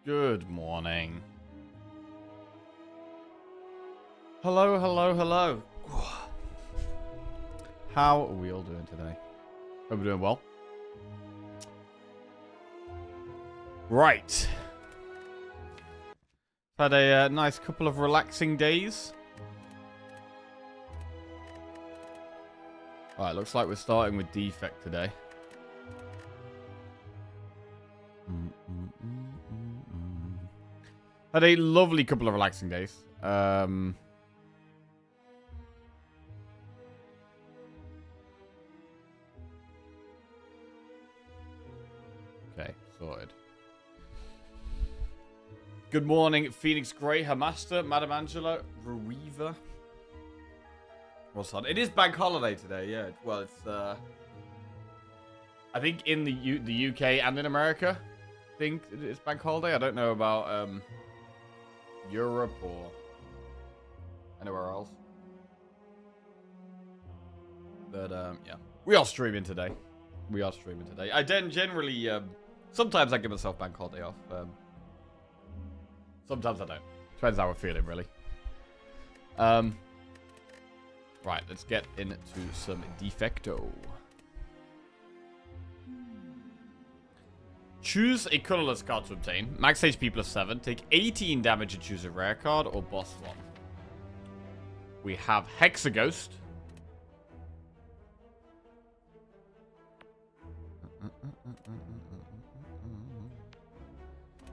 Good morning. Hello, hello, hello. How are we all doing today? Hope we're doing well. Right. Had a nice couple of relaxing days. Alright, looks like we're starting with defect today. Had a lovely couple of relaxing days. Okay, sorted. Good morning, Phoenix Grey, Hamaster, Madam Angela, Ruiva. What's on? It is bank holiday today, yeah. Well, it's I think in the UK and in America, I think it's bank holiday. I don't know about Europe or anywhere else. But yeah, we are streaming today. I then generally sometimes I give myself bank holiday off. Sometimes I don't. Depends how we're feeling, really. Right, let's get into some defecto. Choose a colorless card to obtain. Max HP plus 7. Take 18 damage and choose a rare card or boss one. We have Hexaghost.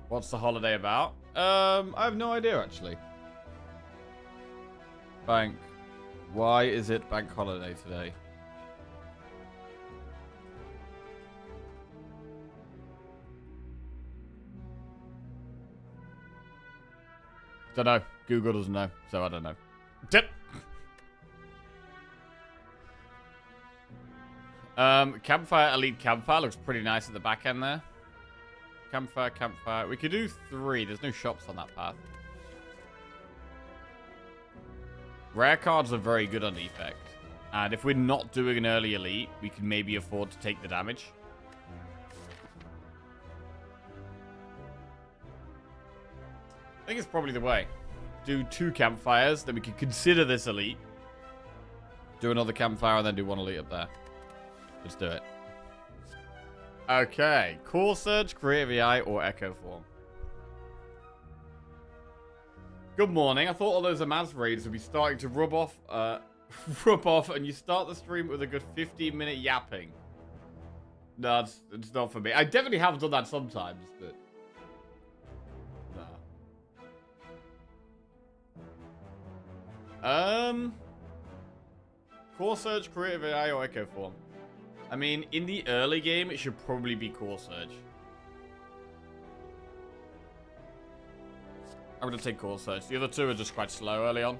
What's the holiday about? I have no idea, actually. Bank. Why is it bank holiday today? Don't know. Google doesn't know, so I don't know. Tip. Campfire, Elite Campfire looks pretty nice at the back end there. Campfire, Campfire. We could do 3. There's no shops on that path. Rare cards are very good on defect. And if we're not doing an early elite, we can maybe afford to take the damage. I think it's probably the way. Do 2 campfires, then we can consider this elite. Do another campfire, and then do 1 elite up there. Let's do it. Okay. Core Surge, Creative AI, or Echo Form. Good morning. I thought all those Amaz raids would be starting to rub off, and you start the stream with a good 15-minute yapping. No, it's not for me. I definitely have done that sometimes, but... no. Core Surge, Creative AI, or Echo Form? I mean, in the early game, it should probably be Core Surge. I'm going to take Core Surge. The other 2 are just quite slow early on.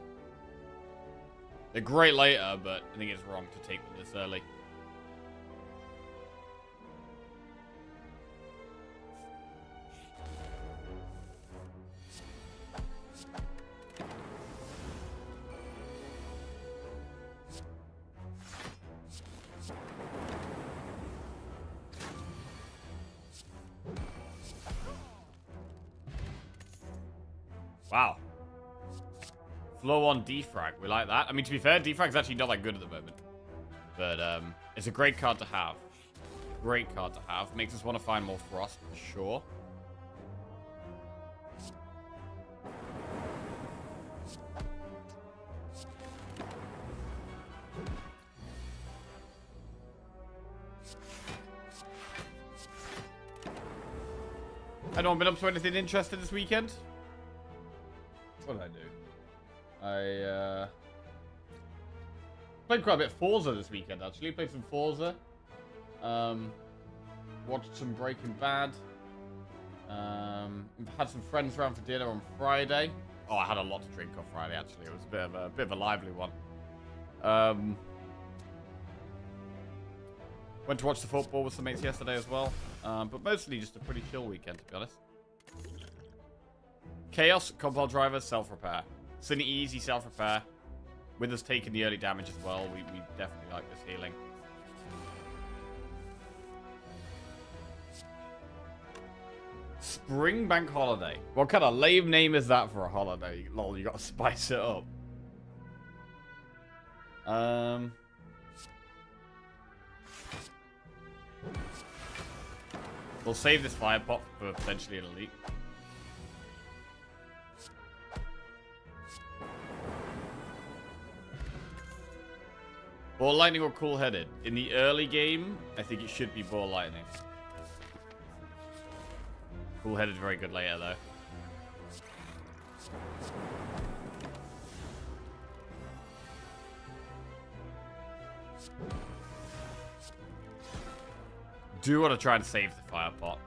They're great later, but I think it's wrong to take them this early. Wow. Flow on defrag. We like that. I mean, to be fair, defrag's actually not that good at the moment. But it's a great card to have. Great card to have. Makes us want to find more frost for sure. Anyone been up to anything interesting this weekend? What did I do? I played quite a bit of Forza this weekend, actually. Played some Forza. Watched some Breaking Bad. Had some friends around for dinner on Friday. Oh, I had a lot to drink on Friday, actually. It was a bit of a lively one. Went to watch the football with some mates yesterday as well. But mostly just a pretty chill weekend, to be honest. Chaos, Compile Driver, Self-Repair. It's an easy self-repair. With us taking the early damage as well, we definitely like this healing. Spring Bank Holiday. What kind of lame name is that for a holiday? Lol, you gotta spice it up. We'll save this fire pot for potentially an elite. Ball lightning or cool headed? In the early game, I think it should be ball lightning. Cool headed very good later though. Do want to try and save the fire pot.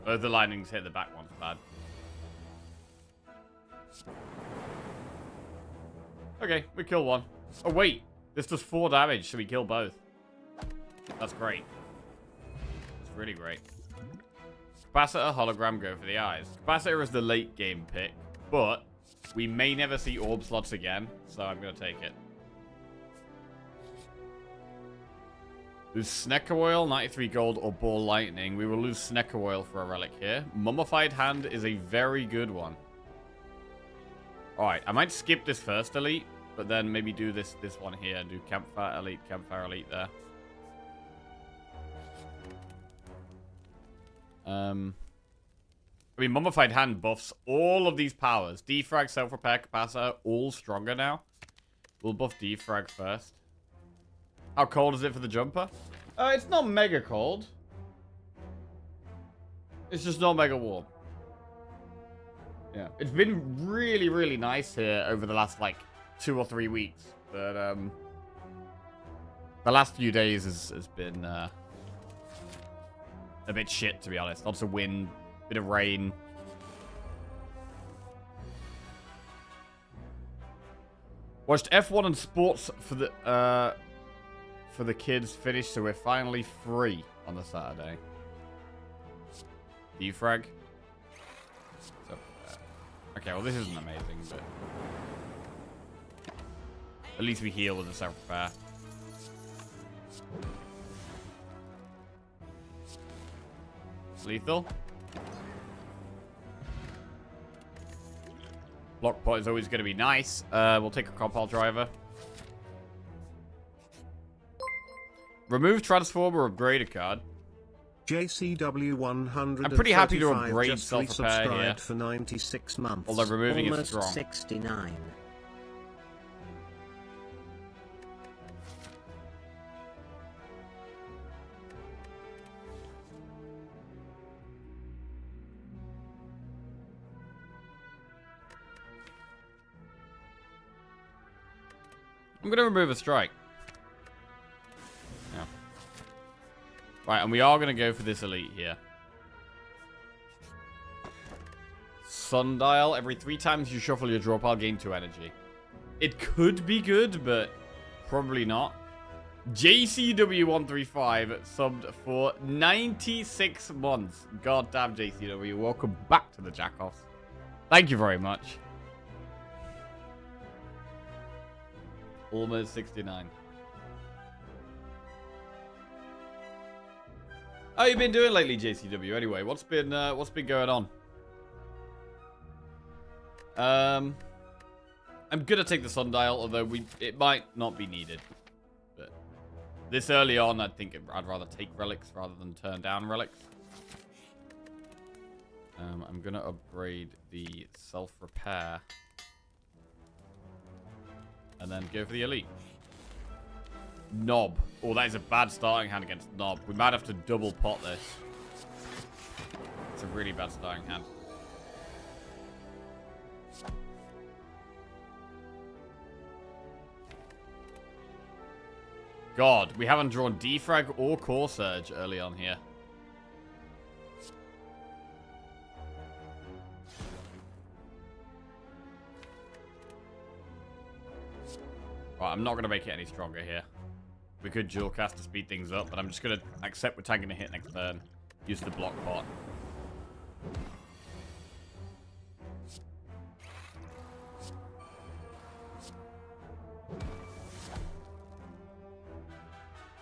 Both the lightnings hit the back one's bad. Okay, we kill one. Oh wait, this does 4 damage, so we kill both. That's great. It's really great. Capacitor, hologram, go for the eyes. Capacitor is the late game pick, but we may never see orb slots again, so I'm going to take it. Lose Snecker Oil, 93 gold, or Ball Lightning. We will lose Snecker Oil for a relic here. Mummified Hand is a very good one. Alright, I might skip this first elite, but then maybe do this one here and do Campfire Elite there. I mean, Mummified Hand buffs all of these powers. Defrag, Self-Repair, Capacitor, all stronger now. We'll buff Defrag first. How cold is it for the jumper? It's not mega cold. It's just not mega warm. Yeah. It's been really, really nice here over the last, like, 2 or 3 weeks. But, the last few days has been, a bit shit, to be honest. Lots of wind, bit of rain. Watched F1 and sports for the kids finished, so we're finally free on the Saturday. Defrag. So, okay, well this isn't amazing, but at least we heal with the self-repair. Lethal. Block pot is always going to be nice. We'll take a compile driver. Remove transformer, upgrade a card. JCW 100. I'm pretty happy to upgrade self-repair here. For 96 months. Although removing is Almost strong. 69. I'm going to remove a strike. Yeah. Right, and we are going to go for this elite here. Sundial. Every 3 times you shuffle your draw pile, gain 2 energy. It could be good, but probably not. JCW135 subbed for 96 months. Goddamn JCW. Welcome back to the Jackoffs. Thank you very much. Almost 69. How you been doing lately, JCW? Anyway, what's been going on? I'm gonna take the sundial, although it might not be needed. But this early on, I think I'd rather take relics rather than turn down relics. I'm gonna upgrade the self-repair. And then go for the elite. Knob. Oh, that is a bad starting hand against Knob. We might have to double pot this. It's a really bad starting hand. God, we haven't drawn Defrag or Core Surge early on here. Right, I'm not going to make it any stronger here. We could dual cast to speed things up, but I'm just going to accept we're tanking a hit next turn. Use the block pot.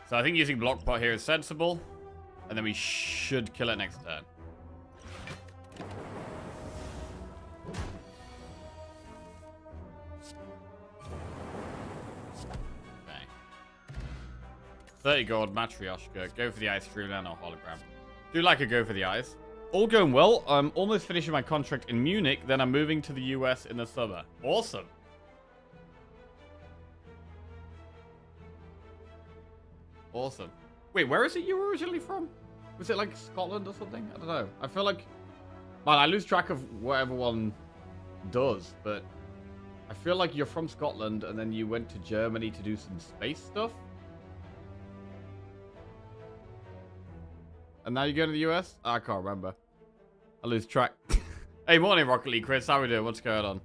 So I think using block pot here is sensible. And then we should kill it next turn. Okay. 30 gold, Matryoshka. Go for the ice, Streamline or hologram. Do like a go for the eyes. All going well. I'm almost finishing my contract in Munich. Then I'm moving to the US in the summer. Awesome. Awesome. Wait, where is it you were originally from? Was it like Scotland or something? I don't know. I feel like... Man, I lose track of what everyone does, but... I feel like you're from Scotland and then you went to Germany to do some space stuff. And now you're going to the US? I can't remember. I lose track. Hey, morning, Rocket League, Chris. How we doing? What's going on?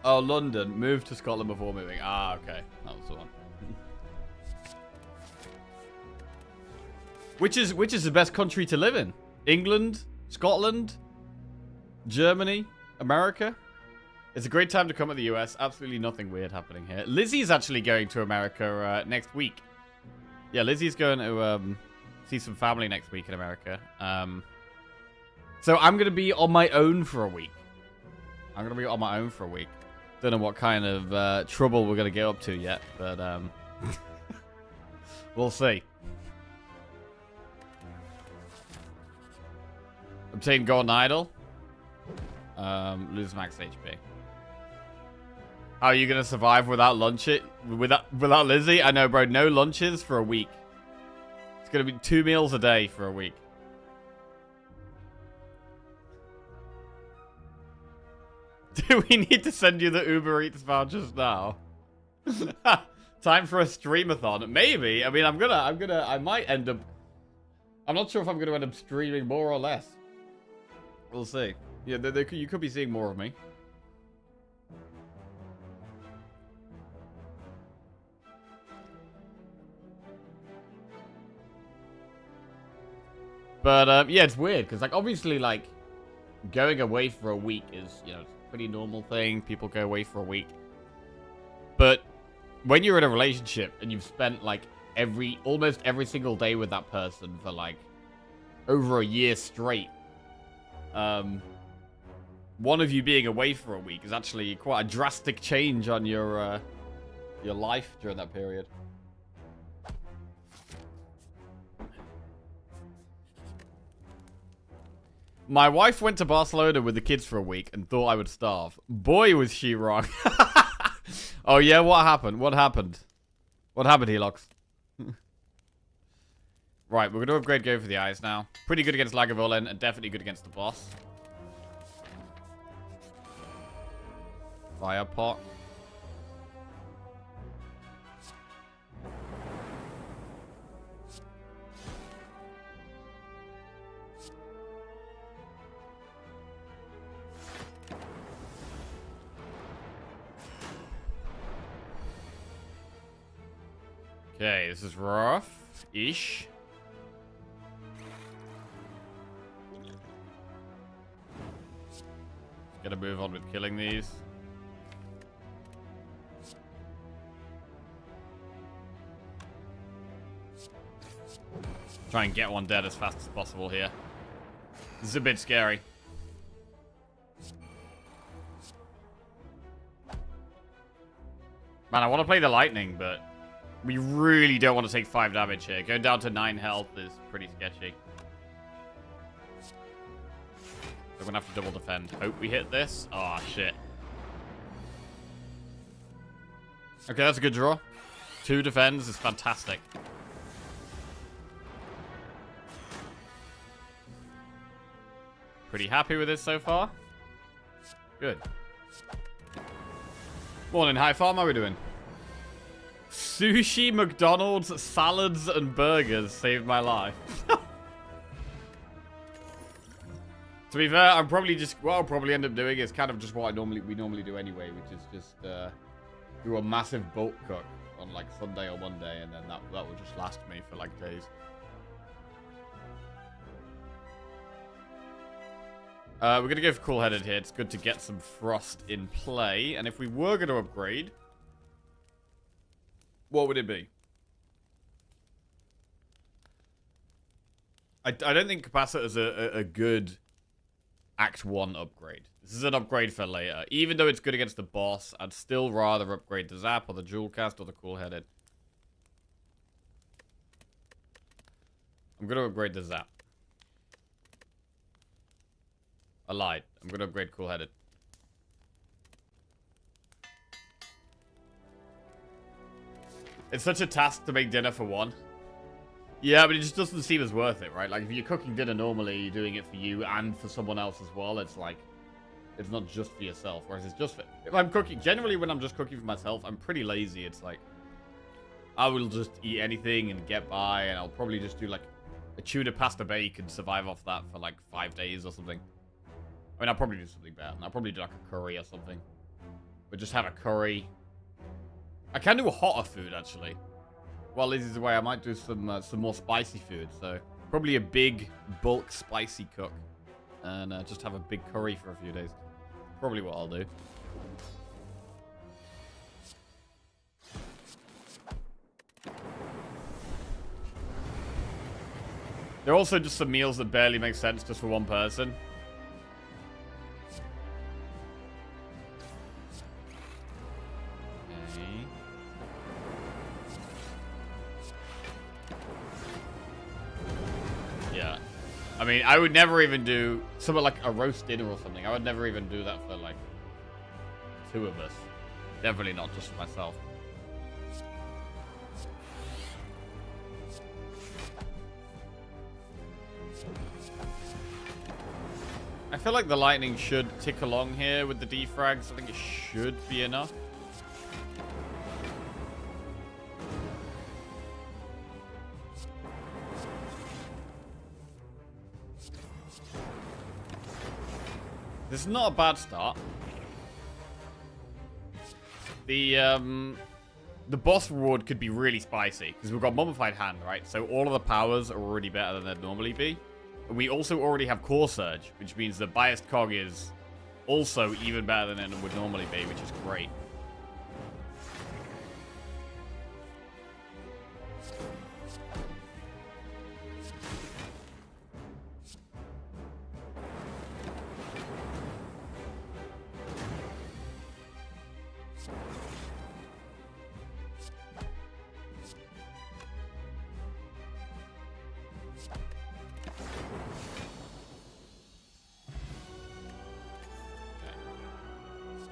Oh, London. Moved to Scotland before moving. Ah, okay. That was the one. Which is the best country to live in? England? Scotland? Germany? America? It's a great time to come to the US. Absolutely nothing weird happening here. Lizzie's actually going to America next week. Yeah, Lizzie's going to see some family next week in America. So I'm going to be on my own for a week. Don't know what kind of trouble we're going to get up to yet, but we'll see. Obtain Golden Idol. Lose max HP. How are you going to survive without lunch? Without Lizzie? I know, bro. No lunches for a week. It's going to be 2 meals a day for a week. Do we need to send you the Uber Eats vouchers now? Time for a streamathon. Maybe. I mean, I might end up... I'm not sure if I'm going to end up streaming more or less. We'll see. Yeah, you could be seeing more of me. But, yeah, it's weird. Because, like, obviously, like, going away for a week is, you know, it's a pretty normal thing. People go away for a week. But when you're in a relationship and you've spent, like, almost every single day with that person for, like, over a year straight, one of you being away for a week is actually quite a drastic change on your life during that period. My wife went to Barcelona with the kids for a week and thought I would starve. Boy, was she wrong. Oh, yeah? What happened? What happened? What happened, Helox? Right, we're going to upgrade Go for the Eyes now. Pretty good against Lagavulin and definitely good against the boss. Fire pot. Okay, this is rough-ish. Gotta move on with killing these. Try and get one dead as fast as possible here. This is a bit scary. Man, I want to play the lightning, but we really don't want to take 5 damage here. Going down to 9 health is pretty sketchy. We're gonna have to double defend. Hope we hit this. Oh, shit. Okay, that's a good draw. 2 defends is fantastic. Pretty happy with this so far. Good. Morning, High Farm. How are we doing? Sushi, McDonald's, salads, and burgers saved my life. To be fair, I'm probably just... What I'll probably end up doing is kind of just what we normally do anyway, which is just do a massive bulk cook on like Sunday or Monday, and then that will just last me for like days. We're going to go for cool-headed here. It's good to get some frost in play. And if we were going to upgrade, what would it be? I don't think capacitor is a good Act 1 upgrade. This is an upgrade for later. Even though it's good against the boss, I'd still rather upgrade the Zap or the Jewel Cast or the cool-headed. I'm going to upgrade the Zap. I lied. I'm going to upgrade cool-headed. It's such a task to make dinner for one. Yeah, but it just doesn't seem as worth it, right? Like, if you're cooking dinner normally, you're doing it for you and for someone else as well. It's like, it's not just for yourself. Whereas it's just for... If I'm cooking... Generally, when I'm just cooking for myself, I'm pretty lazy. It's like, I will just eat anything and get by. And I'll probably just do, like, a tuna pasta bake and survive off that for, like, 5 days or something. I mean, I'll probably do something bad. I'll probably do, like, a curry or something. But just have a curry. I can do a hotter food, actually. Well, this is the way I might do some more spicy food. So, probably a big, bulk, spicy cook. And just have a big curry for a few days. Probably what I'll do. There are also just some meals that barely make sense just for one person. I mean, I would never even do something like a roast dinner or something. I would never even do that for, like, 2 of us. Definitely not just for myself. I feel like the lightning should tick along here with the defrags. I think it should be enough. This is not a bad start. The boss reward could be really spicy because we've got Mummified Hand, right? So all of the powers are already better than they'd normally be. And we also already have Core Surge, which means the biased cog is also even better than it would normally be, which is great.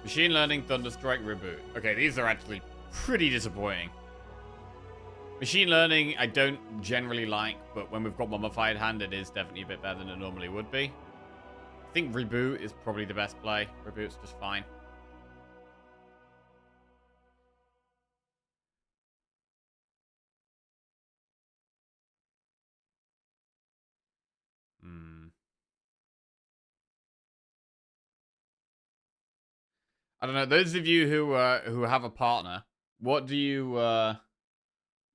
Machine Learning, Thunderstrike, Reboot. Okay, these are actually pretty disappointing. Machine Learning, I don't generally like, but when we've got Mummified Hand, it is definitely a bit better than it normally would be. I think Reboot is probably the best play. Reboot's just fine. I don't know. Those of you who have a partner, what do you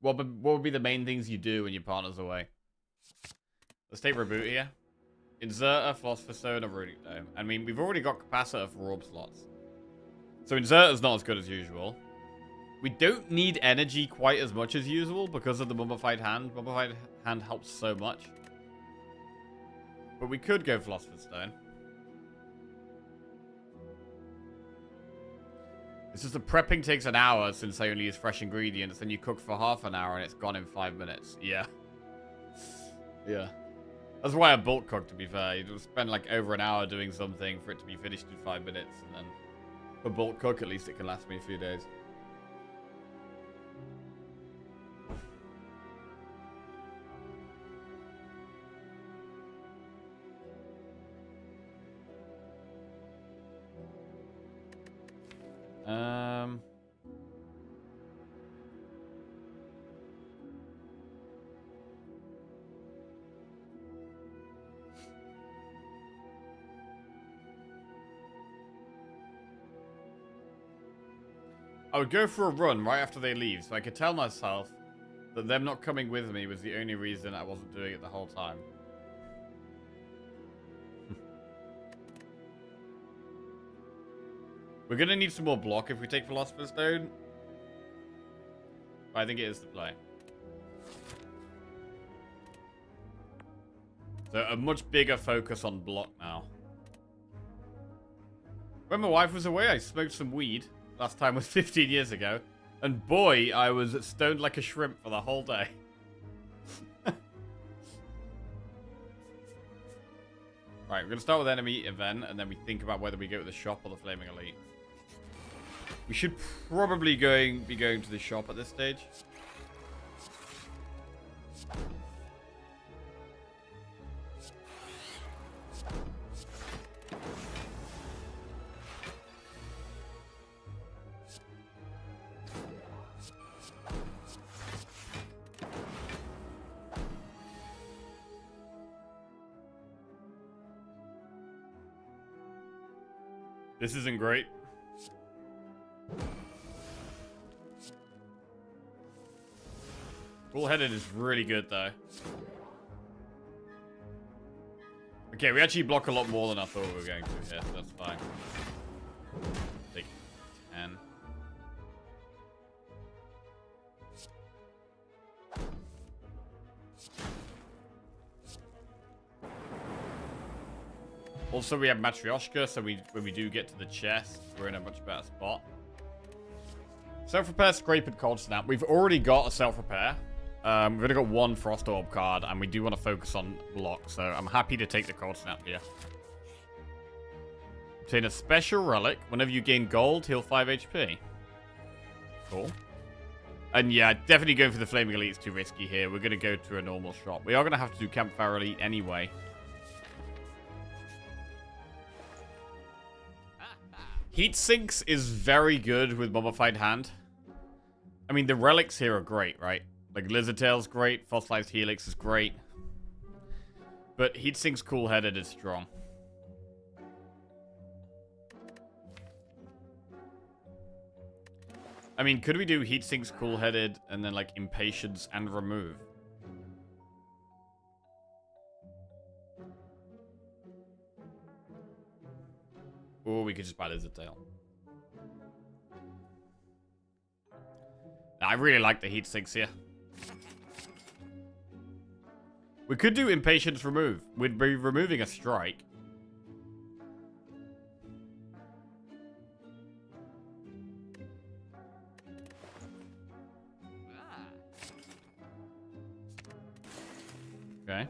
what would be the main things you do when your partner's away? Let's take Reboot here. Inserter, Philosopher's Stone, or Runic Dome. I mean, we've already got Capacitor for orb slots. So Inserter's not as good as usual. We don't need energy quite as much as usual because of the Mummified Hand. Mummified Hand helps so much. But we could go Philosopher's Stone. It's just the prepping takes an hour since I only use fresh ingredients. Then you cook for half an hour and it's gone in 5 minutes. Yeah. Yeah. That's why I bulk cook, to be fair. You spend like over an hour doing something for it to be finished in 5 minutes. And then for bulk cook, at least it can last me a few days. I would go for a run right after they leave, so I could tell myself that them not coming with me was the only reason I wasn't doing it the whole time. We're going to need some more block if we take Philosopher's Stone. But I think it is the play. So a much bigger focus on block now. When my wife was away, I smoked some weed. Last time was 15 years ago. And boy, I was stoned like a shrimp for the whole day. Right, we're going to start with enemy event, and then we think about whether we go to the shop or the Flaming Elite. We should probably be going to the shop at this stage. This isn't great. Bullheaded is really good, though. Okay, we actually block a lot more than I thought we were going to here, so that's fine. Take 10. Also, we have Matryoshka, so when we do get to the chest, we're in a much better spot. Self-repair, scrape, and cold snap. We've already got a self-repair. We've only got one Frost Orb card, and we do want to focus on block, so I'm happy to take the cold snap here. Obtain a special relic. Whenever you gain gold, heal 5 HP. Cool. And yeah, definitely going for the Flaming Elite is too risky here. We're going to go to a normal shop. We are going to have to do Campfire Elite anyway. Heat Sinks is very good with Mummified Hand. I mean, the relics here are great, right? Like, Lizard Tail's great, Fossilized Helix is great. But Heat Sink's Cool-Headed is strong. I mean, could we do Heat Sink's Cool-Headed and then, like, Impatience and Remove? Or we could just buy Lizard Tail. I really like the Heat Sinks here. We could do Impatience Remove. We'd be removing a strike. Okay.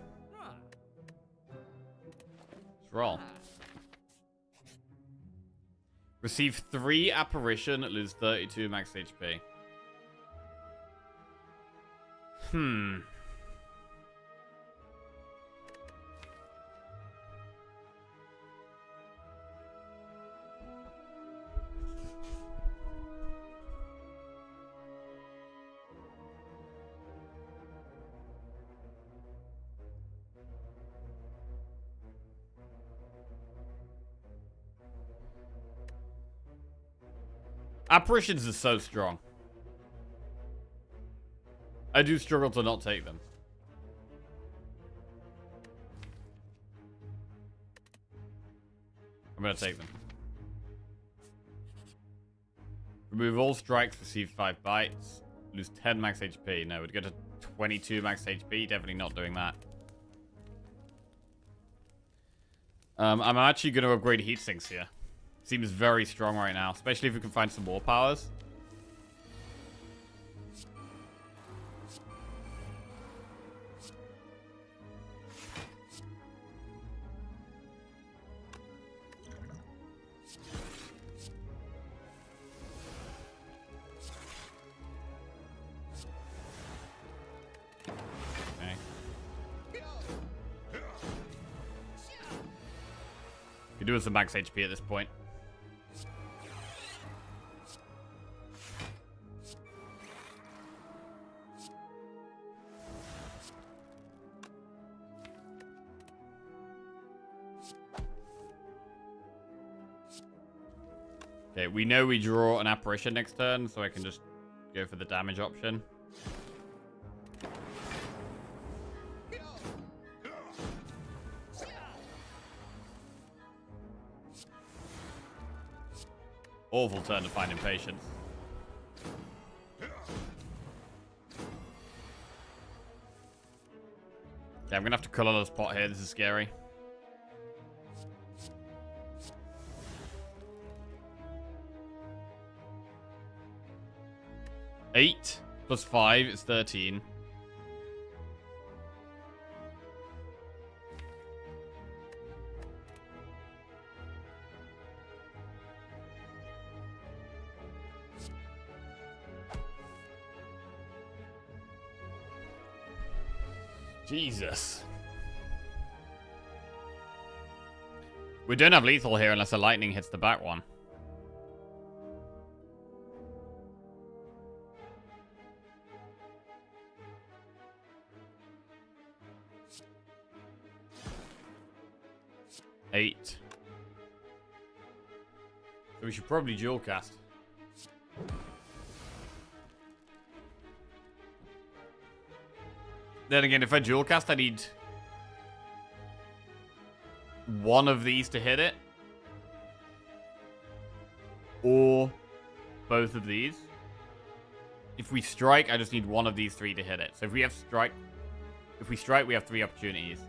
Let's roll. Receive 3 Apparition, lose 32 max HP. Apparitions are so strong. I do struggle to not take them. I'm gonna take them. Remove all strikes, receive 5 bites, lose 10 max HP. No, we'd go to 22 max HP. Definitely not doing that. I'm actually going to upgrade Heat Sinks here. Seems very strong right now, especially if we can find some more powers. You're doing some max HP at this point. Okay, we know we draw an apparition next turn, so I can just go for the damage option. Awful turn to find impatience. Okay, I'm gonna have to colorless pot here. This is scary. Eight plus 5 is 13. Jesus. We don't have lethal here unless the lightning hits the back one. Eight. So we should probably dual cast. Then again, if I dual cast, I need one of these to hit it. Or both of these. If we strike, I just need one of these three to hit it. So if we strike, we have 3 opportunities.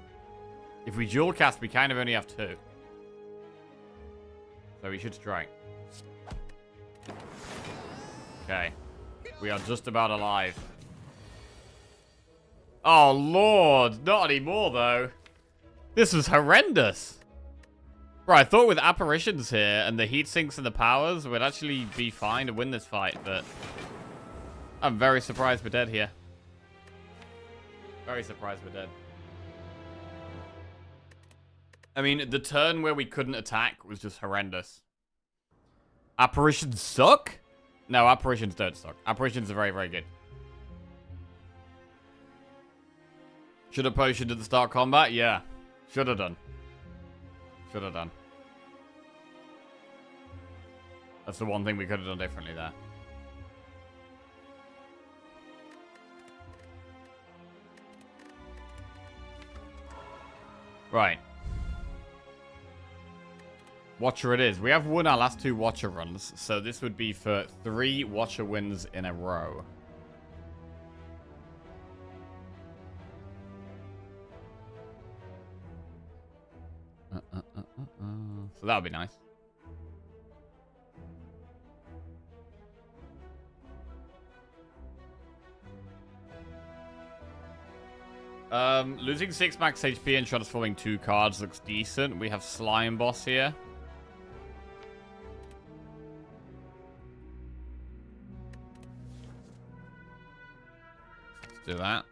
If we dual cast, we kind of only have 2. So we should strike. Okay. We are just about alive. Oh, Lord. Not anymore, though. This was horrendous. Right, I thought with apparitions here and the heat sinks and the powers, we'd actually be fine to win this fight, but I'm very surprised we're dead here. Very surprised we're dead. I mean, the turn where we couldn't attack was just horrendous. Apparitions suck? No, apparitions don't suck. Apparitions are very, very good. Should have potioned at the start of combat? Yeah. Should have done. Should have done. That's the one thing we could have done differently there. Right. Watcher it is. We have won our last 2 Watcher runs, so this would be for 3 Watcher wins in a row. So that would be nice. Losing 6 max HP and transforming 2 cards looks decent. We have Slime Boss here. Let's do that.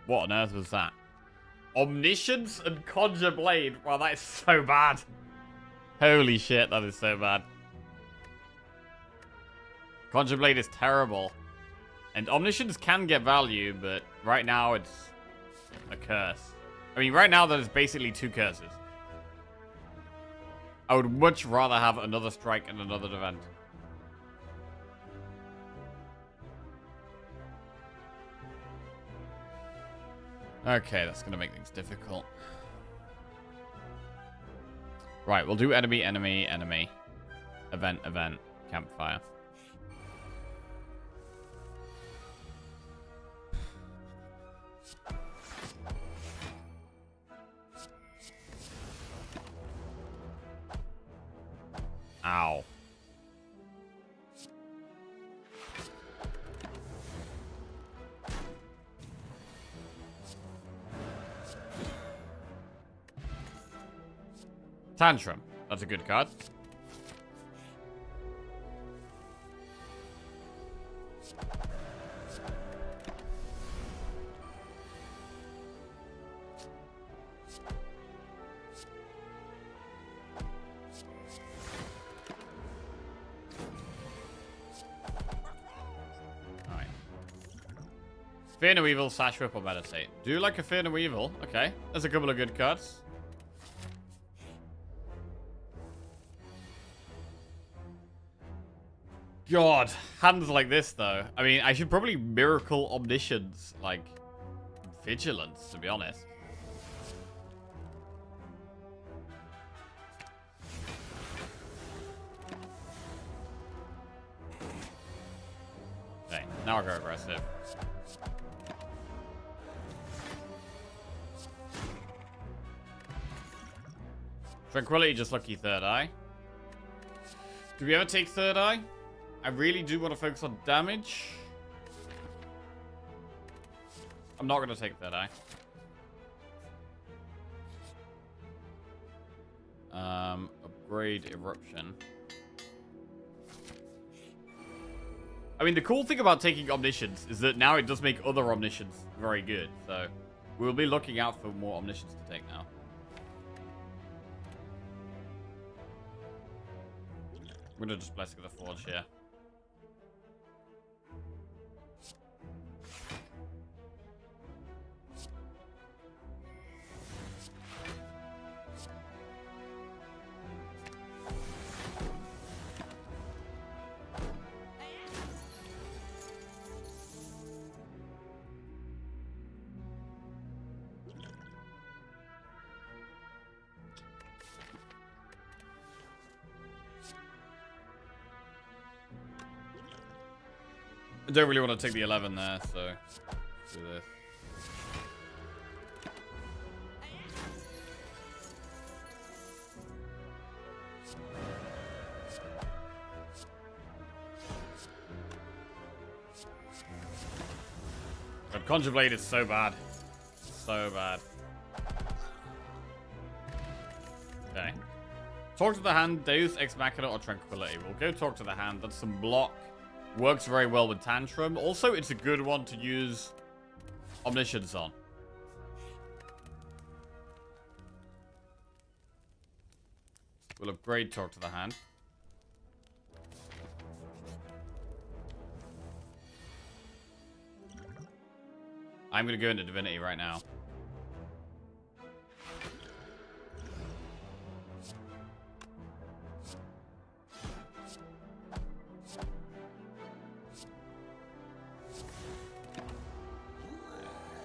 What on earth was that? Omniscience and Conjure Blade. Wow, that is so bad. Holy shit, that is so bad. Conjure Blade is terrible. And Omniscience can get value, but right now it's a curse. I mean, right now there's basically 2 curses. I would much rather have another strike and another event. Okay, that's going to make things difficult. Right, we'll do enemy, enemy, enemy. Event, event, campfire. Ow. Tantrum. That's a good card. Alright. Fear no evil, Sash Whip, or Meditate. Do like a Fear no evil. Okay. There's a couple of good cards. God, hands like this, though. I mean, I should probably Miracle Omniscience, like, Vigilance, to be honest. Now I'll go aggressive. Tranquility, just lucky third eye. Do we ever take third eye? I really do want to focus on damage. I'm not going to take third eye. Upgrade eruption. I mean, the cool thing about taking omniscience is that now it does make other omniscience very good. So we'll be looking out for more omniscience to take now. I'm gonna just Blessing of the Forge here. I don't really want to take the 11 there, so let's do this. But Conjure Blade is so bad. So bad. Okay. Talk to the Hand, Deus Ex Machina, or Tranquility. We'll go Talk to the Hand. That's some block. Works very well with Tantrum. Also, it's a good one to use Omniscience on. We'll upgrade Talk to the Hand. I'm going to go into Divinity right now.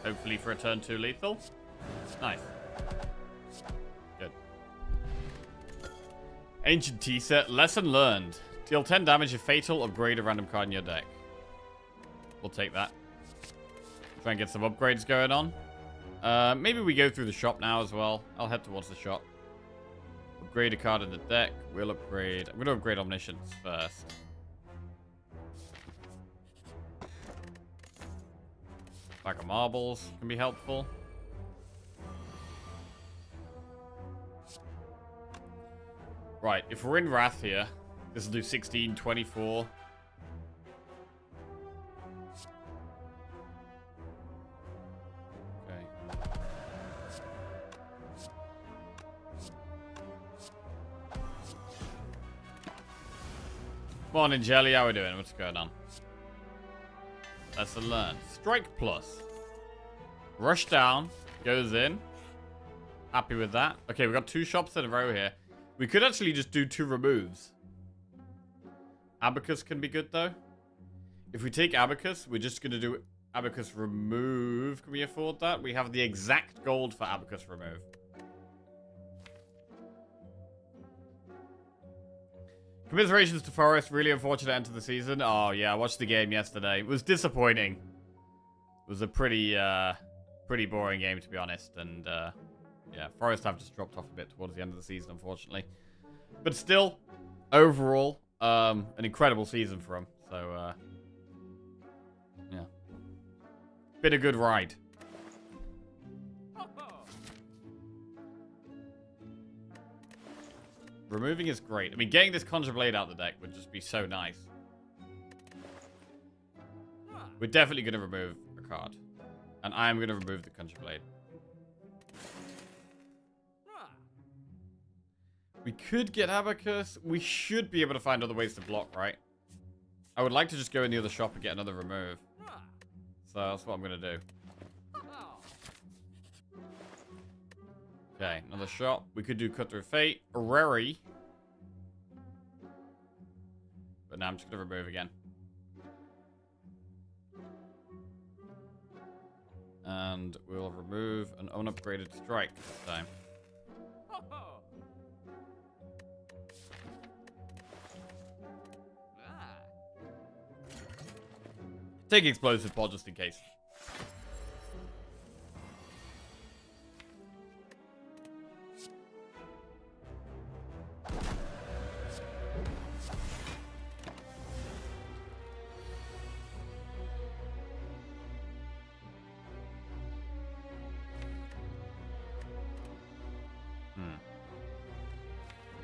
Hopefully for a turn 2 lethal. Nice. Good. Ancient Tea Set. Lesson learned. Deal 10 damage if fatal. Upgrade a random card in your deck. We'll take that. Try and get some upgrades going on. Maybe we go through the shop now as well. I'll head towards the shop. Upgrade a card in the deck. We'll upgrade. I'm going to upgrade Omniscience first. Pack of marbles can be helpful. Right, if we're in Wrath here, this will do 16, 24. Okay. Morning, Jelly. How are we doing? What's going on? Lesson learned. Strike plus. Rush down. Goes in. Happy with that. Okay, we've got 2 shops in a row here. We could actually just do 2 removes. Abacus can be good, though. If we take Abacus, we're just going to do Abacus remove. Can we afford that? We have the exact gold for Abacus remove. Commiserations to Forest. Really unfortunate end to the season. Oh, yeah. I watched the game yesterday. It was disappointing. It was a pretty boring game, to be honest. And, yeah, Forest have just dropped off a bit towards the end of the season, unfortunately. But still, overall, an incredible season for them. So, yeah. Been a good ride. Removing is great. I mean, getting this Conjure Blade out of the deck would just be so nice. We're definitely going to remove a card. And I am going to remove the Conjure Blade. We could get Abacus. We should be able to find other ways to block, right? I would like to just go in the other shop and get another remove. So that's what I'm going to do. Okay, another shop. We could do Cut Through Fate. Orrery. But now I'm just going to remove again. And we'll remove an unupgraded strike this time. Take explosive pod just in case.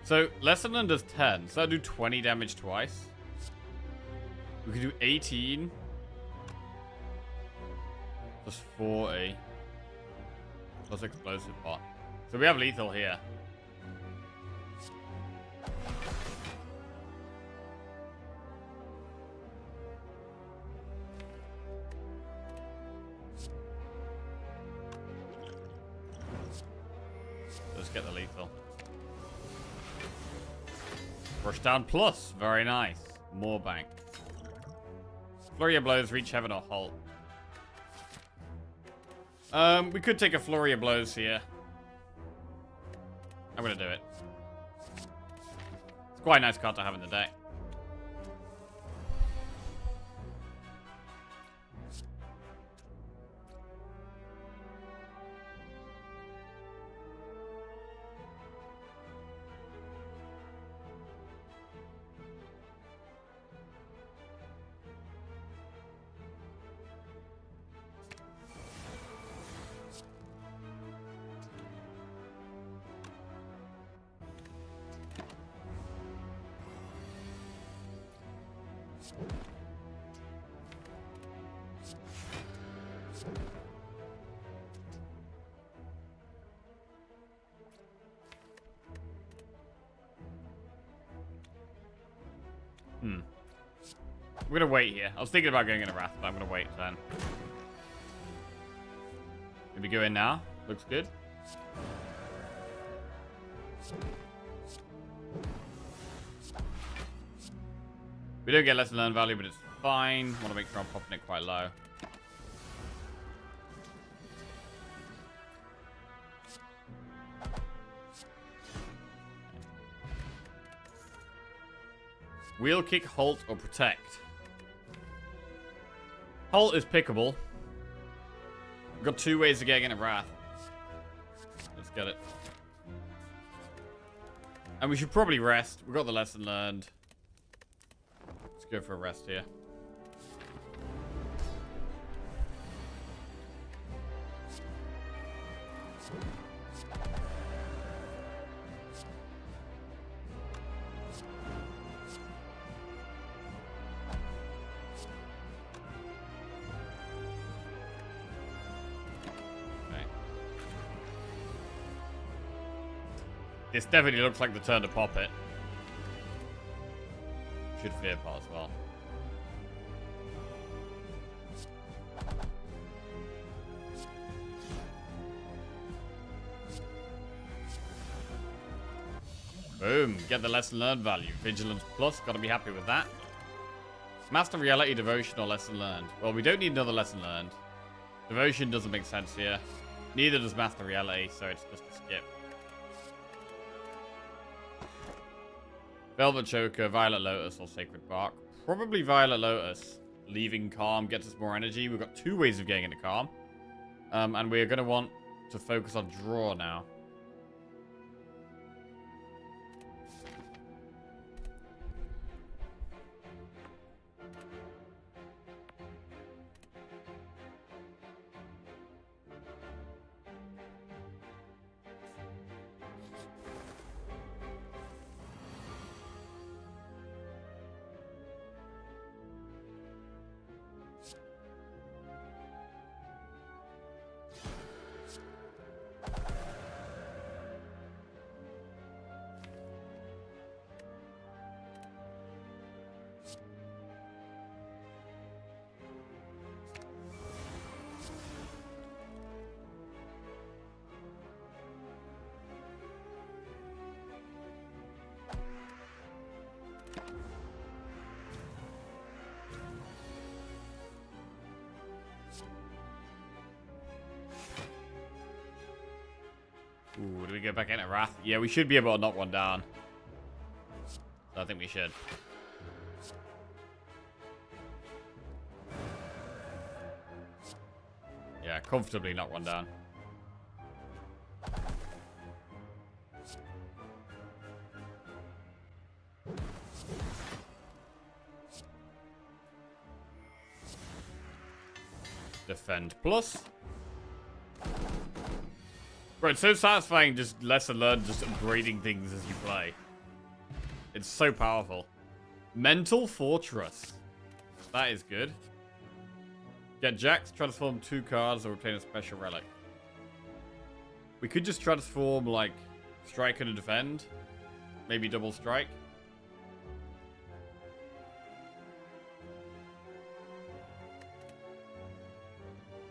So, lesson learned does 10. So, I do 20 damage twice. We could do 18. Plus 40. Plus explosive pot. So, we have lethal here. Let's get the lethal. Rush down plus. Very nice. More bank. Flurry of blows, reach heaven or halt. We could take a flurry of blows here. I'm gonna do it. It's quite a nice card to have in the deck. We're gonna wait here. I was thinking about going in a Wrath, but I'm gonna wait then. Maybe go in now. Looks good. We don't get lesson learned value, but it's fine. Want to make sure I'm popping it quite low. Wheel kick, halt, or protect. Halt is pickable. We've got 2 ways of getting in a Wrath. Let's get it. And we should probably rest. We've got the lesson learned. Let's go for a rest here. This definitely looks like the turn to pop it. Should fear pot as well. Boom. Get the lesson learned value. Vigilance plus. Gotta be happy with that. Master reality, devotion, or lesson learned. Well, we don't need another lesson learned. Devotion doesn't make sense here. Neither does master reality, so it's just a skip. Velvet Choker, Violet Lotus, or Sacred Bark. Probably Violet Lotus. Leaving Calm gets us more energy. We've got 2 ways of getting into Calm. And we're going to want to focus on draw now. Ooh, do we go back into Wrath? Yeah, we should be able to knock one down. So I think we should. Yeah, comfortably knock one down. Defend plus. Bro, it's so satisfying just lesson learned, just upgrading things as you play. It's so powerful. Mental Fortress. That is good. Get Jax, transform 2 cards, or obtain a special relic. We could just transform, like, strike and defend. Maybe double strike.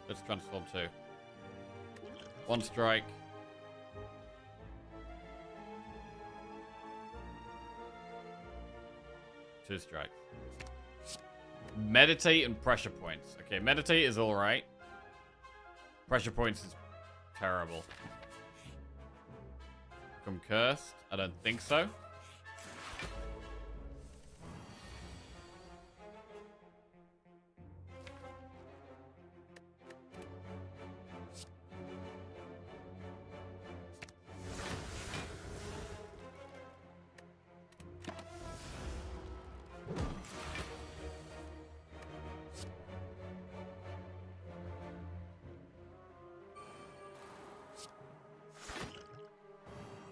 Let's transform 2. 1 strike. 2 strikes. Meditate and pressure points. Okay, meditate is alright. Pressure points is terrible. Become cursed? I don't think so.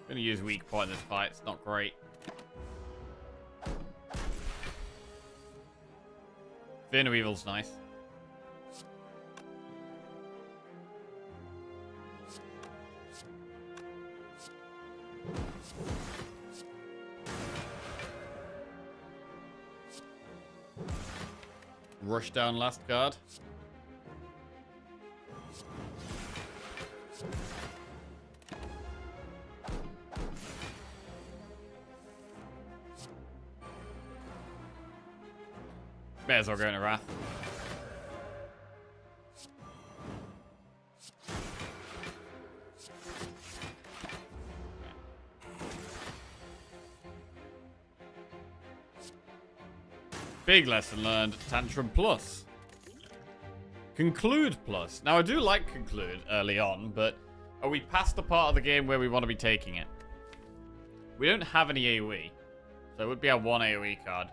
Gonna use weak point in this fight. It's not great. Fear no Evil's nice. Rush down last card. May as well go into Wrath. Big lesson learned. Tantrum plus. Conclude plus. Now I do like Conclude early on, but are we past the part of the game where we want to be taking it? We don't have any AoE. So it would be our 1 AoE card.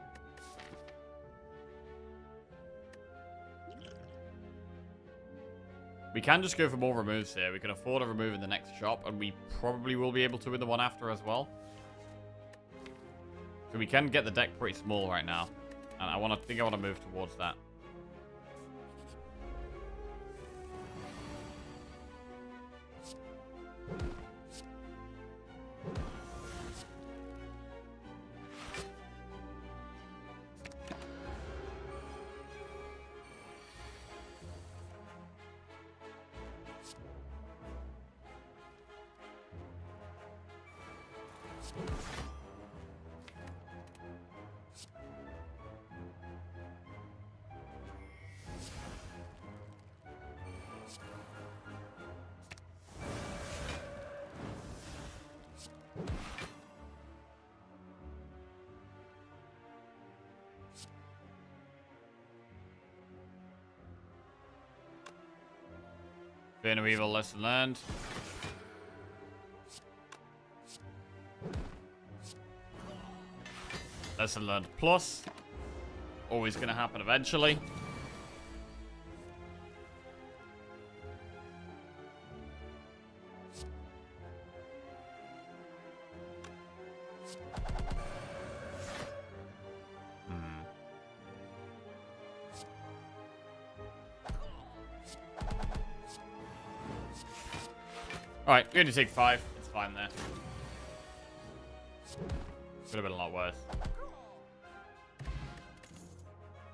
We can just go for more removes here. We can afford a remove in the next shop, and we probably will be able to in the one after as well. So we can get the deck pretty small right now. And I want to move towards that. Fear no Evil, lesson learned. Lesson learned plus. Always going to happen eventually. Alright, we only take 5. It's fine there. Could have been a lot worse.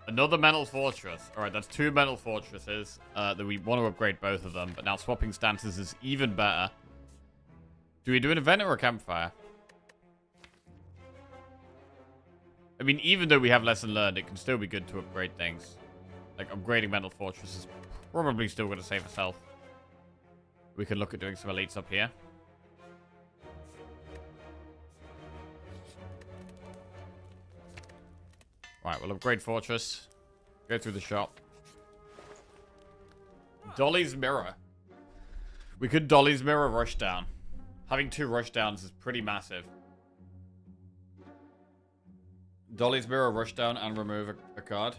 Another Mental Fortress. Alright, that's 2 Mental Fortresses. That we want to upgrade both of them. But now swapping stances is even better. Do we do an event or a campfire? I mean, even though we have lesson learned, it can still be good to upgrade things. Like, upgrading Mental Fortress is probably still going to save us health. We could look at doing some elites up here. Right, we'll upgrade Fortress. Go through the shop. Dolly's Mirror. We could Dolly's Mirror rush down. Having 2 rush downs is pretty massive. Dolly's Mirror rush down and remove a card.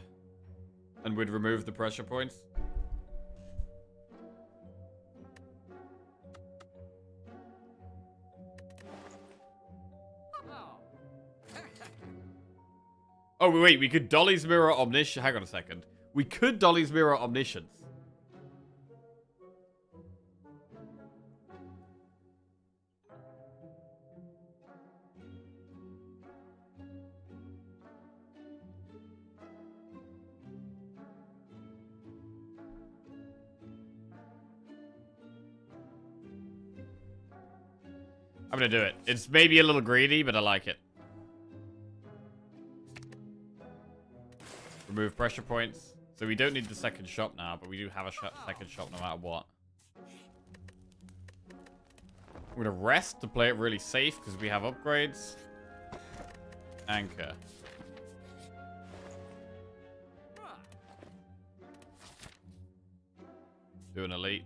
And we'd remove the pressure points. Oh, wait, we could Dolly's Mirror Omniscience. Hang on a second. We could Dolly's Mirror Omniscience. I'm gonna do it. It's maybe a little greedy, but I like it. Remove pressure points. So we don't need the second shop now, but we do have a second shop no matter what. I'm gonna rest to play it really safe because we have upgrades. Anchor. Do an elite.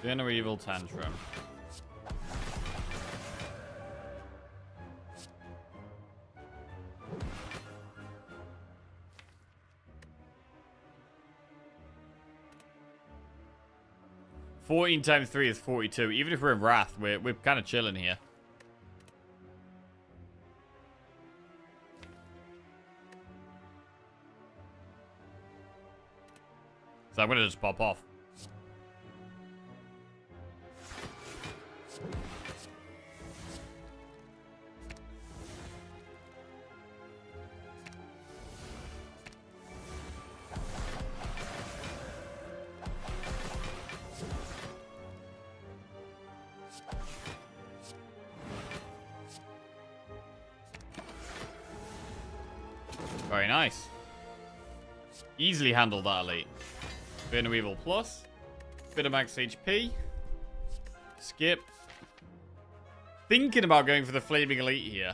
Inner Evil Tantrum. $14 times 3 is 42. Even if we're in Wrath, we're kind of chilling here. So I'm gonna just pop off. Very nice. Easily handled that elite. Bit of Evil Plus. Bit of max HP. Skip. Thinking about going for the Flaming Elite here.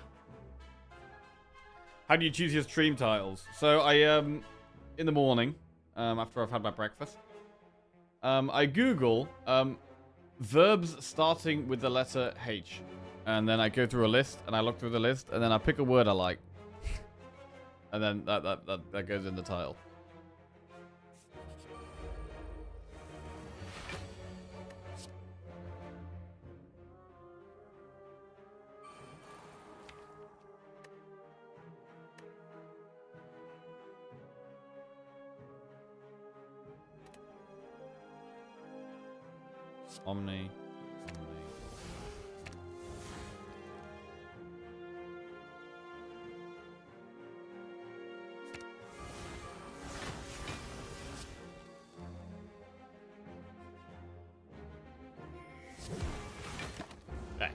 How do you choose your stream titles? So I, in the morning, after I've had my breakfast, I Google, verbs starting with the letter H. And then I go through a list, and I look through the list, and then I pick a word I like. And then that goes in the title. Omni. Okay.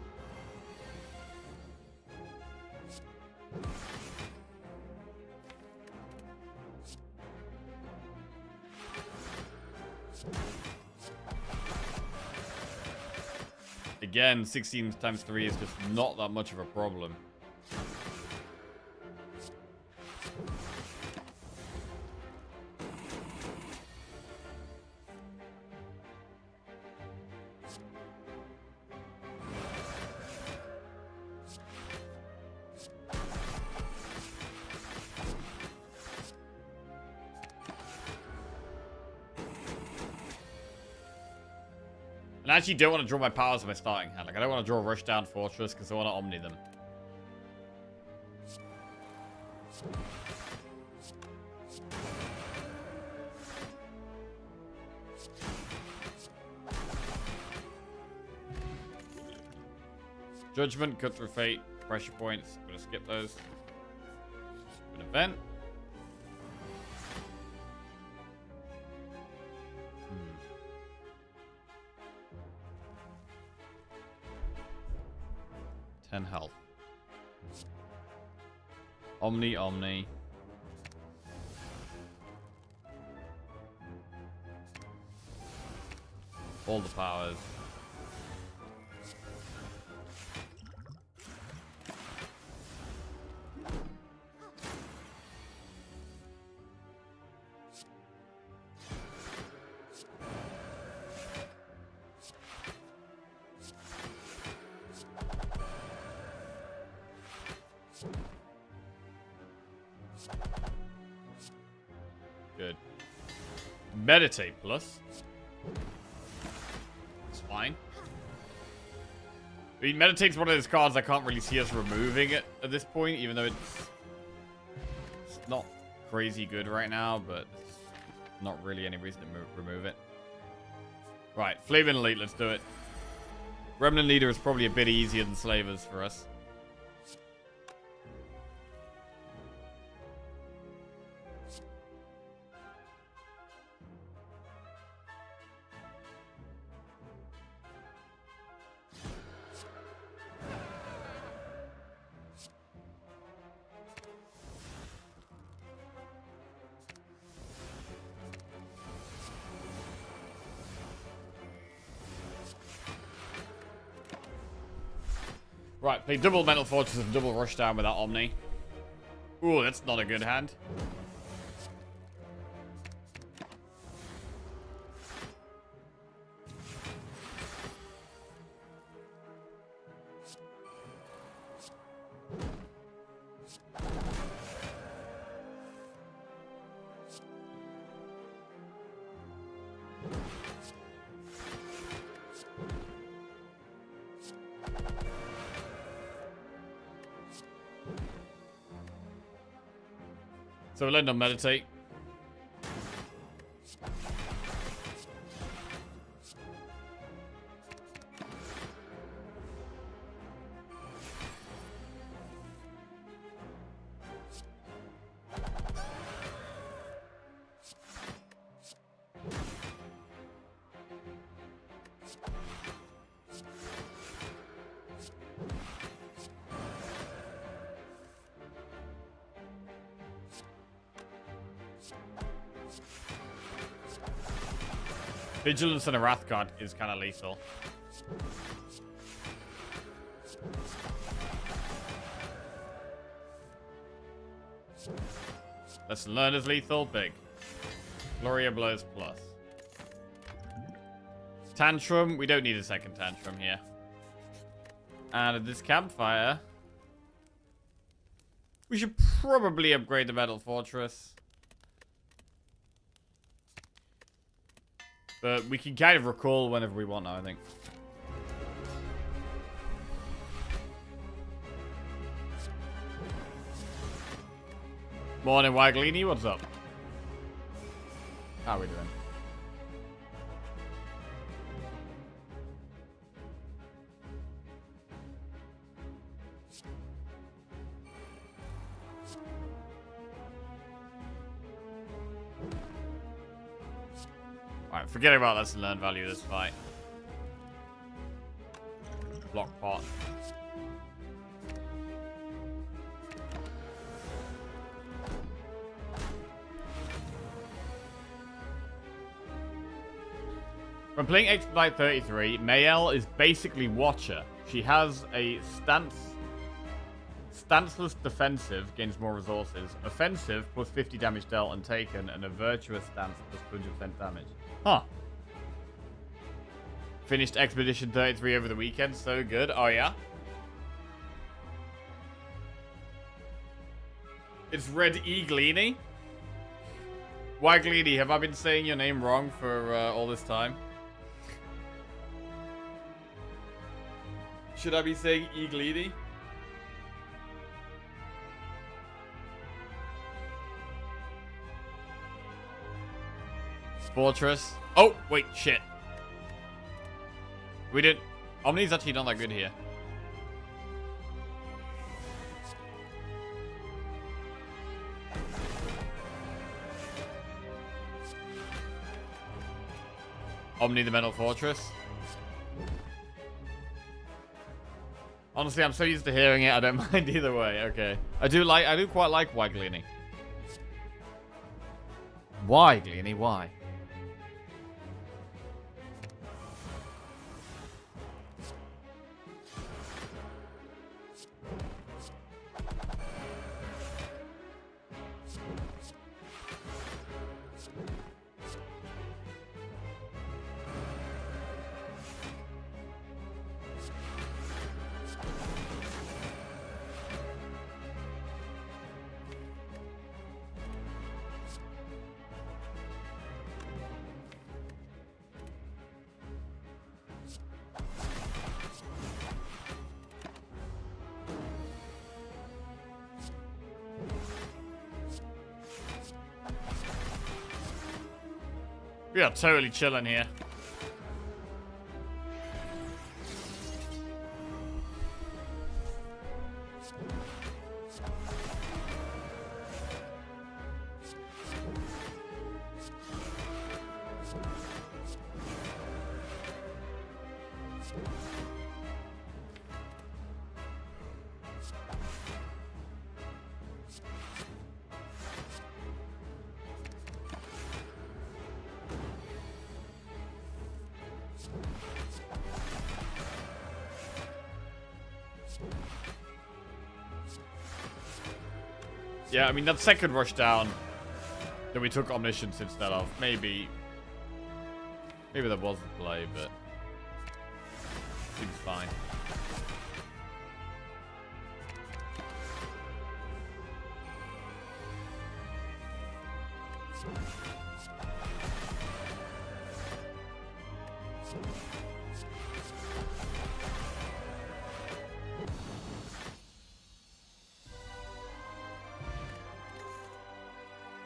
Again, 16 times 3 is just not that much of a problem. And I actually don't want to draw my powers in my starting hand. Like, I don't want to draw Rush Down Fortress because I want to Omni them. Judgment, Cut Through Fate, Pressure Points. I'm going to skip those. An event. 10 health. Omni, Omni. All the powers. Good. Meditate plus. It's fine. I mean, Meditate's one of those cards I can't really see us removing it at this point, even though it's not crazy good right now, but it's not really any reason to remove it. Right, Flaming Elite, let's do it. Remnant Leader is probably a bit easier than Slavers for us. Right, play double Mental Fortress and double Rushdown with that Omni. Ooh, that's not a good hand. So we'll end on Meditate. Vigilance and a Wrath card is kind of lethal. Lesson learned is lethal. Big. Gloria Blows plus. Tantrum. We don't need a second Tantrum here. And at this campfire, we should probably upgrade the Metal Fortress. But we can kind of recall whenever we want now, I think. Morning, Waglini. What's up? How are we doing? Alright, forget about lesson learned value of this fight. Block pot. When playing Expedite 33, Mayel is basically Watcher. She has a stanceless defensive, gains more resources, offensive plus 50 damage dealt and taken, and a virtuous stance plus 200% damage. Huh. Finished Expedition 33 over the weekend. So good. Oh, yeah? It's Red Eaglini. Waglini, have I been saying your name wrong for all this time? Should I be saying Eaglini? Fortress. Oh, wait, shit. We didn't. Omni's actually not that good here. Omni the Metal Fortress. Honestly, I'm so used to hearing it, I don't mind either way. Okay. I do quite like why, Gleany. Why, Gleany? Why? We are totally chilling here. Yeah, I mean, that second rush down that we took Omniscience instead of, maybe that was the play, but seems fine.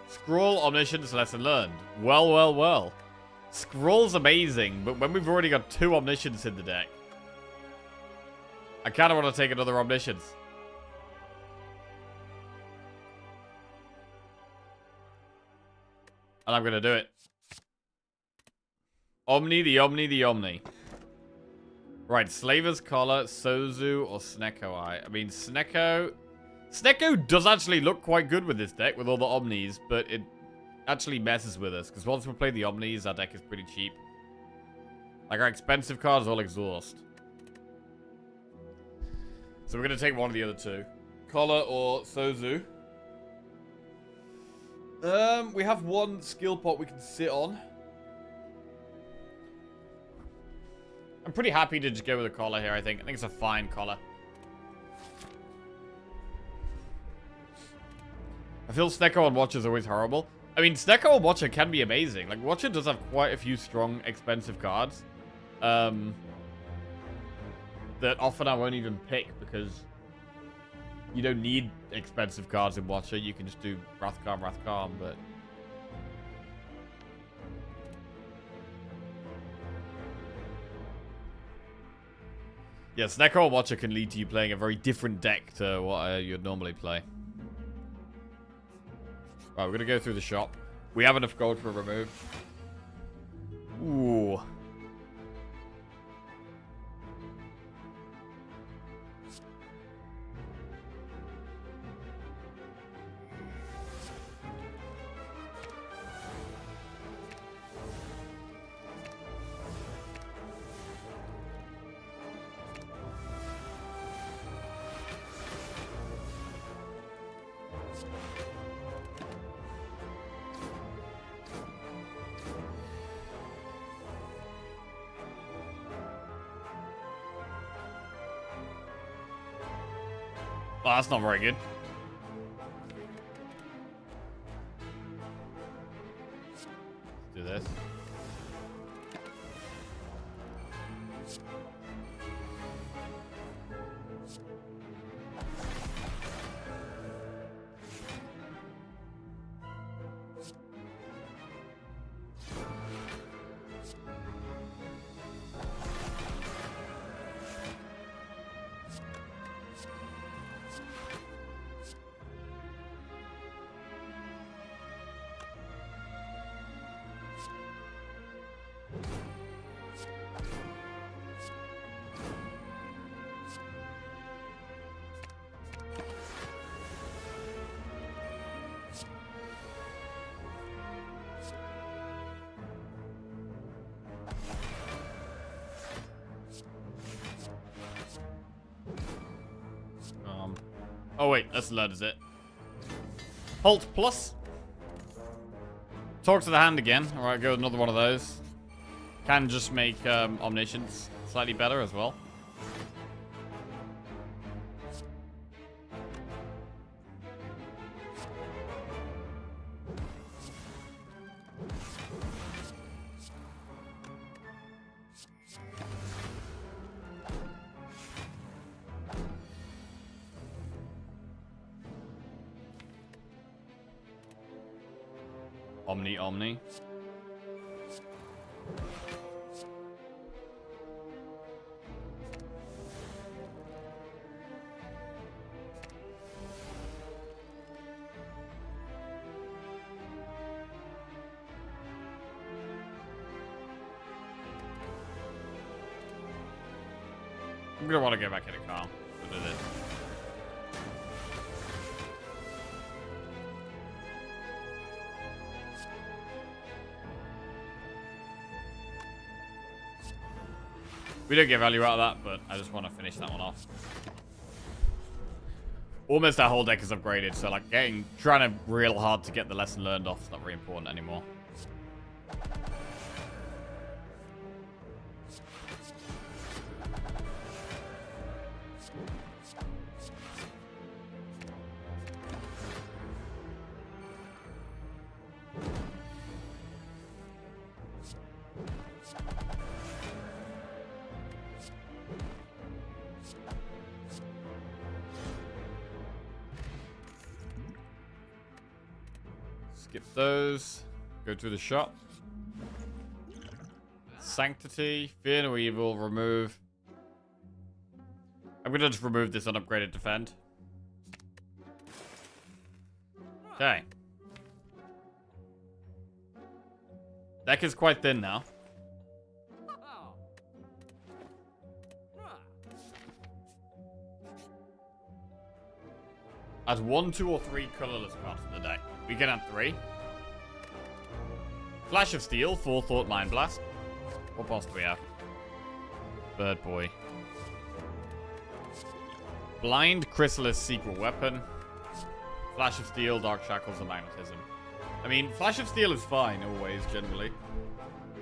Scroll Omniscience lesson learned. Well, well, well. Scroll's amazing, but when we've already got 2 Omniscience in the deck, I kind of want to take another Omniscience. And I'm going to do it. Omni, the Omni, the Omni. Right, Slaver's Collar, Sozu, or Snecko Eye. I mean, Snecko does actually look quite good with this deck, with all the Omnis, but it actually messes with us, because once we play the Omnis, our deck is pretty cheap. Like, our expensive cards all exhaust. So we're going to take one of the other 2. Collar or Sozu. We have 1 skill pot we can sit on. I'm pretty happy to just go with a Collar here, I think. I think it's a fine Collar. I feel Snecko on Watcher is always horrible. I mean, Snecko on Watcher can be amazing. Like, Watcher does have quite a few strong, expensive cards. That often I won't even pick because you don't need expensive cards in Watcher. You can just do Wrathcalm, but... yeah, Snecko on Watcher can lead to you playing a very different deck to what you'd normally play. Right, we're going to go through the shop. We have enough gold for a remove. Ooh. Well, that's not very good. Let's do this. Oh wait, that's learn, is it? Halt plus. Talk to the hand again. Alright, go with another one of those. Can just make omniscience slightly better as well. Omni. I'm gonna want to go back into calm. What is it? We don't get value out of that, but I just want to finish that one off. Almost our whole deck is upgraded, so like trying to real hard to get the lesson learned off is not very important anymore. Skip those. Go to the shop. Sanctity. Fear no evil. Remove. I'm gonna just remove this unupgraded defend. Okay. Deck is quite thin now. Add 1, 2, or 3 colorless cards to the deck. We can add 3. Flash of Steel, Forethought, Mind Blast. What boss do we have? Bird Boy. Blind, Chrysalis, Secret Weapon. Flash of Steel, Dark Shackles, and Magnetism. I mean, Flash of Steel is fine, always, generally.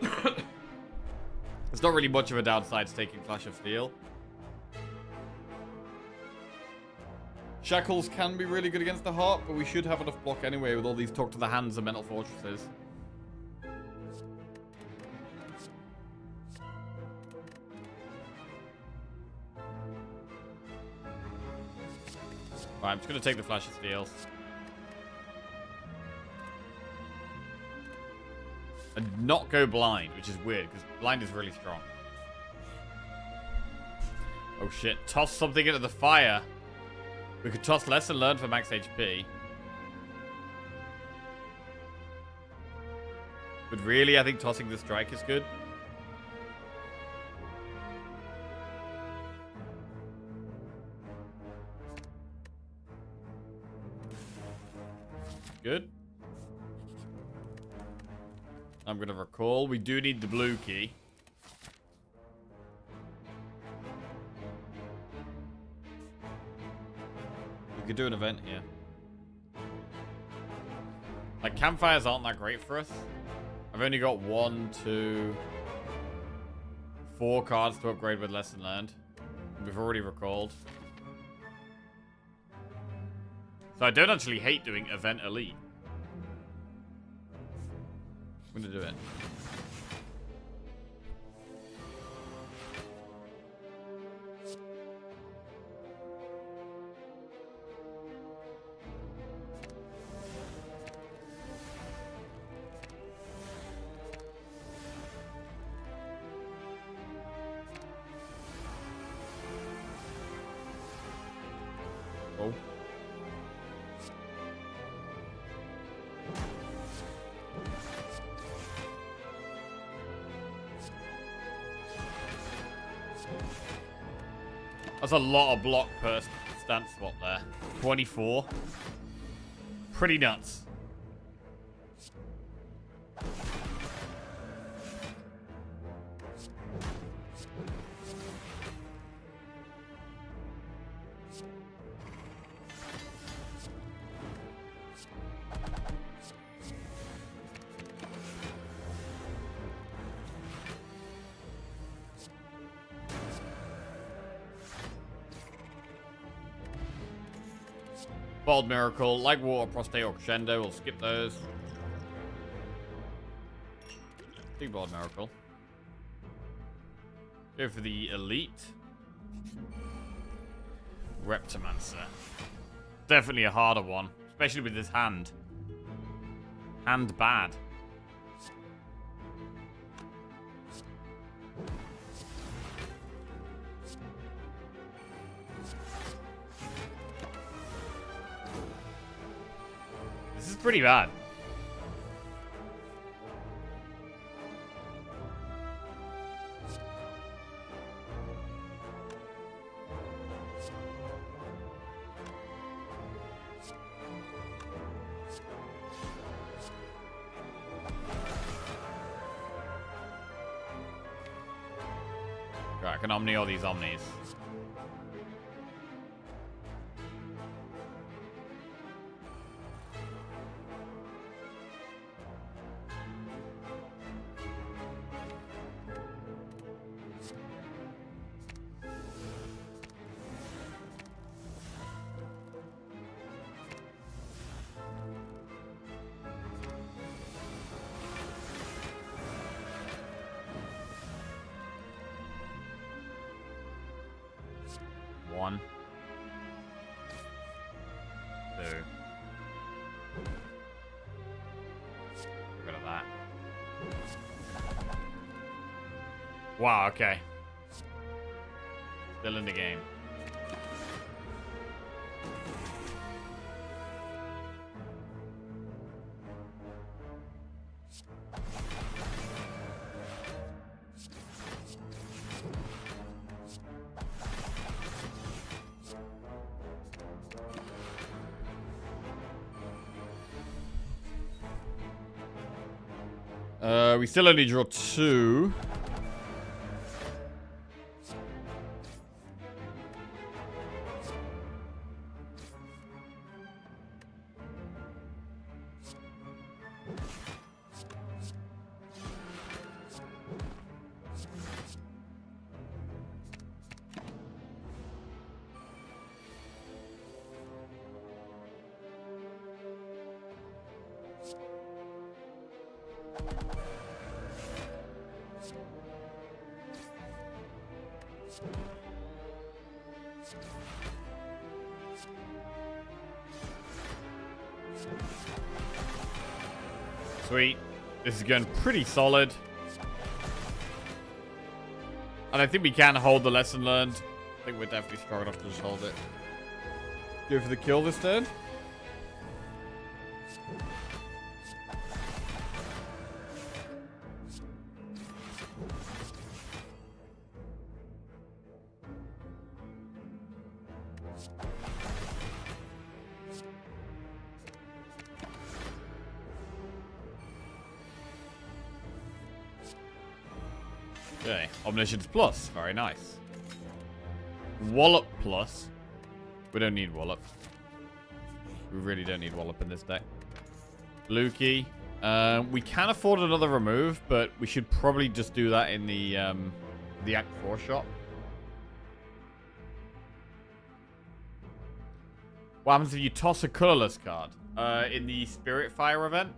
There's not really much of a downside to taking Flash of Steel. Shackles can be really good against the heart, but we should have enough block anyway with all these Talk to the Hands and Mental Fortresses. Right, I'm just going to take the Flash of Steel. And not go blind, which is weird, because blind is really strong. Oh shit, toss something into the fire. We could toss Lesson Learned for max HP. But really, I think tossing the strike is good. Good. I'm going to recall. We do need the blue key. We could do an event here. Like, campfires aren't that great for us. I've only got 1, 2, 4 cards to upgrade with Lesson Learned. We've already recalled. So I don't actually hate doing Event Elite. I'm going to do it. Oh. That's a lot of block per stance swap there. 24. Pretty nuts. Bold Miracle, like Water, Prostate, or Crescendo. We'll skip those. Big Bold Miracle. Go for the Elite. Reptomancer. Definitely a harder one, especially with this hand. Hand bad. This is pretty bad. Right, I can Omni all these Omnis. One. Two. Get rid of that. Wow, okay. Still in the game. We still only draw 2. Sweet. This is going pretty solid. And I think we can hold the lesson learned. I think we're definitely strong enough to just hold it. Go for the kill this turn. Okay, Omniscience Plus. Very nice. Wallop Plus. We don't need Wallop. We really don't need Wallop in this deck. Blue Key. We can afford another remove, but we should probably just do that in the Act 4 shop. What happens if you toss a colorless card? In the Spirit Fire event?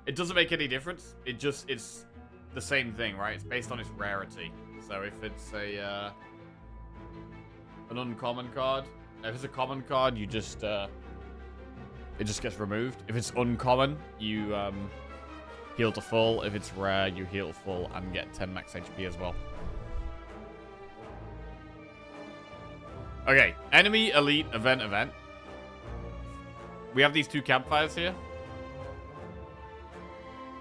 It doesn't make any difference. It's the same thing, right? It's based on its rarity. So if it's a an uncommon card, if it's a common card, you just it just gets removed. If it's uncommon, you heal to full. If it's rare, you heal full and get 10 max HP as well. Okay, enemy, elite, event. We have these 2 campfires here.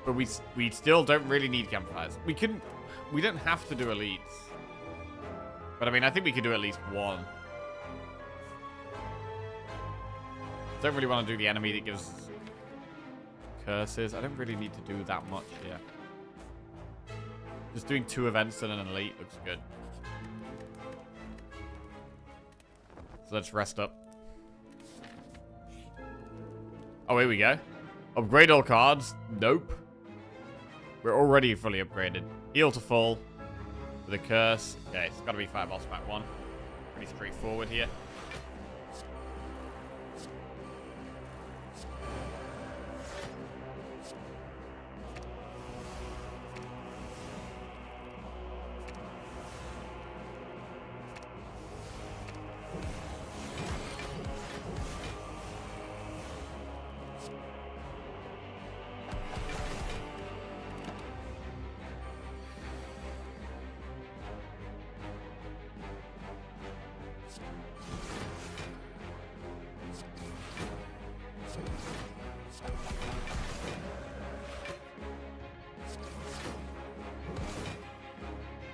But we still don't really need campfires. We don't have to do elites. But I mean, I think we could do at least 1. Don't really want to do the enemy that gives curses. I don't really need to do that much here. Just doing 2 events and an elite looks good. So let's rest up. Oh, here we go. Upgrade all cards. Nope. We're already fully upgraded. Heal to full. With a curse. Okay, it's got to be Fireball Smack 1. Pretty straightforward here.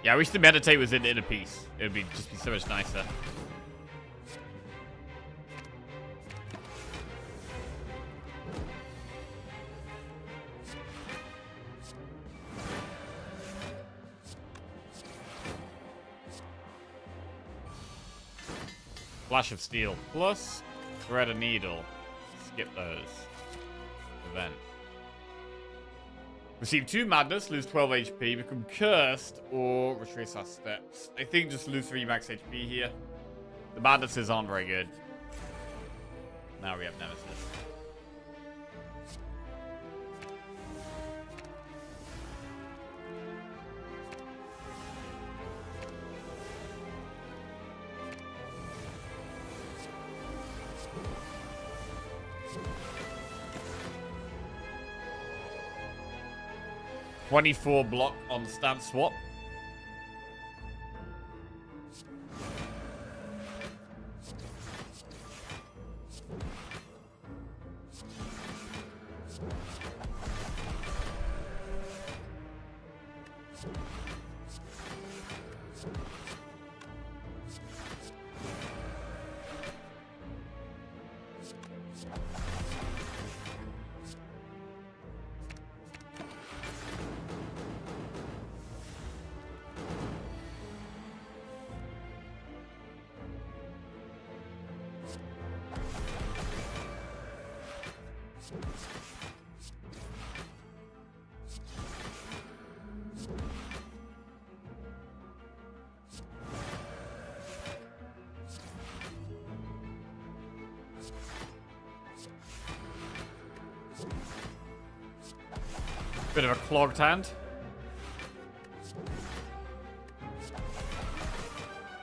Yeah, I wish the meditate was in a piece. It would just be so much nicer. Flash of Steel. Plus, Thread a Needle. Skip those. Event. Receive 2 Madness, lose 12 HP, become Cursed, or retrace our steps. I think just lose 3 max HP here. The Madnesses aren't very good. Now we have Nemesis. .24 block on stance swap. Bit of a clogged hand.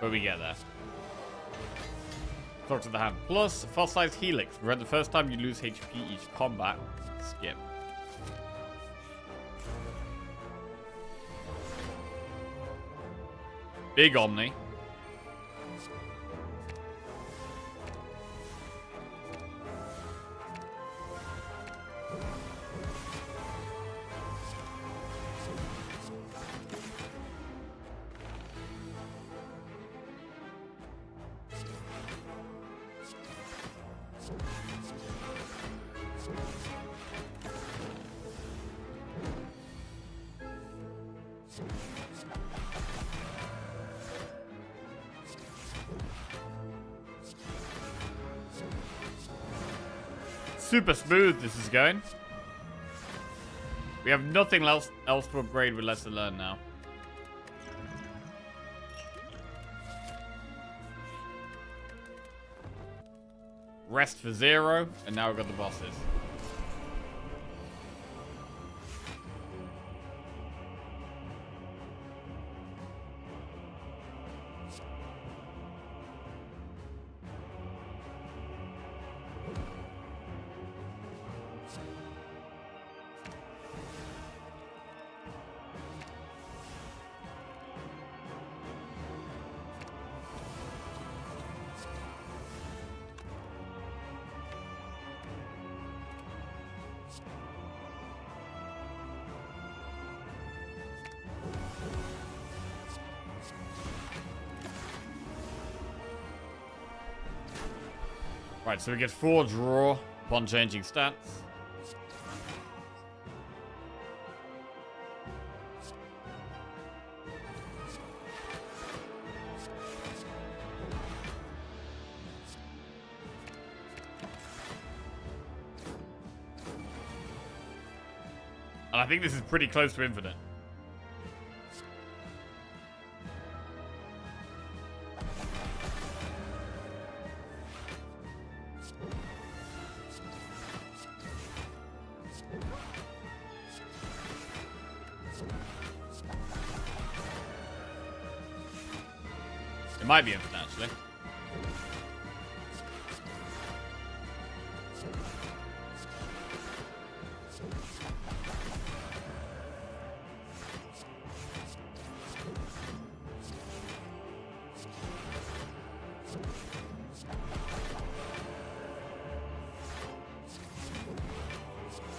But we get there. Clog to the hand. Plus, fossilized helix. Prevent the first time you lose HP each combat. Skip. Big Omni. Super smooth this is going. We have nothing else to upgrade with Less to Learn now. Rest for 0, and now we've got the bosses. Right, so we get 4 draw upon changing stats. And I think this is pretty close to infinite. It might be infinite, actually.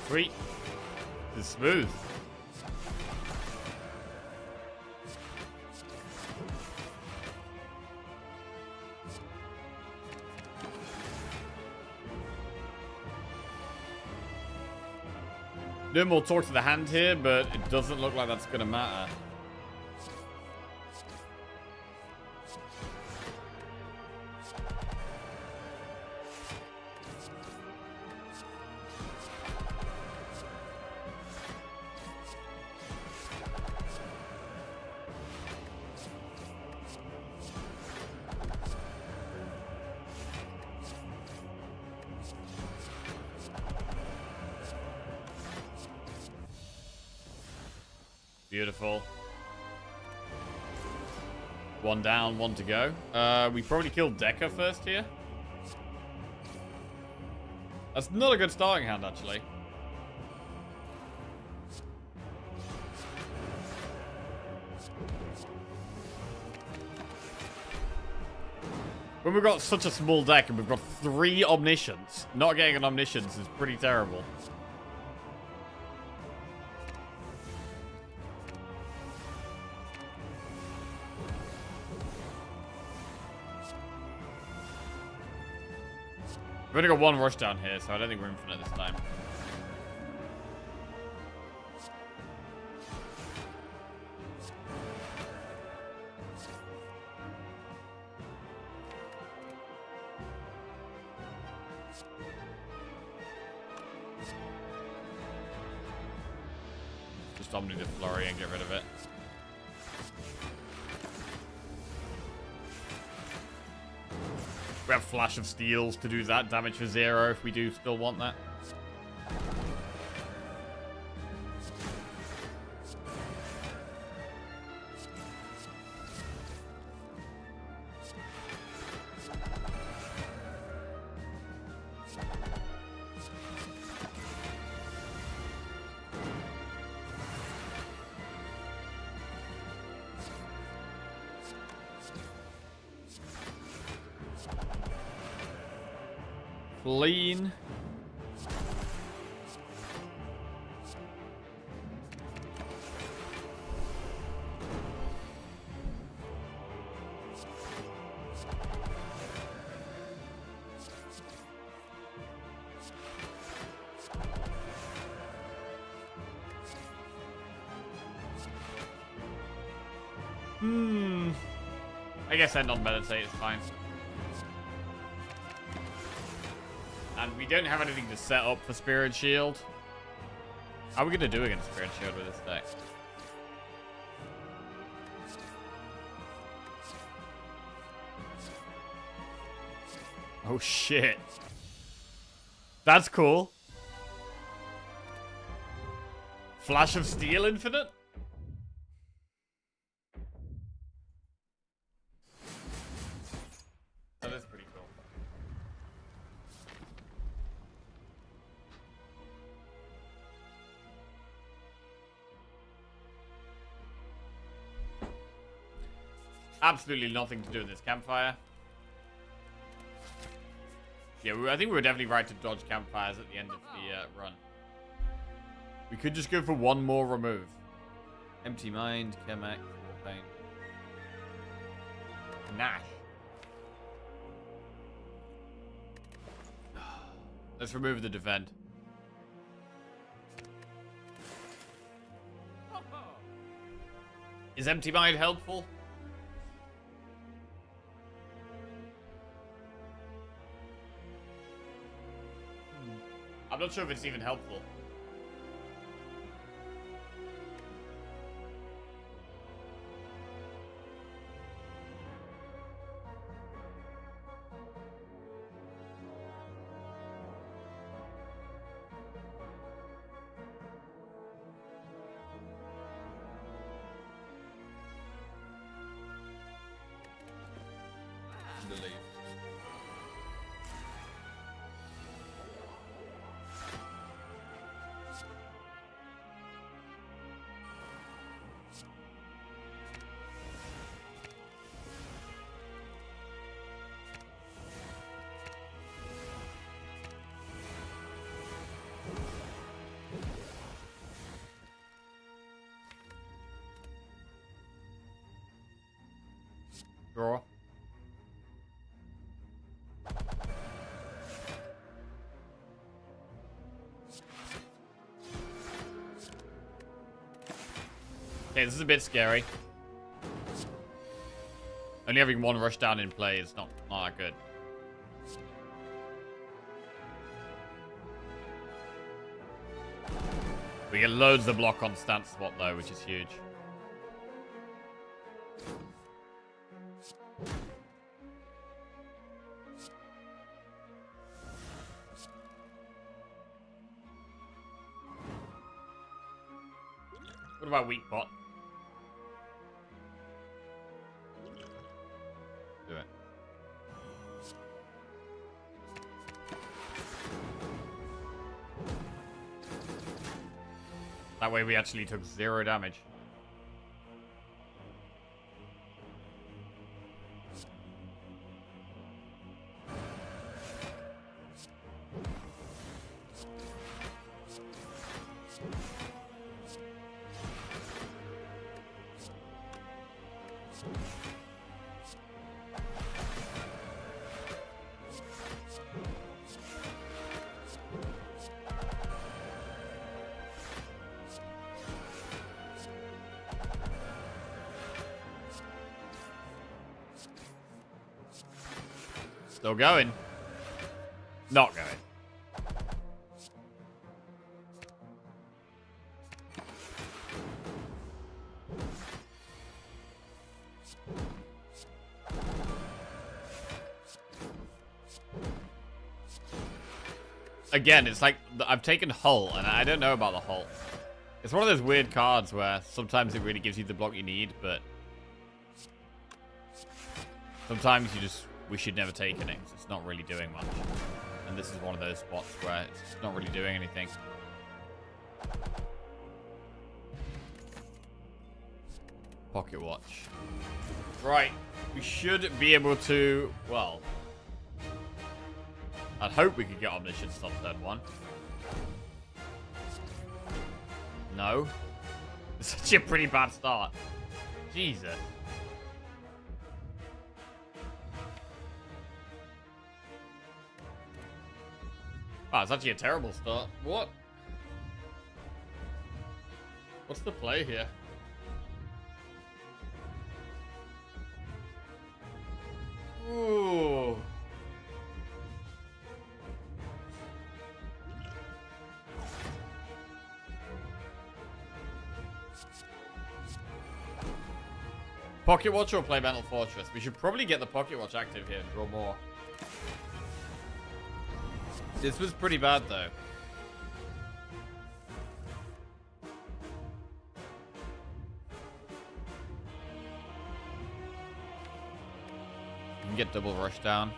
Sweet. This is smooth. No more talk to the hand here, but it doesn't look like that's going to matter. Beautiful. One down, one to go. We probably killed Decker first here. That's not a good starting hand, actually. When we've got such a small deck and we've got 3 Omniscience, not getting an Omniscience is pretty terrible. We've only got 1 rush down here, so I don't think we're infinite this time. Just Omni the Flurry and get rid of it. We have Flash of Steels to do that damage for 0 if we do still want that. Clean. I guess end on Meditate is fine. And we don't have anything to set up for Spirit Shield. How are we going to do against Spirit Shield with this deck? Oh shit. That's cool. Flash of Steel Infinite? That is pretty cool. Absolutely nothing to do with this campfire. Yeah, I think we were definitely right to dodge campfires at the end of the run. We could just go for 1 more remove. Empty Mind, Kemek, Warpaint. Nash. Let's remove the defend. Is Empty Mind helpful? I'm not sure if it's even helpful. Delete. Draw. Okay, this is a bit scary. Only having one rush down in play is not that good. We get loads of block on stance spot though, which is huge. What about weak bot? Do it. That way we actually took 0 damage. Still going. Not going. Again, it's like I've taken Hull, and I don't know about the Hull. It's one of those weird cards where sometimes it really gives you the block you need, but sometimes you just wish you'd never taken it because it's not really doing much. And this is one of those spots where it's not really doing anything. Pocket watch. Right. We should be able to, well, I'd hope we could get Omniscience on turn 1. No. It's such a pretty bad start. Jesus. Oh, it's actually a terrible start. What? What's the play here? Ooh. Pocket Watch or play Mental Fortress? We should probably get the Pocket Watch active here and draw more. This was pretty bad, though. You can get double rush down.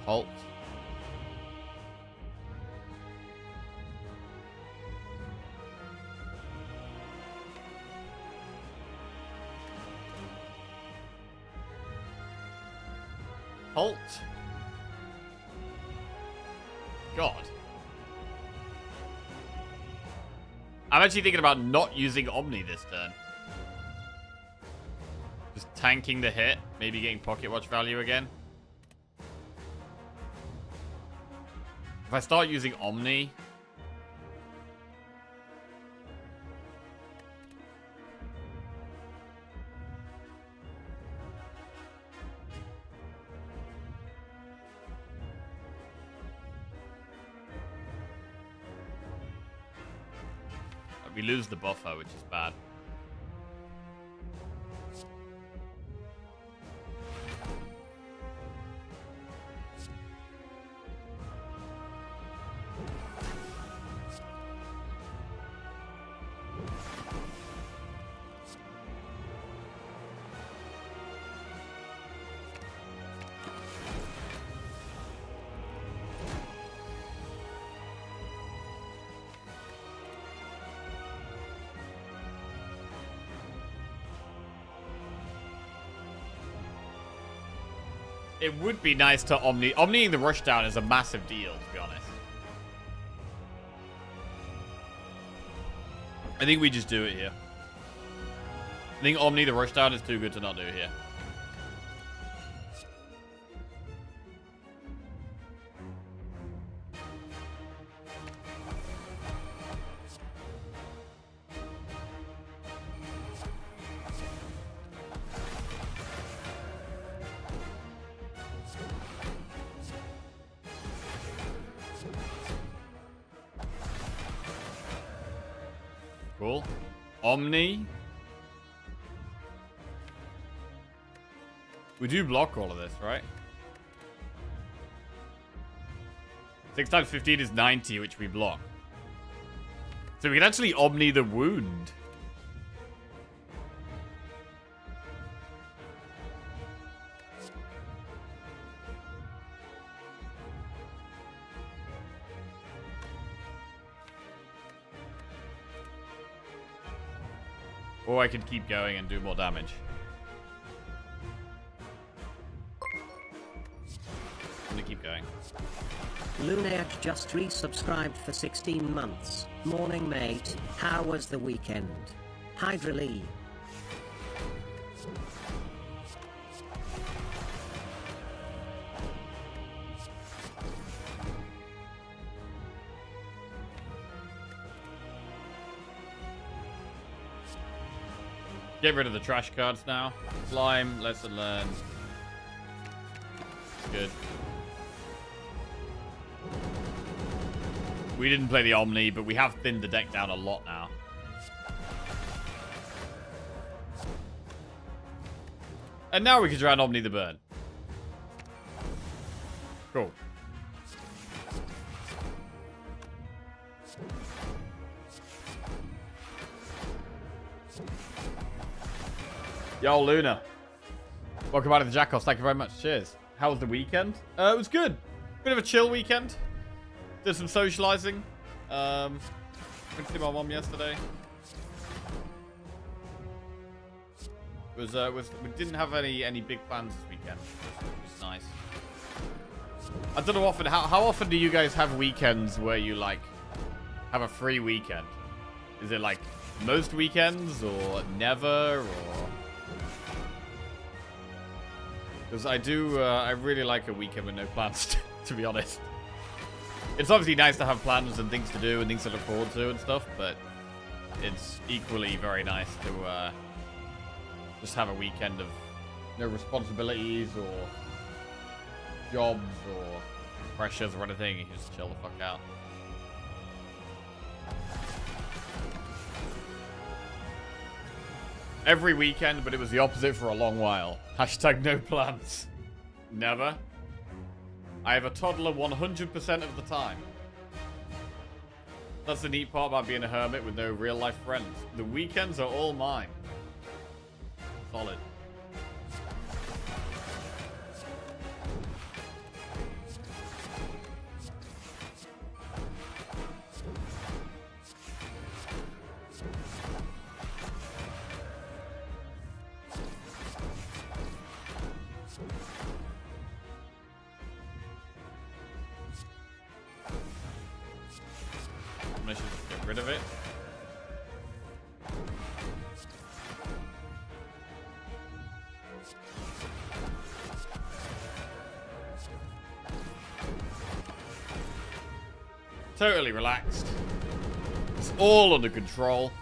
Halt. Halt. God. I'm actually thinking about not using Omni this turn. Just tanking the hit. Maybe getting Pocket Watch value again. If I start using Omni... we lose the buffer, which is bad. It would be nice to Omni. Omniing the rushdown is a massive deal, to be honest. I think we just do it here. I think Omni the rushdown is too good to not do here. Cool. Omni. We do block all of this, right? 6 times 15 is 90, which we block. So we can actually Omni the wound. Or I could keep going and do more damage. I'm gonna keep going. Lunac just resubscribed for 16 months. Morning, mate. How was the weekend? Hydralee. Get rid of the trash cards now. Slime, lesson learned. Good. We didn't play the Omni, but we have thinned the deck down a lot now. And now we can try and Omni the burn. Cool. Yo, Luna. Welcome out of the Jackoffs. Thank you very much. Cheers. How was the weekend? It was good. Bit of a chill weekend. Did some socializing. Went to see my mom yesterday. We didn't have any big plans this weekend. It was nice. I don't know often. How often do you guys have weekends where you like have a free weekend? Is it like most weekends or never or? Because I really like a weekend with no plans, to be honest. It's obviously nice to have plans and things to do and things to look forward to and stuff, but it's equally very nice to just have a weekend of no responsibilities or jobs or pressures or anything. You can just chill the fuck out. Every weekend, but it was the opposite for a long while. Hashtag no plans. Never. I have a toddler 100% of the time. That's the neat part about being a hermit with no real life friends. The weekends are all mine. Solid. I should just get rid of it. Totally relaxed. It's all under control.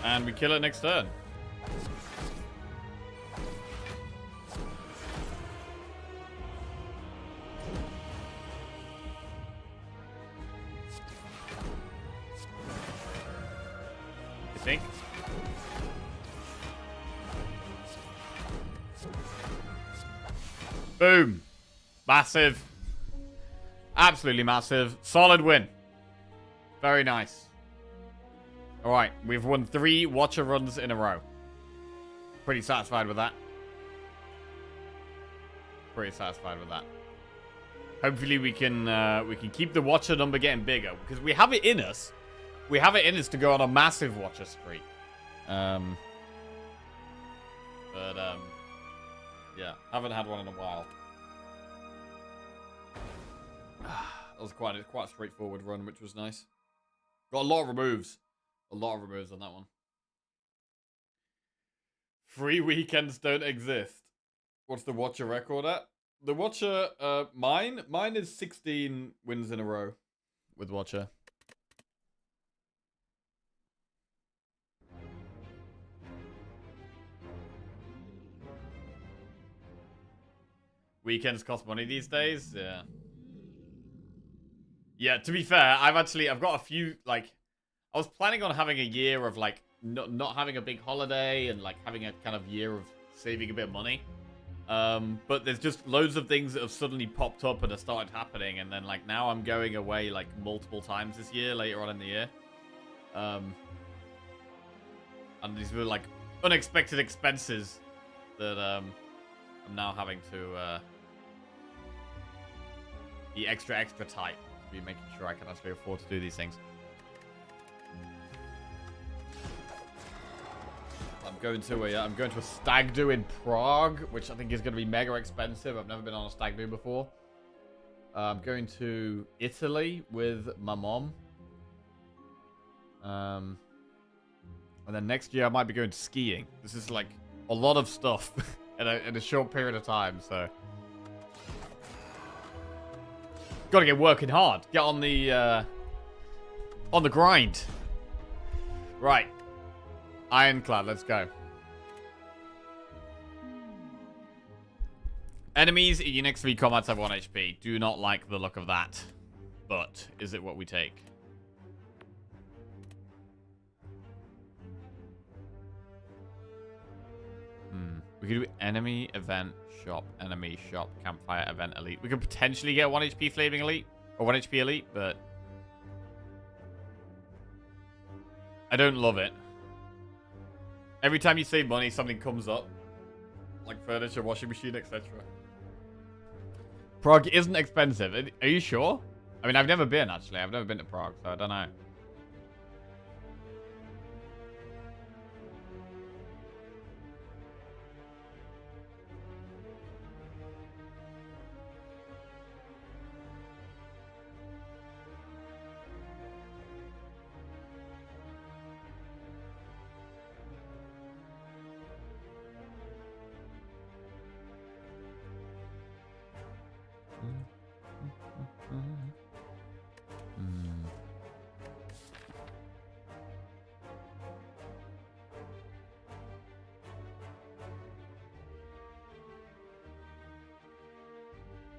And we kill it next turn. You think? Boom. Massive. Absolutely massive. Solid win. Very nice. Alright, we've won 3 Watcher runs in a row. Pretty satisfied with that. Pretty satisfied with that. Hopefully we can keep the Watcher number getting bigger. Because we have it in us. We have it in us to go on a massive Watcher streak. Yeah, haven't had one in a while. That was quite a straightforward run, which was nice. Got a lot of removes. A lot of removes on that one. Free weekends don't exist. What's the Watcher record at? The Watcher, mine is 16 wins in a row with Watcher. Weekends cost money these days. Yeah. Yeah, to be fair, I've got a few, like, I was planning on having a year of, like, not having a big holiday and, like, having a kind of year of saving a bit of money. But there's just loads of things that have suddenly popped up and have started happening, and then, like, now I'm going away, like, multiple times this year, later on in the year. And these were, like, unexpected expenses that, I'm now having to, be extra tight to be making sure I can actually afford to do these things. I'm going to a stag do in Prague, which I think is going to be mega expensive. I've never been on a stag do before. I'm going to Italy with my mom. And then next year I might be going skiing. This is like a lot of stuff in a short period of time, so gotta get working hard. Get on the grind. Right. Ironclad, let's go. Enemies in your next 3 combats have 1 HP. Do not like the look of that. But, is it what we take? We could do enemy, event, shop, enemy, shop, campfire, event, elite. We could potentially get 1 HP flaming elite. Or 1 HP elite, but I don't love it. Every time you save money, something comes up. Like furniture, washing machine, etc. Prague isn't expensive. Are you sure? I mean, I've never been, actually. I've never been to Prague, so I don't know.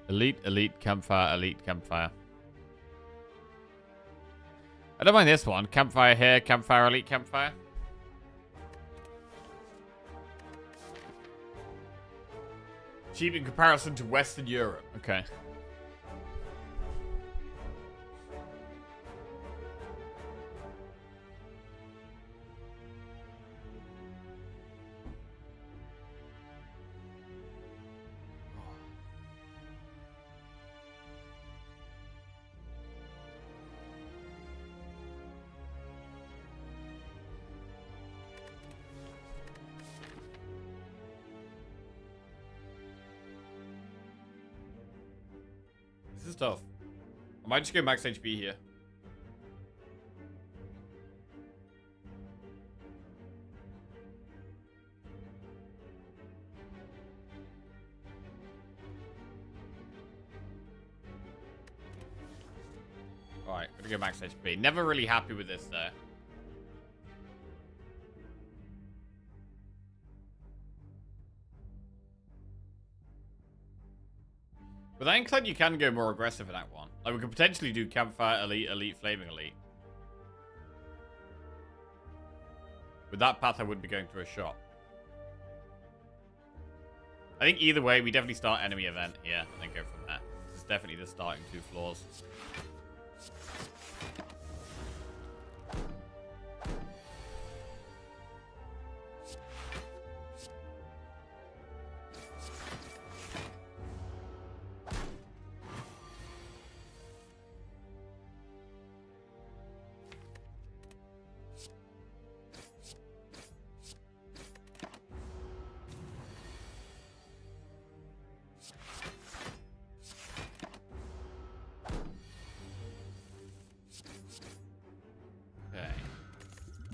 Elite, elite, campfire, elite, campfire. I don't mind this one. Campfire here, campfire, elite, campfire. Cheap in comparison to Western Europe. Okay. This is tough. I might just go max HP here. Alright, gonna go max HP. Never really happy with this though. With Ironclad, you can go more aggressive in that one. Like, we could potentially do Campfire, Elite, Elite, Flaming Elite. With that path, I would be going to a shop. I think either way, we definitely start enemy event here and then go from there. This is definitely the starting 2 floors.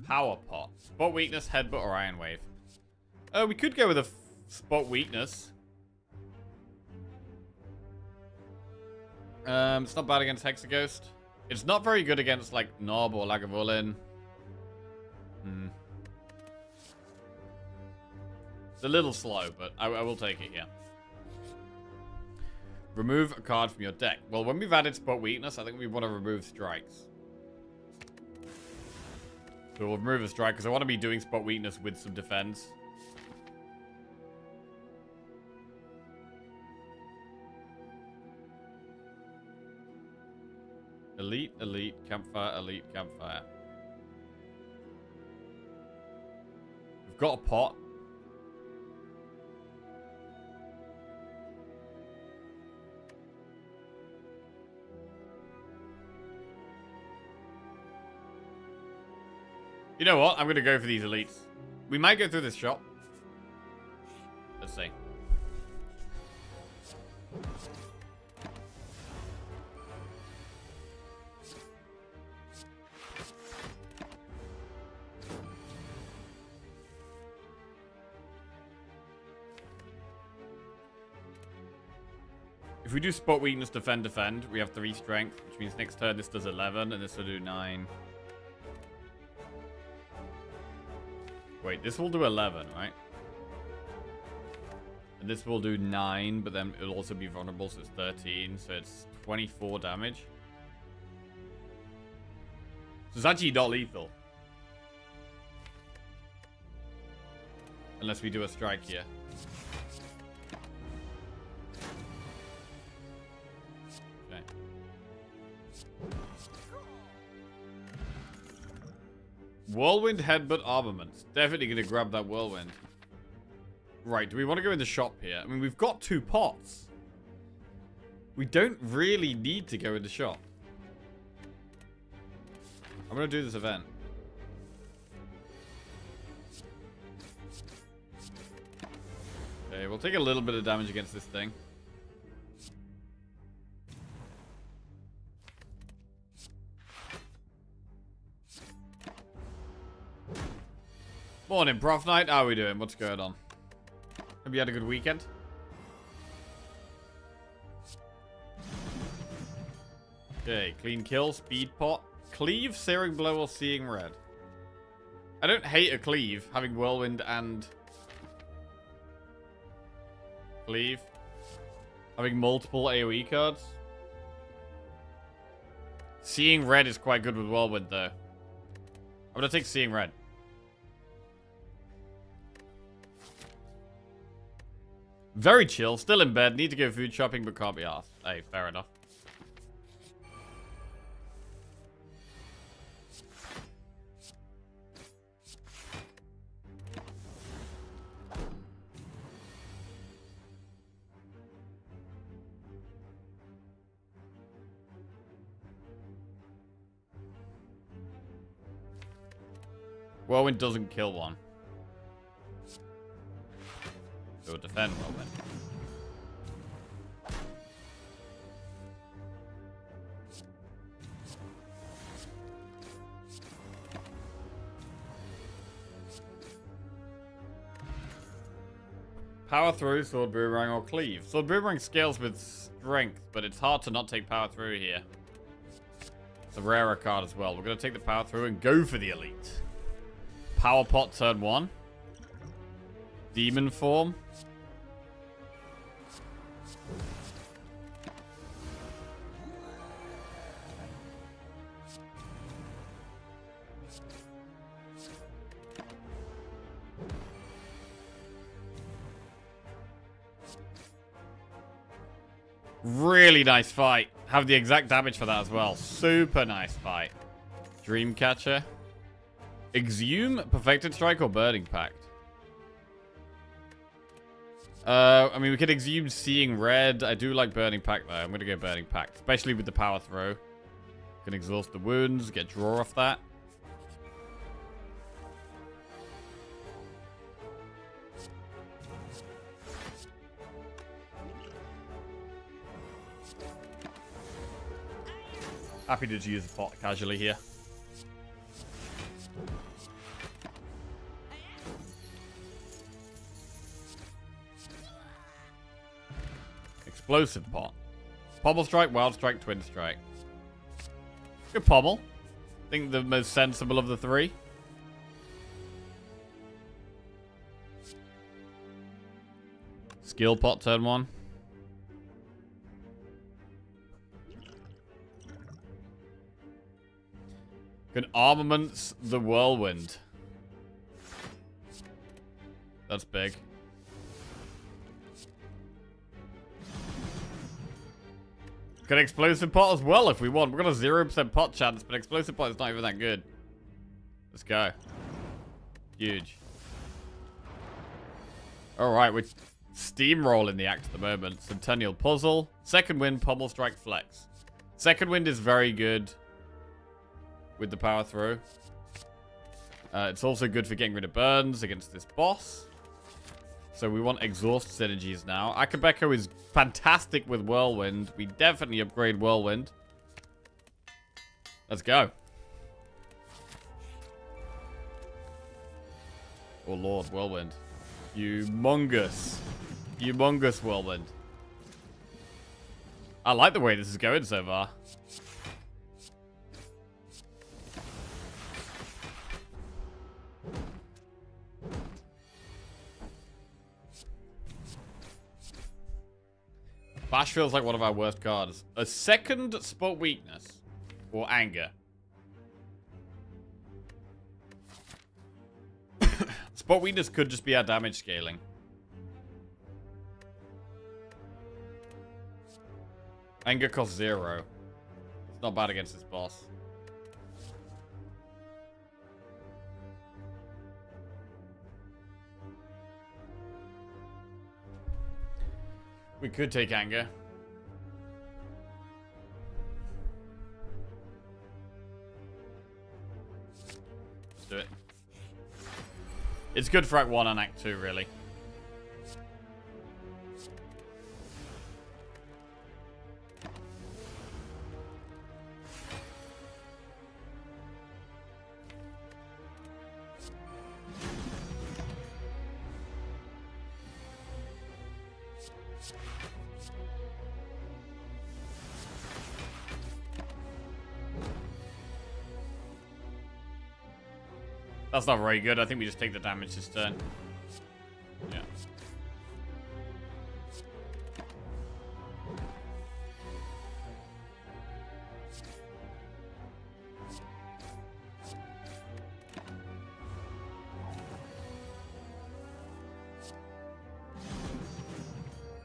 Power pot. Spot weakness, headbutt, or iron wave. We could go with a spot weakness. It's not bad against Hexaghost. It's not very good against, like, Nob or Lagavulin. It's a little slow, but I will take it, yeah. Remove a card from your deck. Well, when we've added spot weakness, I think we want to remove strikes. So we'll remove a strike because I want to be doing spot weakness with some defense. Elite, elite, campfire, elite, campfire. We've got a pot. You know what? I'm going to go for these elites. We might go through this shop. Let's see. If we do spot weakness, defend, defend, we have 3 strength, which means next turn this does 11, and this will do 9. Wait, this will do 11, right? And this will do 9, but then it'll also be vulnerable, so it's 13. So it's 24 damage. So it's actually not lethal. Unless we do a strike here. Okay. Whirlwind Headbutt Armaments. Definitely going to grab that Whirlwind. Right, do we want to go in the shop here? I mean, we've got 2 pots. We don't really need to go in the shop. I'm going to do this event. Okay, we'll take a little bit of damage against this thing. Morning, Prof Knight. How are we doing? What's going on? Hope you had a good weekend. Okay, clean kill, speed pot, cleave, searing blow, or seeing red. I don't hate a cleave, having whirlwind and cleave. Having multiple AoE cards. Seeing red is quite good with whirlwind, though. I'm gonna take seeing red. Very chill. Still in bed. Need to go food shopping, but can't be asked. Hey, fair enough. Whirlwind doesn't kill one. So defend Whirlwind. Power through, sword boomerang, or cleave. Sword boomerang scales with strength, but it's hard to not take power through here. It's a rarer card as well. We're going to take the power through and go for the elite. Power pot turn 1. Demon form. Really nice fight. Have the exact damage for that as well. Super nice fight. Dreamcatcher. Exhume, Perfected Strike, or Burning Pact? I mean, we could exhume Seeing Red. I do like Burning Pact, though. I'm going to go Burning Pact, especially with the power throw. Can exhaust the wounds, get draw off that. Happy to use the pot casually here. Explosive pot. Pommel Strike, Wild Strike, Twin Strike. Good Pommel. I think the most sensible of the 3. Skill pot turn 1. Can armaments the whirlwind? That's big. Can explosive pot as well if we want. We've got a 0% pot chance, but explosive pot is not even that good. Let's go. Huge. Alright, we're steamrolling the act at the moment. Centennial Puzzle. Second wind, Pommel Strike Flex. Second wind is very good with the power throw. It's also good for getting rid of burns against this boss. So we want exhaust synergies now. Akabeko is fantastic with Whirlwind. We definitely upgrade Whirlwind. Let's go. Oh lord, Whirlwind. Humongous. Humongous Whirlwind. I like the way this is going so far. Bash feels like one of our worst cards. A second spot weakness. Or anger. Spot weakness could just be our damage scaling. Anger costs 0. It's not bad against this boss. We could take anger. Let's do it. It's good for Act 1 and Act 2, really. That's not very good. I think we just take the damage this turn. Yeah.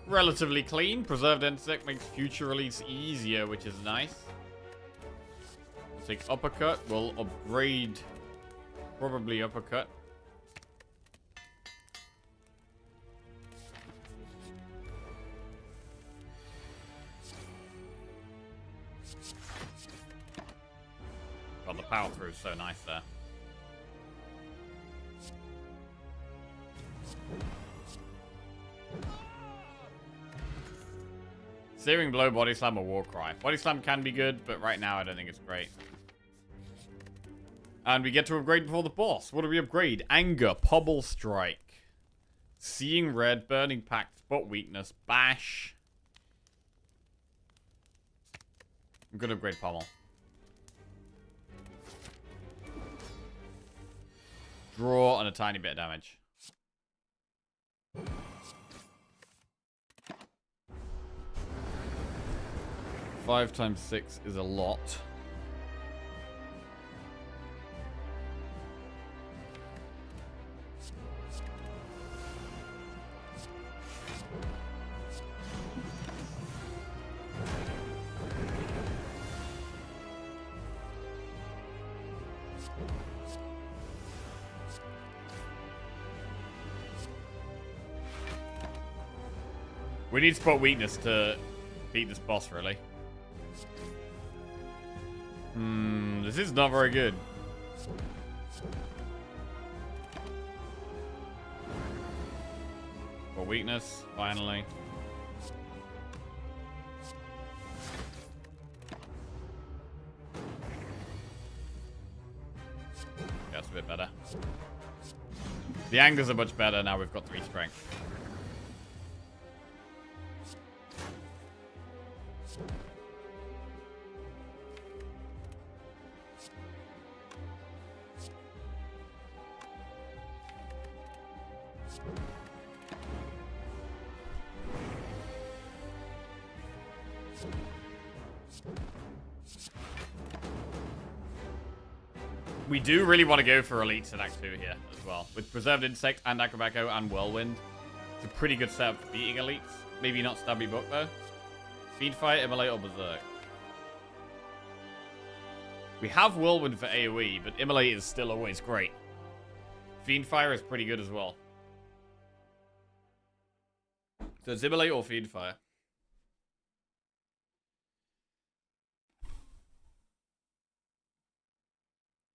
Relatively clean. Preserved Insect makes future release easier, which is nice. We'll take Uppercut. We'll upgrade... Probably Uppercut. God, the power through is so nice there. Searing Blow, Body Slam, or Warcry. Body Slam can be good, but right now I don't think it's great. And we get to upgrade before the boss. What do we upgrade? Anger, Pommel Strike, Seeing Red, Burning Pact, Spot Weakness, Bash. I'm going to upgrade Pommel. Draw and a tiny bit of damage. Five times 6 is a lot. We need spot weakness to beat this boss, really. This is not very good. Spot weakness, finally. That's a bit better. The angles are much better now we've got 3 strength. We do really want to go for elites in Act 2 here as well. With Preserved Insect and Akabeko and Whirlwind. It's a pretty good setup for beating elites. Maybe not Stabby Book though. Feedfire, Immolate, or Berserk. We have Whirlwind for AoE, but Immolate is still always great. Fiendfire is pretty good as well. So it's Immolate or Fiendfire.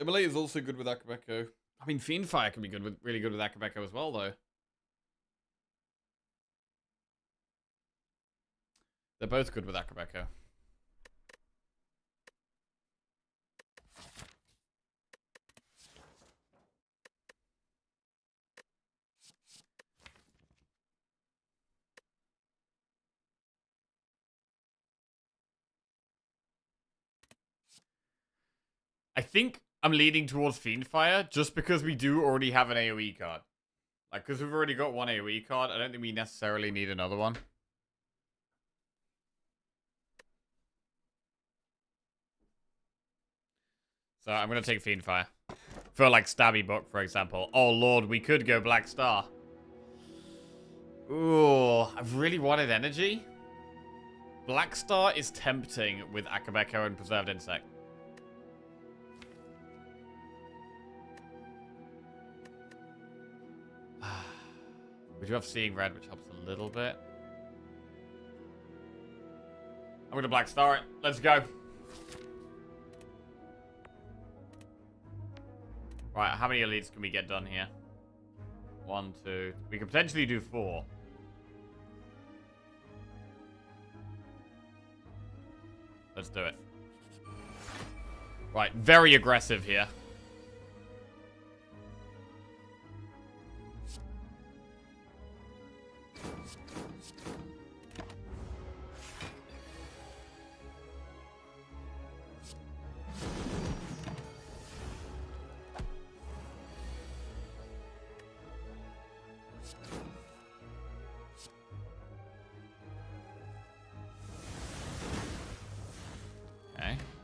Immolate is also good with Akabeko. I mean, Fiendfire can be good with really good with Akabeko as well, though. They're both good with Akabeko. I think I'm leaning towards Fiendfire just because we do already have an AoE card. Like, because we've already got one AoE card, I don't think we necessarily need another one. So I'm going to take Fiendfire. For, like, Stabby Book, for example. Oh, Lord, we could go Black Star. Ooh, I've really wanted energy. Black Star is tempting with Akabeko and Preserved Insect. We do have Seeing Red, which helps a little bit. I'm going to Black Star it. Let's go. Right, how many elites can we get done here? 1, 2. We could potentially do 4. Let's do it. Right, very aggressive here.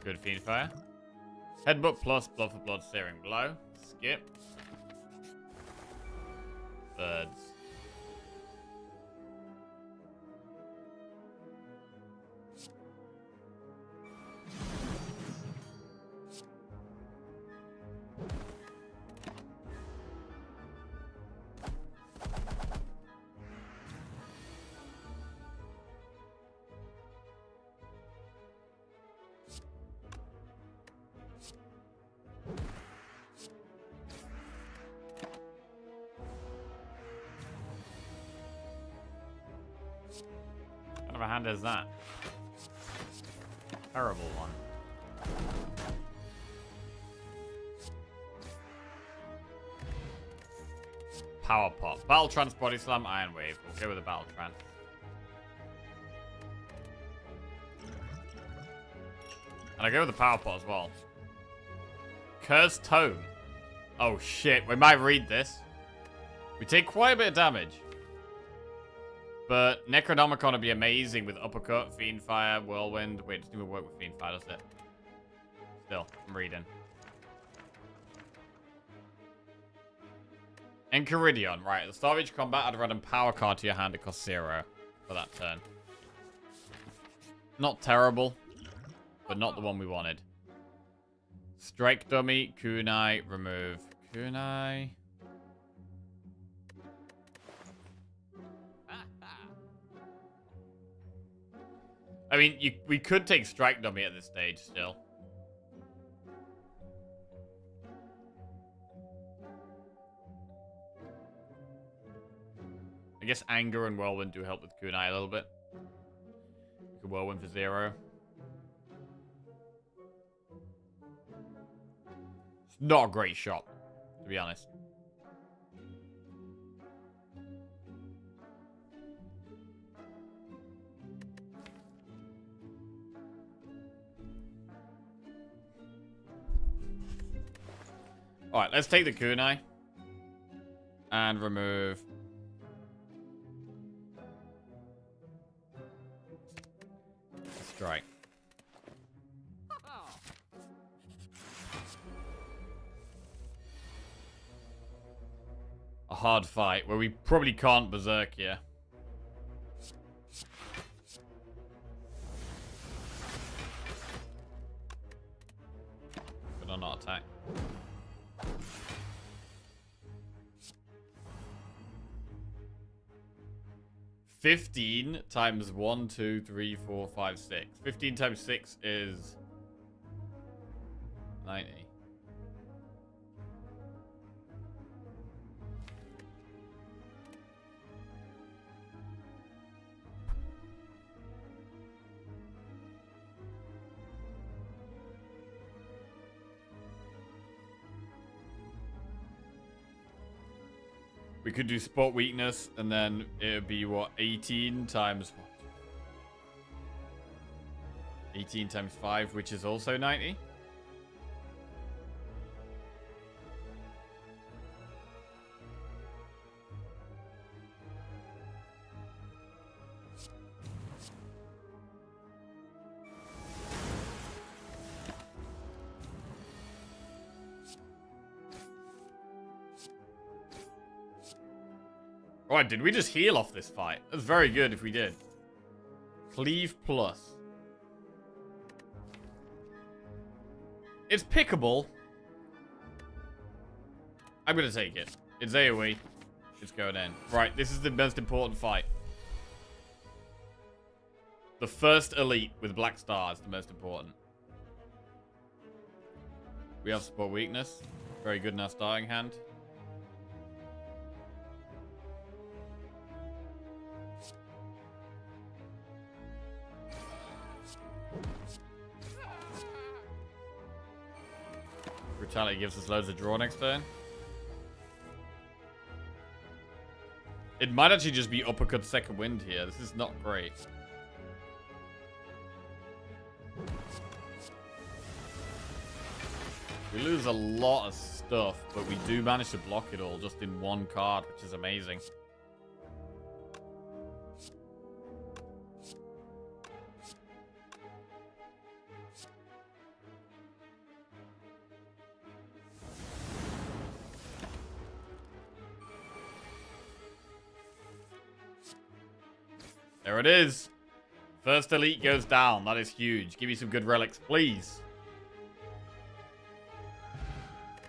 Good Fiendfire. Headbutt plus Blood for Blood, Searing Blow. Skip. Birds. What kind of a hand is that? Terrible one. Power Pop. Battle Trance, Body Slam, Iron Wave. We'll go with the Battle Trance. And I go with the Power Pot as well. Cursed Tome. Oh shit, we might read this. We take quite a bit of damage. But Necronomicon would be amazing with Uppercut, Fiendfire, Whirlwind. Wait, it doesn't even work with Fiendfire, does it? Still, I'm reading. Enchiridion. Right, at the start of each combat, add a random power card to your hand. It costs 0 for that turn. Not terrible, but not the one we wanted. Strike Dummy, Kunai, remove Kunai. I mean, we could take Strike Dummy at this stage still. I guess Anger and Whirlwind do help with Kunai a little bit. We could Whirlwind for 0. It's not a great shot, to be honest. Alright, let's take the Kunai. And remove... Strike. hard fight where we probably can't berserk here. Good on not attack. 15 times 1, 2, 3, 4, 5, 6. 15 times 6 is 90. We could do spot weakness, and then it would be, what, 18 times... 18 times 5, which is also 90? Alright, did we just heal off this fight? That's very good if we did. Cleave plus. It's pickable. I'm gonna take it. It's AoE. It's going in. Right, this is the most important fight. The first elite with Black Star is the most important. We have support weakness. Very good in our starting hand. Brutality gives us loads of draw next turn. It might actually just be uppercut second wind here. This is not great. We lose a lot of stuff, but we do manage to block it all just in one card, which is amazing. There it is. First elite goes down. That is huge. Give me some good relics, please.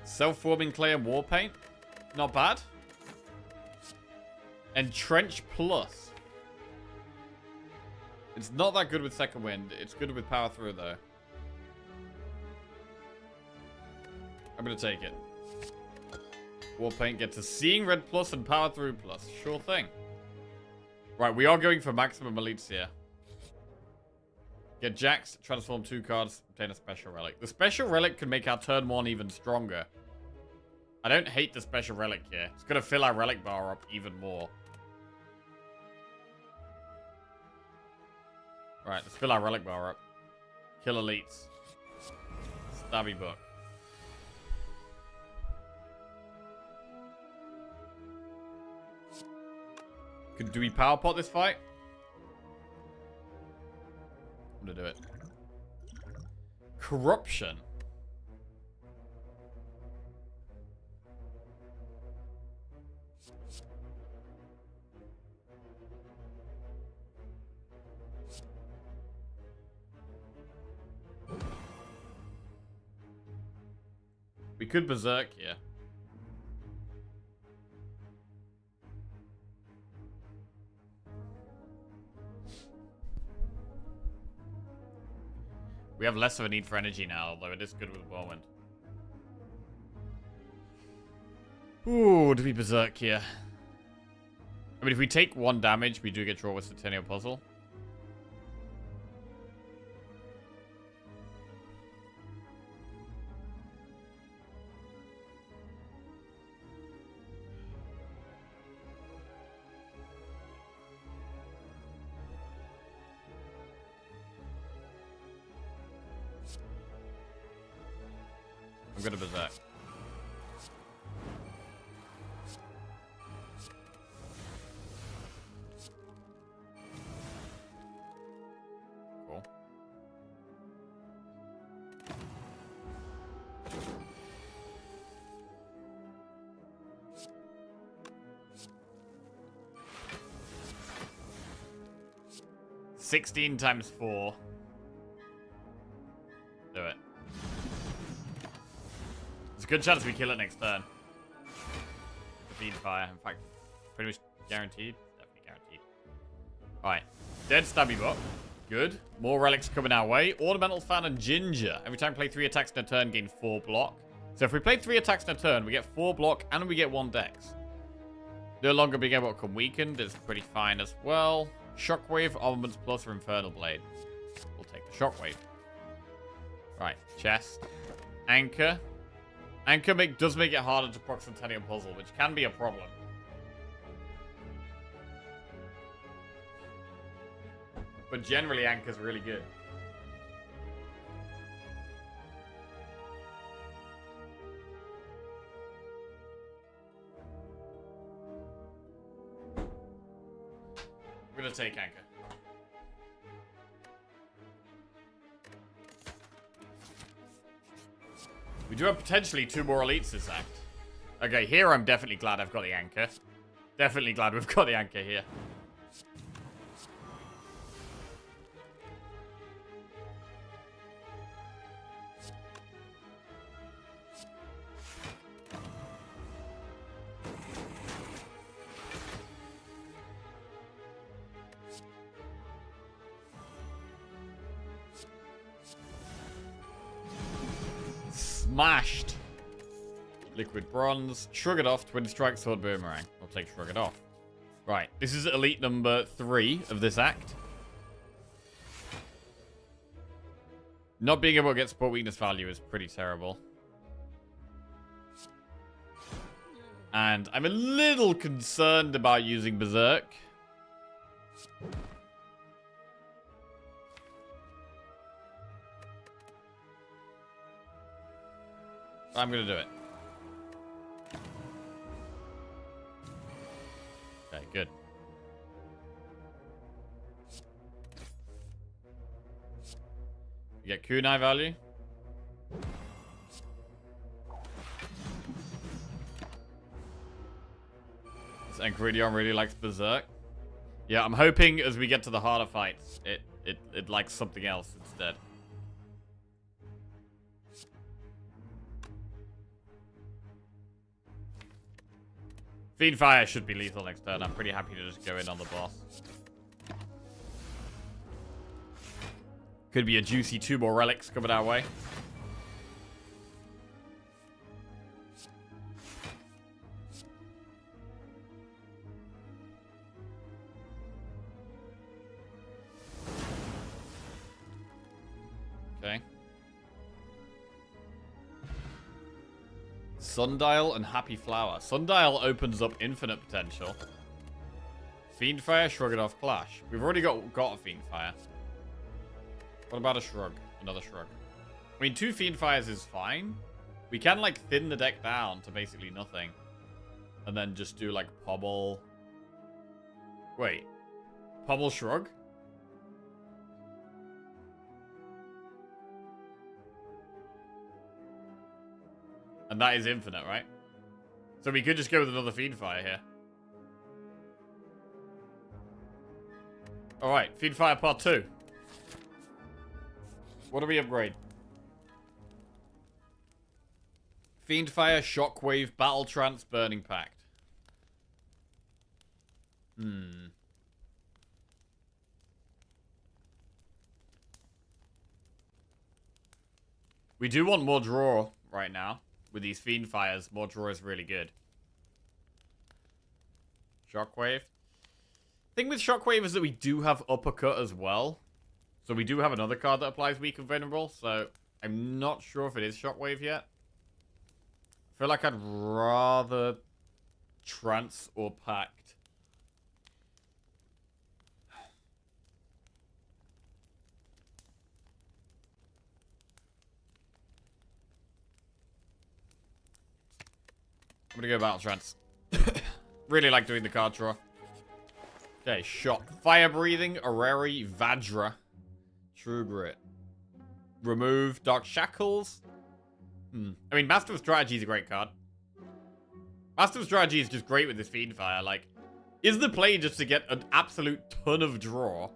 Self-forming clay and war paint. Not bad. Entrench plus. It's not that good with second wind. It's good with power through, though. I'm going to take it. War paint gets a seeing red plus and power through plus. Sure thing. Right, we are going for maximum elites here. Get Jax, transform 2 cards, obtain a special relic. The special relic could make our turn 1 even stronger. I don't hate the special relic here. It's going to fill our relic bar up even more. Right, let's fill our relic bar up. Kill elites. Stabby book. Do we power pot this fight? I'm gonna do it. Corruption. We could berserk here. We have less of a need for energy now, although it is good with Whirlwind. Ooh, do we berserk here? I mean, if we take 1 damage, we do get draw with Centennial Puzzle. I'm gonna berserk. Cool. 16 times 4. Do it. There's a good chance we kill it next turn. The Fiend Fire. In fact, pretty much guaranteed. Definitely guaranteed. Alright. Dead Stabby Bot. Good. More relics coming our way. Ornamental Fan and Ginger. Every time we play 3 attacks in a turn, gain 4 block. So if we play 3 attacks in a turn, we get 4 block and we get 1 dex. No longer being able to become weakened is pretty fine as well. Shockwave, Armaments Plus, or Infernal Blade. We'll take the Shockwave. Right, chest. Anchor. Anchor does make it harder to proc Centennial Puzzle, which can be a problem. But generally, Anchor's really good. I'm gonna take Anchor. We do have potentially 2 more elites this act. Okay, here I'm definitely glad I've got the Anchor. Definitely glad we've got the Anchor here. Smashed. Liquid Bronze. Shrug it off. Twin Strike, Sword, Boomerang. I'll take Shrug it off. Right. This is elite number 3 of this act. Not being able to get support weakness value is pretty terrible. And I'm a little concerned about using Berserk. I'm gonna do it. Okay, good. You get kunai value. This Enchiridion really likes Berserk. Yeah, I'm hoping as we get to the harder fights, it likes something else instead. Fiend Fire should be lethal next turn. I'm pretty happy to just go in on the boss. Could be a juicy 2 more relics coming our way. Okay. Sundial and Happy Flower. Sundial opens up infinite potential. Fiendfire, Shrug it off, Clash. We've already got a Fiendfire. What about a Shrug? Another Shrug. I mean, 2 Fiendfires is fine. We can, like, thin the deck down to basically nothing. And then just do, like, Pobble. Wait. Pobble Shrug? And that is infinite, right? So we could just go with another Fiendfire here. Alright, Fiendfire Part 2. What do we upgrade? Fiendfire, Shockwave, Battle Trance, Burning Pact. We do want more draw right now. With these Fiendfires, more draw is really good. Shockwave. Thing with Shockwave is that we do have Uppercut as well. So we do have another card that applies Weak and Vulnerable. So I'm not sure if it is Shockwave yet. I feel like I'd rather Trance or Pact. I'm gonna go Battle Trance. Really like doing the card draw. Okay, Shock. Fire Breathing, Areri, Vajra. True Grit. Remove Dark Shackles. I mean, Master of Strategy is a great card. Master of Strategy is just great with this Fiendfire. Like, is the play just to get an absolute ton of draw?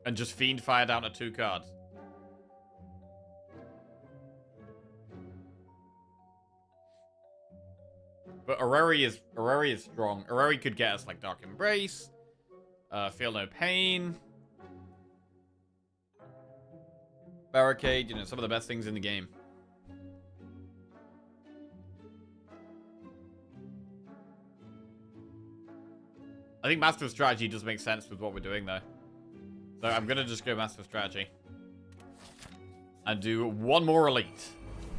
And just Fiend Fire down to 2 cards. But Orrery is strong. Orrery could get us like Dark Embrace, Feel No Pain, Barricade, you know, some of the best things in the game. I think Master of Strategy does make sense with what we're doing, though. So I'm going to just go Master of Strategy. And do one more Elite.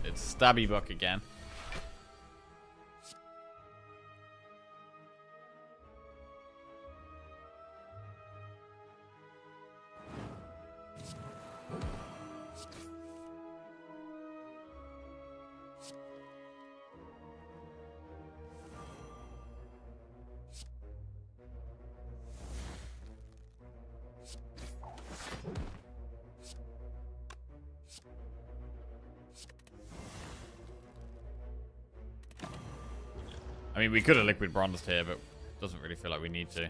It's Stabby Buck again. I mean, we could have Liquid Bronzed here, but it doesn't really feel like we need to.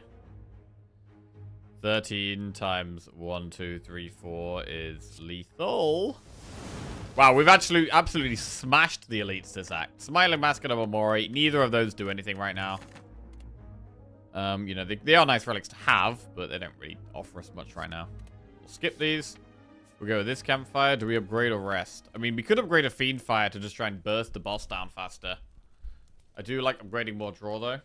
13 times 1, 2, 3, 4 is lethal. Wow, we've actually absolutely smashed the elites this act. Smiling Mask and Omamori, neither of those do anything right now. You know, they are nice relics to have, but they don't really offer us much right now. We'll skip these. We'll go with this campfire. Do we upgrade or rest? I mean, we could upgrade a Fiend Fire to just try and burst the boss down faster. I do like upgrading more draw, though.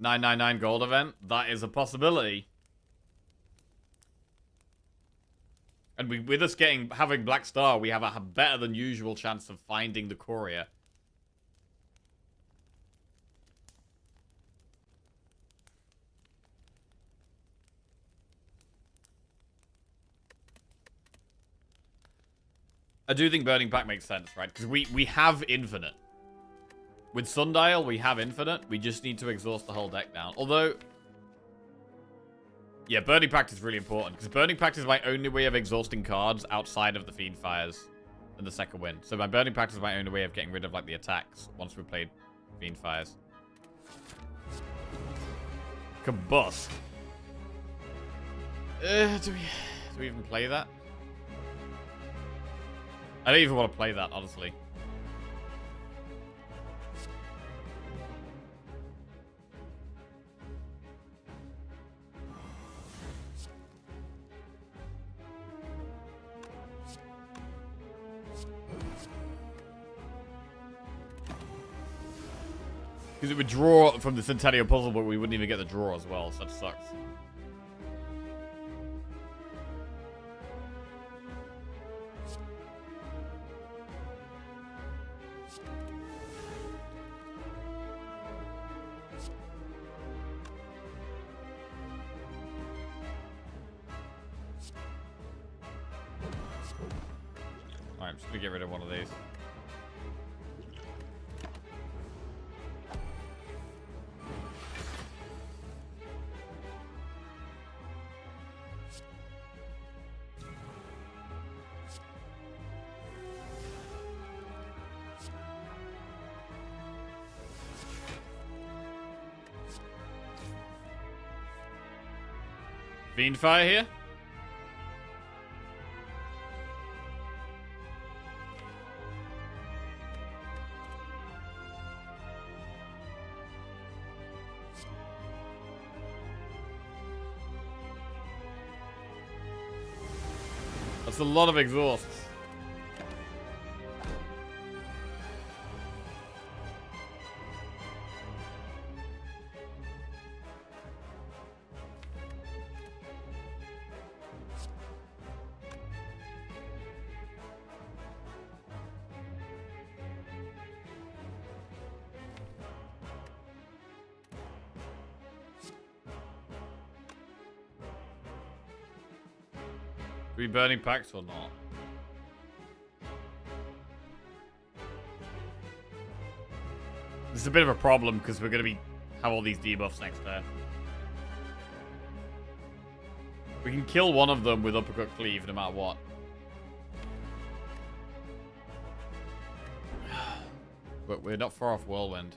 $9.99 gold event. That is a possibility. And with us having Black Star, we have a better than usual chance of finding the courier. I do think Burning Pack makes sense, right? Because we have infinite. With Sundial, we have infinite. We just need to exhaust the whole deck down. Although, yeah, Burning Pact is really important. Because Burning Pact is my only way of exhausting cards outside of the Fiend Fires and the second wind. So my Burning Pact is my only way of getting rid of, like, the attacks once we've played Fiend Fires. Combust. Do we even play that? I don't even want to play that, honestly. Because it would draw from the Centennial Puzzle, but we wouldn't even get the draw as well, so that sucks. Alright, I'm just gonna get rid of one of these. Fiend Fire here? That's a lot of exhausts. Are we burning packs or not? This is a bit of a problem because we're going to have all these debuffs next turn. We can kill one of them with Uppercut Cleave no matter what. But we're not far off Whirlwind.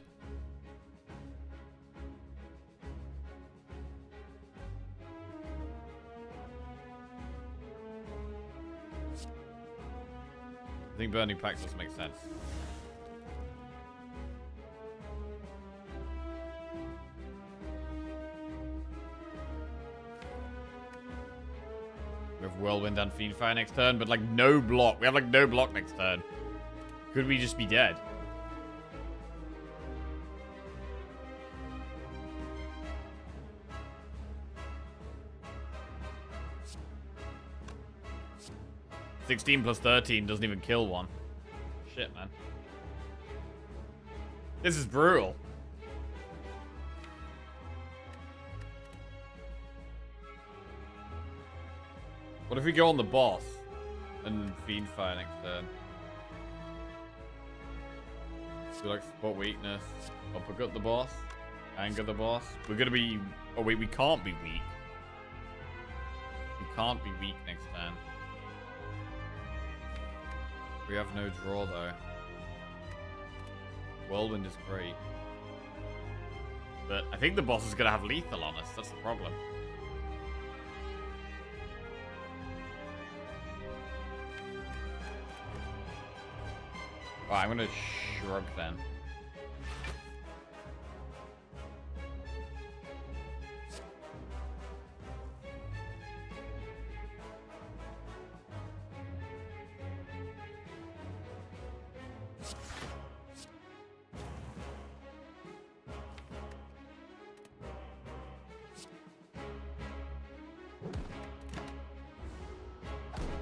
think Burning Pact does make sense. We have Whirlwind and Fiendfire next turn, but like no block. We have like no block next turn. Could we just be dead? $16 plus 13 doesn't even kill one. Shit, man. This is brutal. What if we go on the boss and Fiendfire next turn? Do like spot weakness, uppercut the boss, anger the boss. We're gonna be. Oh wait, we can't be weak. We can't be weak next turn. We have no draw though. Whirlwind is great, but I think the boss is gonna have lethal on us. That's the problem. Alright, I'm gonna shrug then.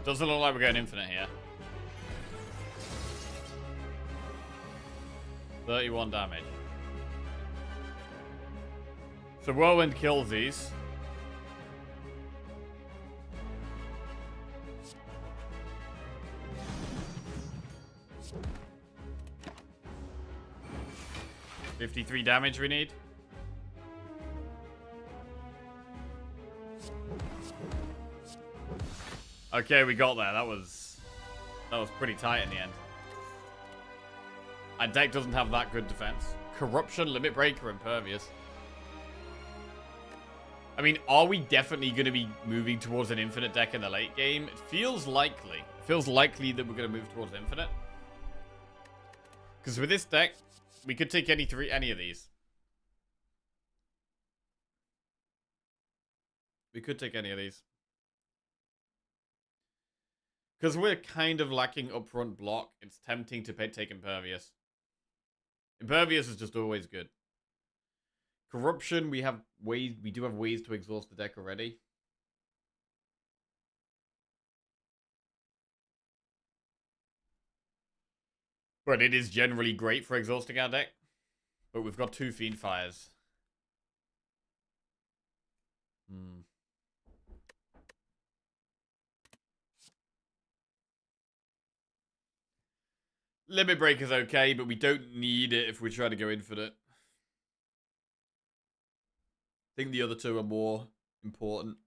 Doesn't look like we're going infinite here. 31 damage. So Whirlwind kills these. $53 damage we need. Okay, we got there. That was pretty tight in the end. Our deck doesn't have that good defense. Corruption, Limit Breaker, Impervious. I mean, are we definitely going to be moving towards an infinite deck in the late game? It feels likely. It feels likely that we're going to move towards infinite. Because with this deck, we could take any of these. We could take any of these. Because we're kind of lacking upfront block, it's tempting to take Impervious. Impervious is just always good. Corruption, we do have ways to exhaust the deck already. But it is generally great for exhausting our deck. But we've got 2 Fiendfires. Limit Break is okay, but we don't need it if we try to go infinite. I think the other 2 are more important.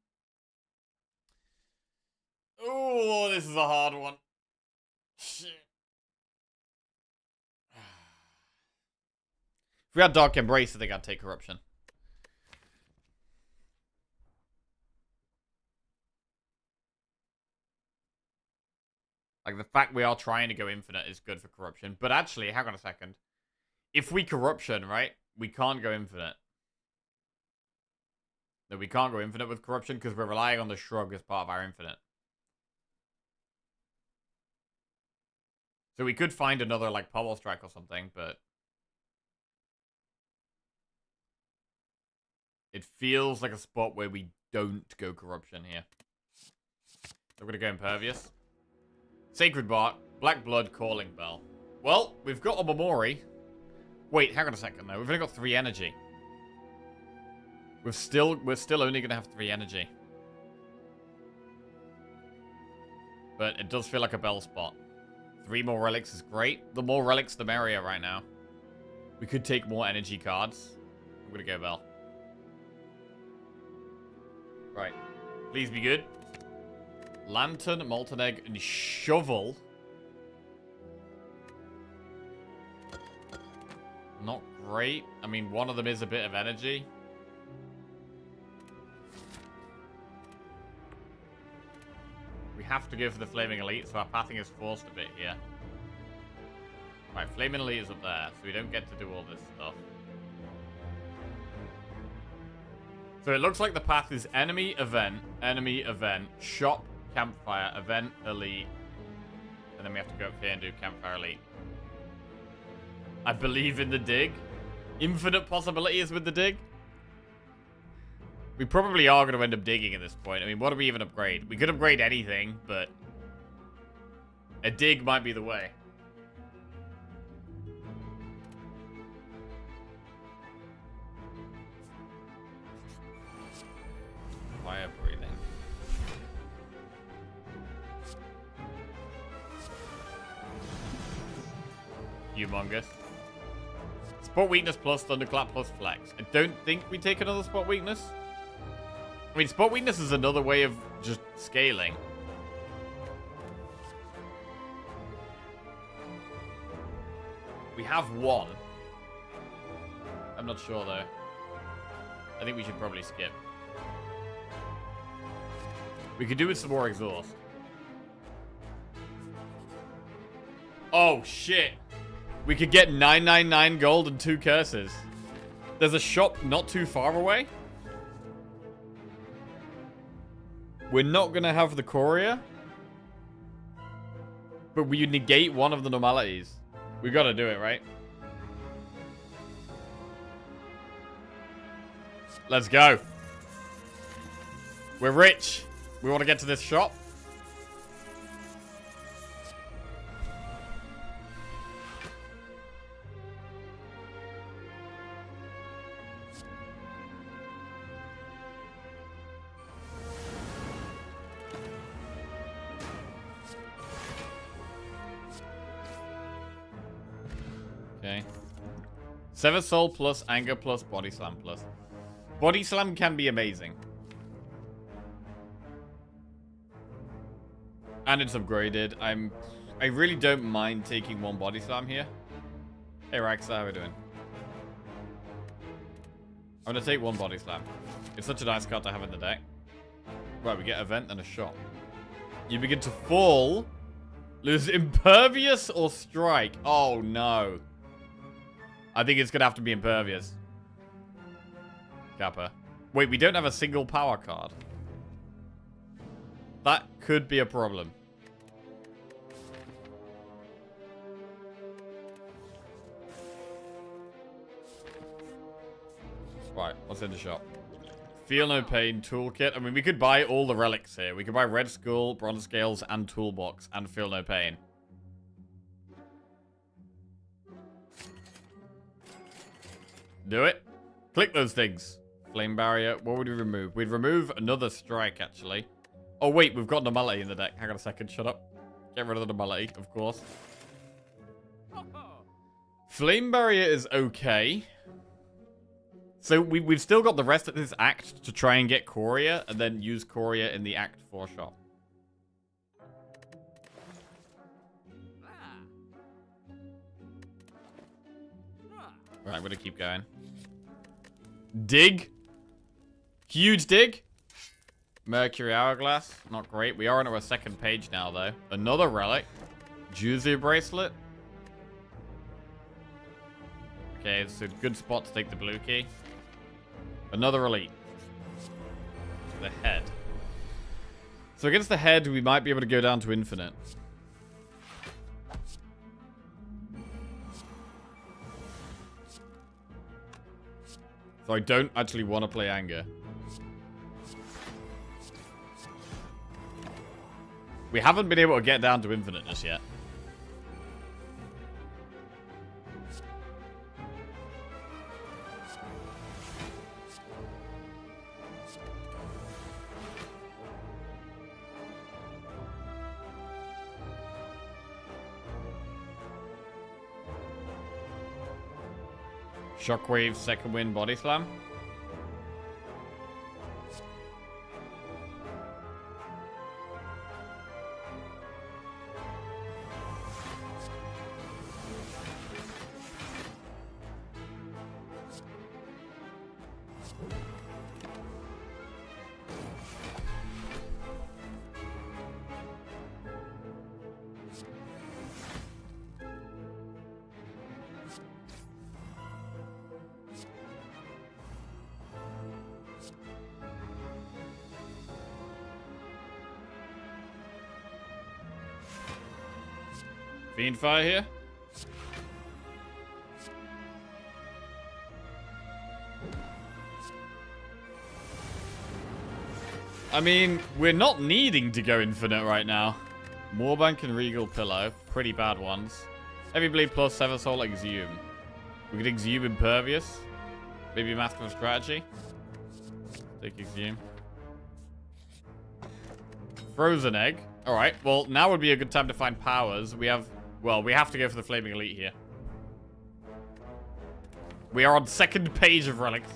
Oh, this is a hard one. Shit. If we had Dark Embrace, I think I'd take Corruption. Like, the fact we are trying to go infinite is good for Corruption. But actually, hang on a second. If we Corruption, right, we can't go infinite. No, we can't go infinite with Corruption because we're relying on the Shrug as part of our infinite. So we could find another, like, Pommel Strike or something, but... it feels like a spot where we don't go Corruption here. So we're going to go Impervious. Sacred Bark, Black Blood, Calling Bell. Well, we've got a Momori. Wait, hang on a second though. We've only got 3 energy. We're still only gonna have 3 energy. But it does feel like a Bell spot. 3 more relics is great. The more relics, the merrier right now. We could take more energy cards. I'm gonna go Bell. Right. Please be good. Lantern, Molten Egg, and Shovel. Not great. I mean, one of them is a bit of energy. We have to go for the Flaming Elite, so our pathing is forced a bit here. Right, Flaming Elite is up there, so we don't get to do all this stuff. So it looks like the path is enemy, event, shop, campfire, event, elite. And then we have to go up here and do campfire elite. I believe in the dig. Infinite possibilities with the dig. We probably are going to end up digging at this point. I mean, what do we even upgrade? We could upgrade anything, but a dig might be the way. Fire breathing. Humongous. Spot weakness plus thunderclap plus flex. I don't think we take another spot weakness. I mean, spot weakness is another way of just scaling. We have one. I'm not sure though. I think we should probably skip. We could do with some more exhaust. Oh shit. We could get 999 gold and 2 curses. There's a shop not too far away. We're not going to have the courier. But we negate one of the normalities. We got to do it, right? Let's go. We're rich. We want to get to this shop. Okay. Sever Soul plus, Anger plus, Body Slam plus. Body Slam can be amazing. And it's upgraded. I really don't mind taking one Body Slam here. Hey Raxa, how are we doing? I'm gonna take one Body Slam. It's such a nice card to have in the deck. Right, we get Event and a shot. You begin to fall. Lose Impervious or Strike. Oh no. I think it's gonna have to be Impervious. Kappa. Wait, we don't have a single power card. That could be a problem. Right, what's in the shop? Feel No Pain Toolkit. I mean, we could buy all the relics here. We could buy Red Skull, Bronze Scales, and Toolbox, and Feel No Pain. Do it. Click those things. Flame Barrier. What would we remove? We'd remove another Strike, actually. Oh, wait. We've got Normality in the deck. Hang on a second. Shut up. Get rid of the Normality, of course. Flame Barrier is okay. So we've still got the rest of this act to try and get Courier, and then use Courier in the Act 4 shop. Right, I'm going to keep going. Dig. Huge dig. Mercury Hourglass. Not great. We are on our second page now, though. Another relic. Juzu Bracelet. Okay, it's a good spot to take the blue key. Another elite. The head. So against the head, we might be able to go down to infinite. So I don't actually want to play Anger. We haven't been able to get down to infinite just yet. Shockwave, second wind, body slam. Fiendfire here. I mean, we're not needing to go infinite right now. Moorbank and Regal Pillow. Pretty bad ones. Heavy Blade plus Sever Soul Exhume. We could Exhume Impervious. Maybe Master of Strategy. Take Exhume. Frozen Egg. Alright, well, now would be a good time to find powers. We have... Well, we have to go for the Flaming Elite here. We are on second page of relics.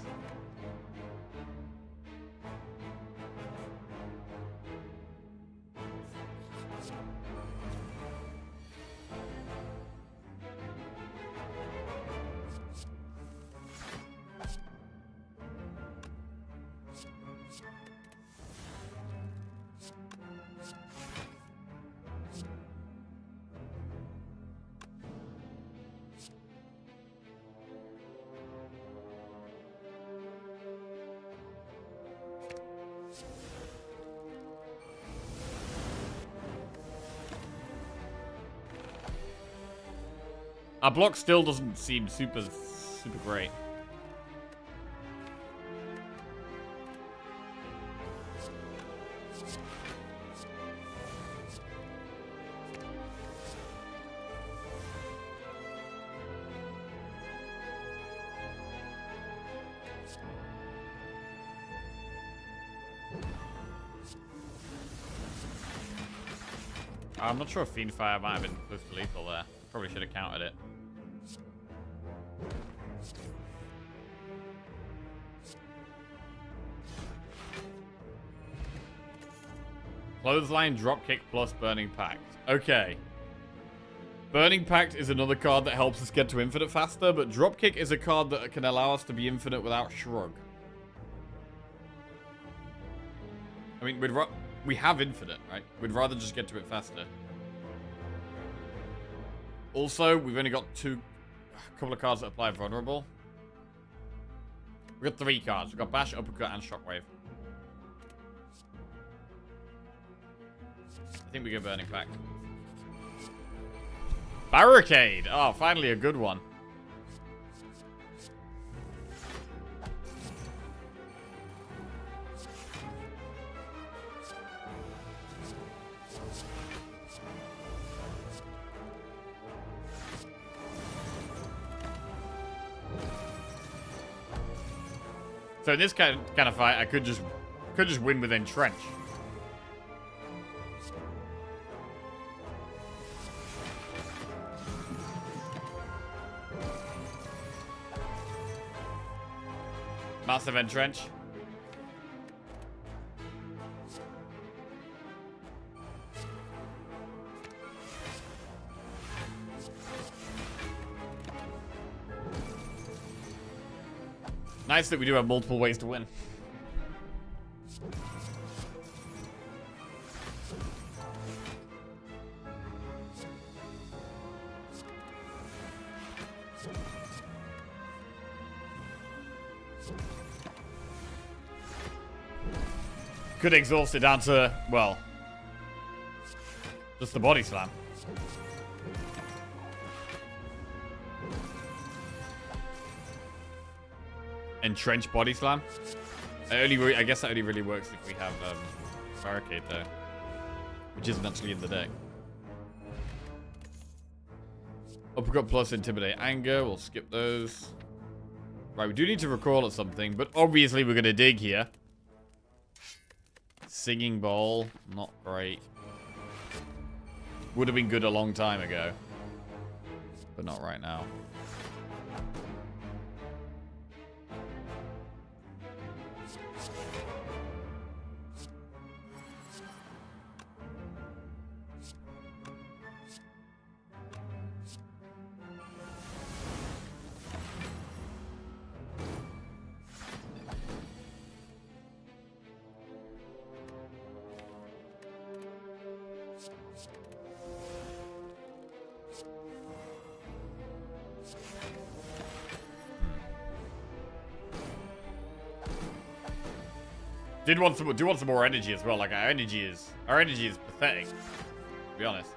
Our block still doesn't seem super great. I'm not sure if Fiendfire might have been close to lethal there. Probably should have countered it. Clothesline, Dropkick plus Burning Pact. Okay. Burning Pact is another card that helps us get to infinite faster, but Dropkick is a card that can allow us to be infinite without Shrug. I mean, we have infinite, right? We'd rather just get to it faster. Also, we've only got a couple of cards that apply vulnerable. We've got 3 cards. We've got Bash, Uppercut, and Shockwave. I think we go Burning Pact. Barricade! Oh, finally a good one. So in this kind of fight, I could just win with Entrench. Massive Entrench. Nice that we do have multiple ways to win. Could exhaust it down to, well, just the body slam. Entrench body slam. I guess that only really works if we have barricade though, which isn't actually in the deck. Uppercut plus intimidate anger. We'll skip those. Right, we do need to recall at something, but obviously we're gonna dig here. Singing Bowl, not great. Would have been good a long time ago, but not right now. Do want some more energy as well. Like our energy is pathetic, to be honest.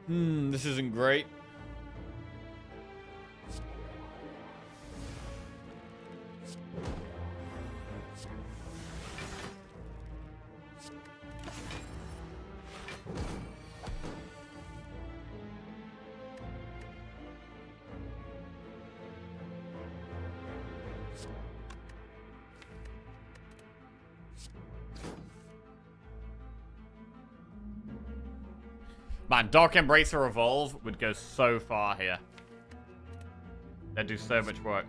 This isn't great. Man, Dark Embrace or Evolve would go so far here. They'd do so much work.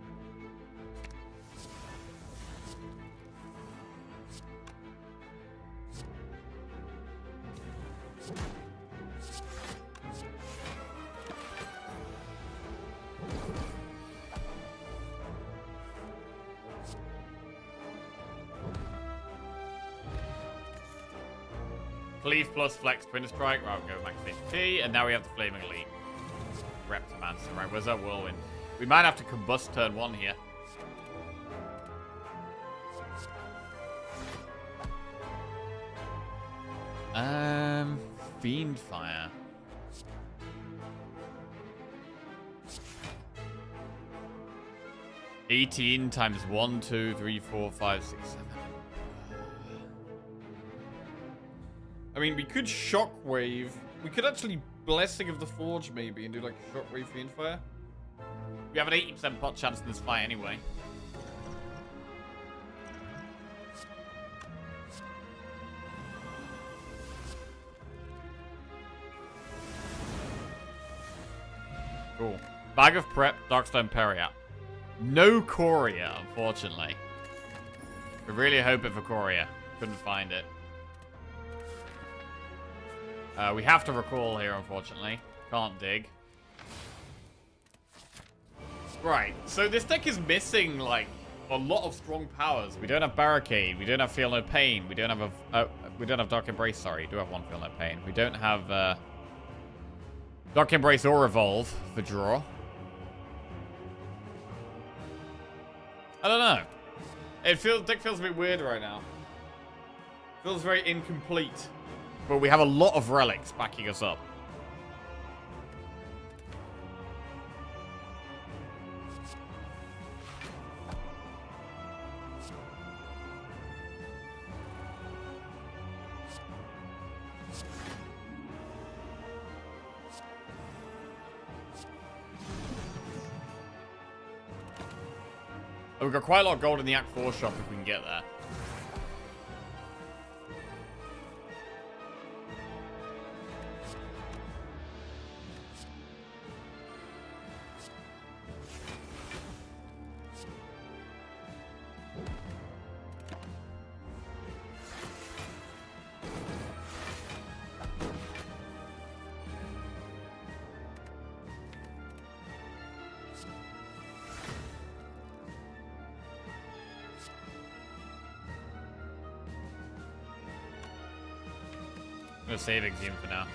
Cleave plus Flex Twin Strike. Right, we'll go max HP. And now we have the Flaming Elite. Reptimancer. Right, where's our Whirlwind? We might have to combust turn 1 here. Fiend Fire. $18 times 1, 2, 3, 4, 5, 6, 7. I mean, we could Shockwave. We could actually Blessing of the Forge maybe and do like Shockwave Fiend Fire. We have an 80% pot chance in this fight anyway. Cool. Bag of Prep, Darkstone Periap. No Courier, unfortunately. We're really hoping for Courier. Couldn't find it. We have to recall here, unfortunately. Can't dig. Right, so this deck is missing, like, a lot of strong powers. We don't have Barricade. We don't have Feel No Pain. We don't have we don't have Dark Embrace, sorry. We do have one Feel No Pain. We don't have, Dark Embrace or Evolve for draw. I don't know. Deck feels a bit weird right now. Feels very incomplete. But we have a lot of relics backing us up. We've got quite a lot of gold in the Act 4 shop if we can get there. I'm gonna save Exhume for now.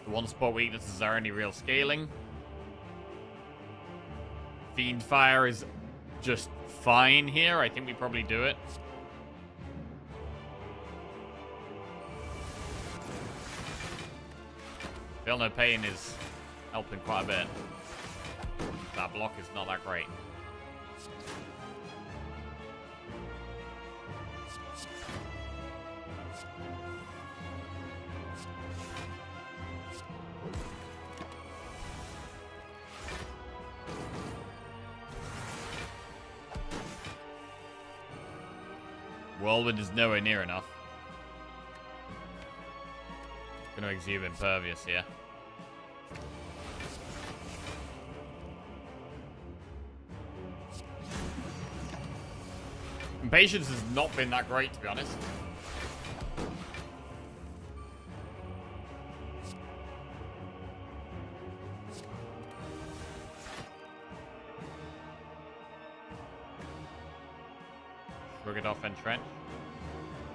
The one spot weaknesses are only real scaling. Fiend Fire is just fine here. I think we probably do it. Feel No Pain is helping quite a bit. That block is not that great. Whirlwind is nowhere near enough. Gonna exhume Impervious here. Impatience has not been that great, to be honest. Shrug it off and Trench.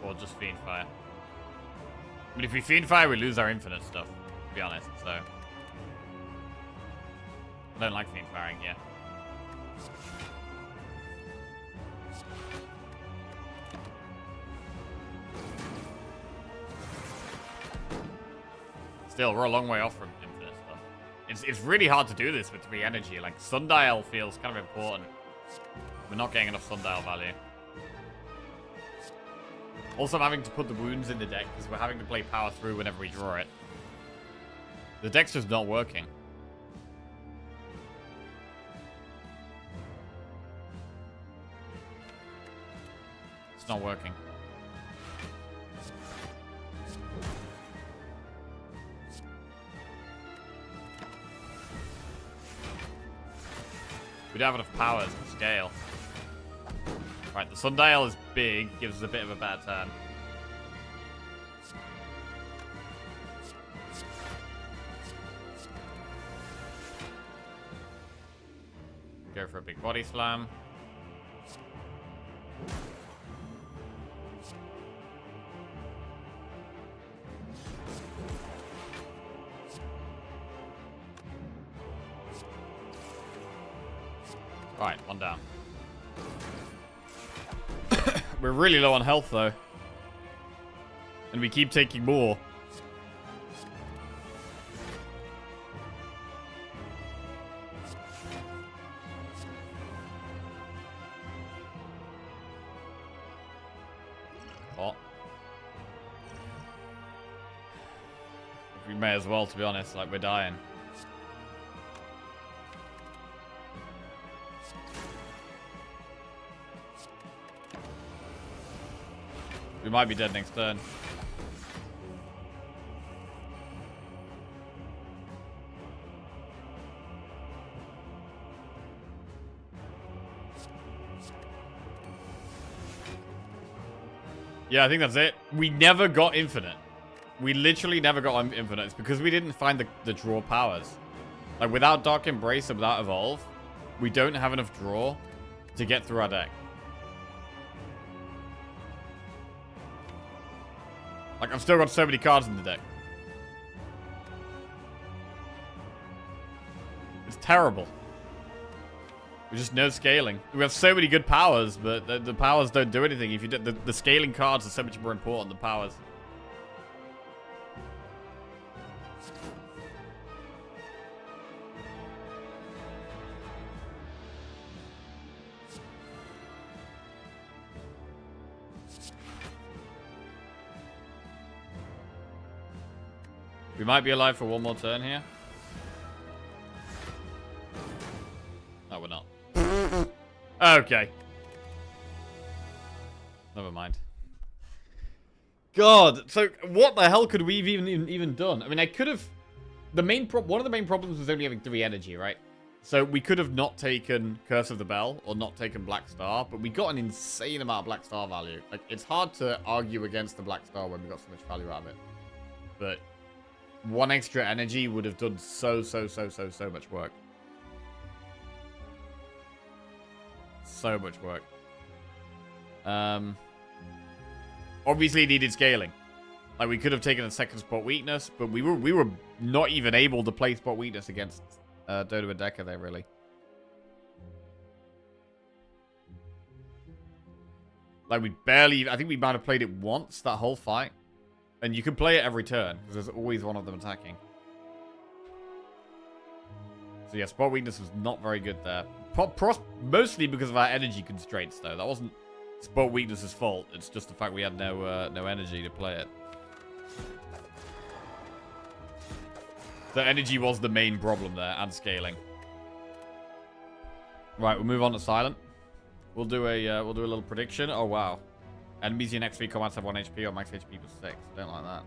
Or just Fiend Fire. I mean, if we Fiend Fire, we lose our infinite stuff, to be honest, so. I don't like Fiend Firing here. Still, we're a long way off from infinite stuff. It's really hard to do this with 3 energy. Like, sundial feels kind of important. We're not getting enough sundial value. Also, I'm having to put the wounds in the deck because we're having to play power through whenever we draw it. The deck's just not working. It's not working. We don't have enough powers to scale. Right, the sundial is big, gives us a bit of a bad turn. Go for a big body slam. Right, one down. We're really low on health, though. And we keep taking more. Oh. We may as well, to be honest. Like, we're dying. We might be dead next turn. Yeah, I think that's it. We never got infinite. We literally never got infinite. It's because we didn't find the draw powers. Like, without Dark Embrace and without Evolve, we don't have enough draw to get through our deck. Like, I've still got so many cards in the deck. It's terrible. There's just no scaling. We have so many good powers, but the powers don't do anything. If you do, the scaling cards are so much more important than powers. We might be alive for one more turn here. No, we're not. Okay. Never mind. God, so what the hell could we have even done? I mean, I could have... One of the main problems was only having 3 energy, right? So we could have not taken Curse of the Bell or not taken Black Star, but we got an insane amount of Black Star value. Like, it's hard to argue against the Black Star when we got so much value out of it. But 1 extra energy would have done so much work. So much work. Obviously needed scaling. Like, we could have taken a second spot weakness, but we were not even able to play spot weakness against Dodo and Decker there, really. Like, we barely... I think we might have played it once, that whole fight. And you can play it every turn, because there's always one of them attacking. So yeah, spot weakness was not very good there. Mostly because of our energy constraints, though. That wasn't spot weakness's fault. It's just the fact we had no energy to play it. So energy was the main problem there, and scaling. Right, we'll move on to Silent. We'll do a little prediction. Oh wow. Enemies in your next 3 combats have 1 HP or max HP plus 6. Don't like that.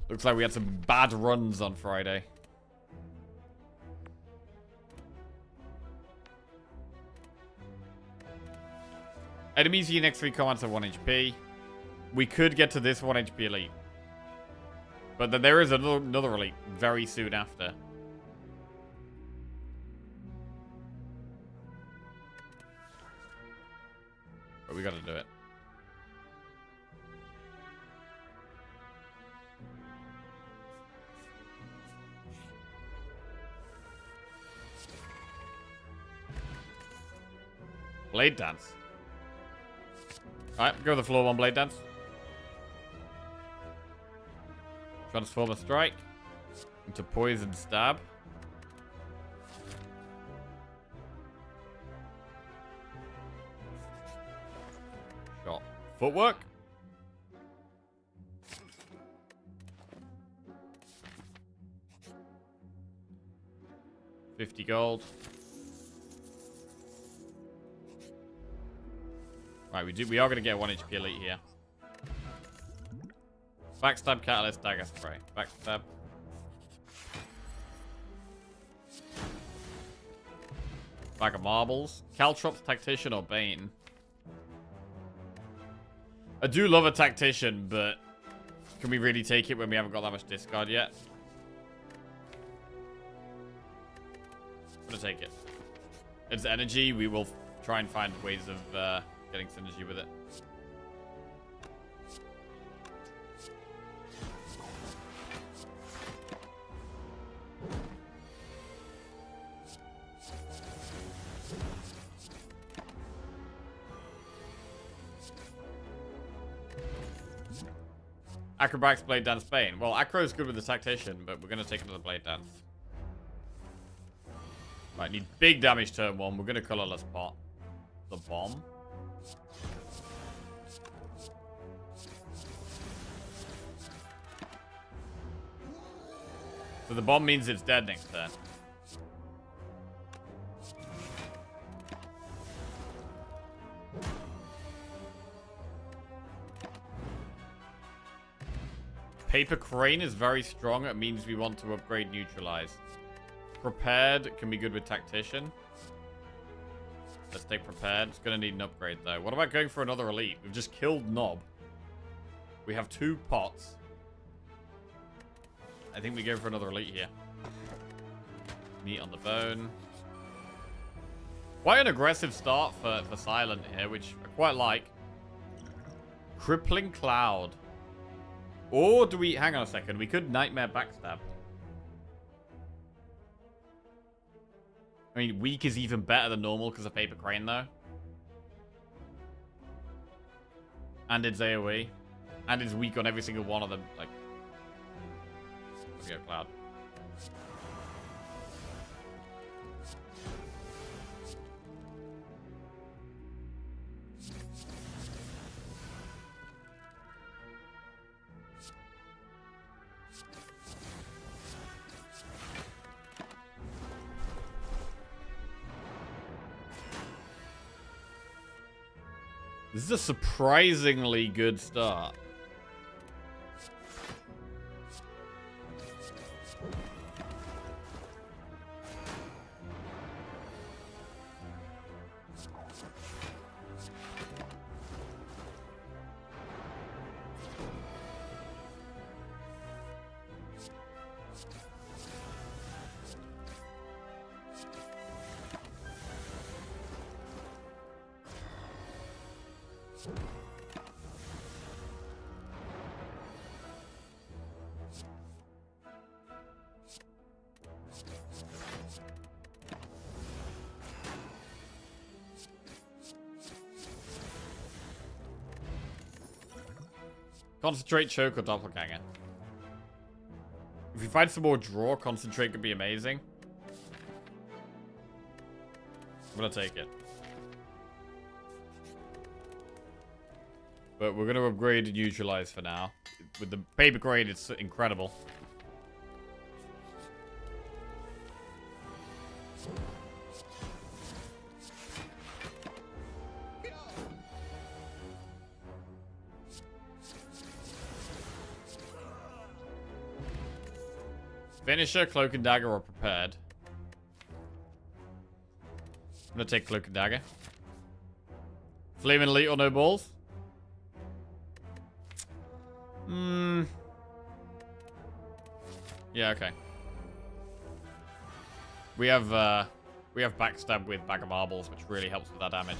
Looks like we had some bad runs on Friday. Enemies in your next 3 combats have 1 HP. We could get to this 1 HP elite. But then there is another elite very soon after. But we gotta do it. Blade Dance. Alright, go with the floor 1 Blade Dance. Transform a strike into Poison Stab. Shot. Footwork. $50 gold. Right, we are going to get 1 HP elite here. Backstab, Catalyst, Dagger Spray. Backstab. Bag of Marbles. Caltrops, Tactician, or Bane. I do love a Tactician, but can we really take it when we haven't got that much discard yet? I'm gonna take it. It's energy. We will try and find ways of getting synergy with it. Acrobatics, Blade Dance, Bane. Well, Acro is good with the Tactician, but we're going to take another Blade Dance. Right, need big damage turn 1. We're going to colorless pot. The bomb. So the bomb means it's dead next turn. Paper Crane is very strong. It means we want to upgrade Neutralize. Prepared can be good with Tactician. Let's take Prepared. It's going to need an upgrade, though. What about going for another Elite? We've just killed Knob. We have 2 pots. I think we go for another Elite here. Meat on the bone. Quite an aggressive start for Silent here, which I quite like. Crippling Cloud. Or do we... Hang on a second. We could Nightmare Backstab. I mean, weak is even better than normal because of Paper Crane, though. And it's AoE. And it's weak on every single one of them. Like... Let's go, Cloud. This is a surprisingly good start. Concentrate, Choke, or Doppelganger. If we find some more draw, Concentrate could be amazing. I'm gonna take it. But we're gonna upgrade and Neutralize for now. With the Paper Crane, it's incredible. Finisher, Cloak and Dagger, or Prepared. I'm gonna take Cloak and Dagger. Flaming Elite or no balls? Yeah, okay. We have Backstab with Bag of Marbles, which really helps with that damage.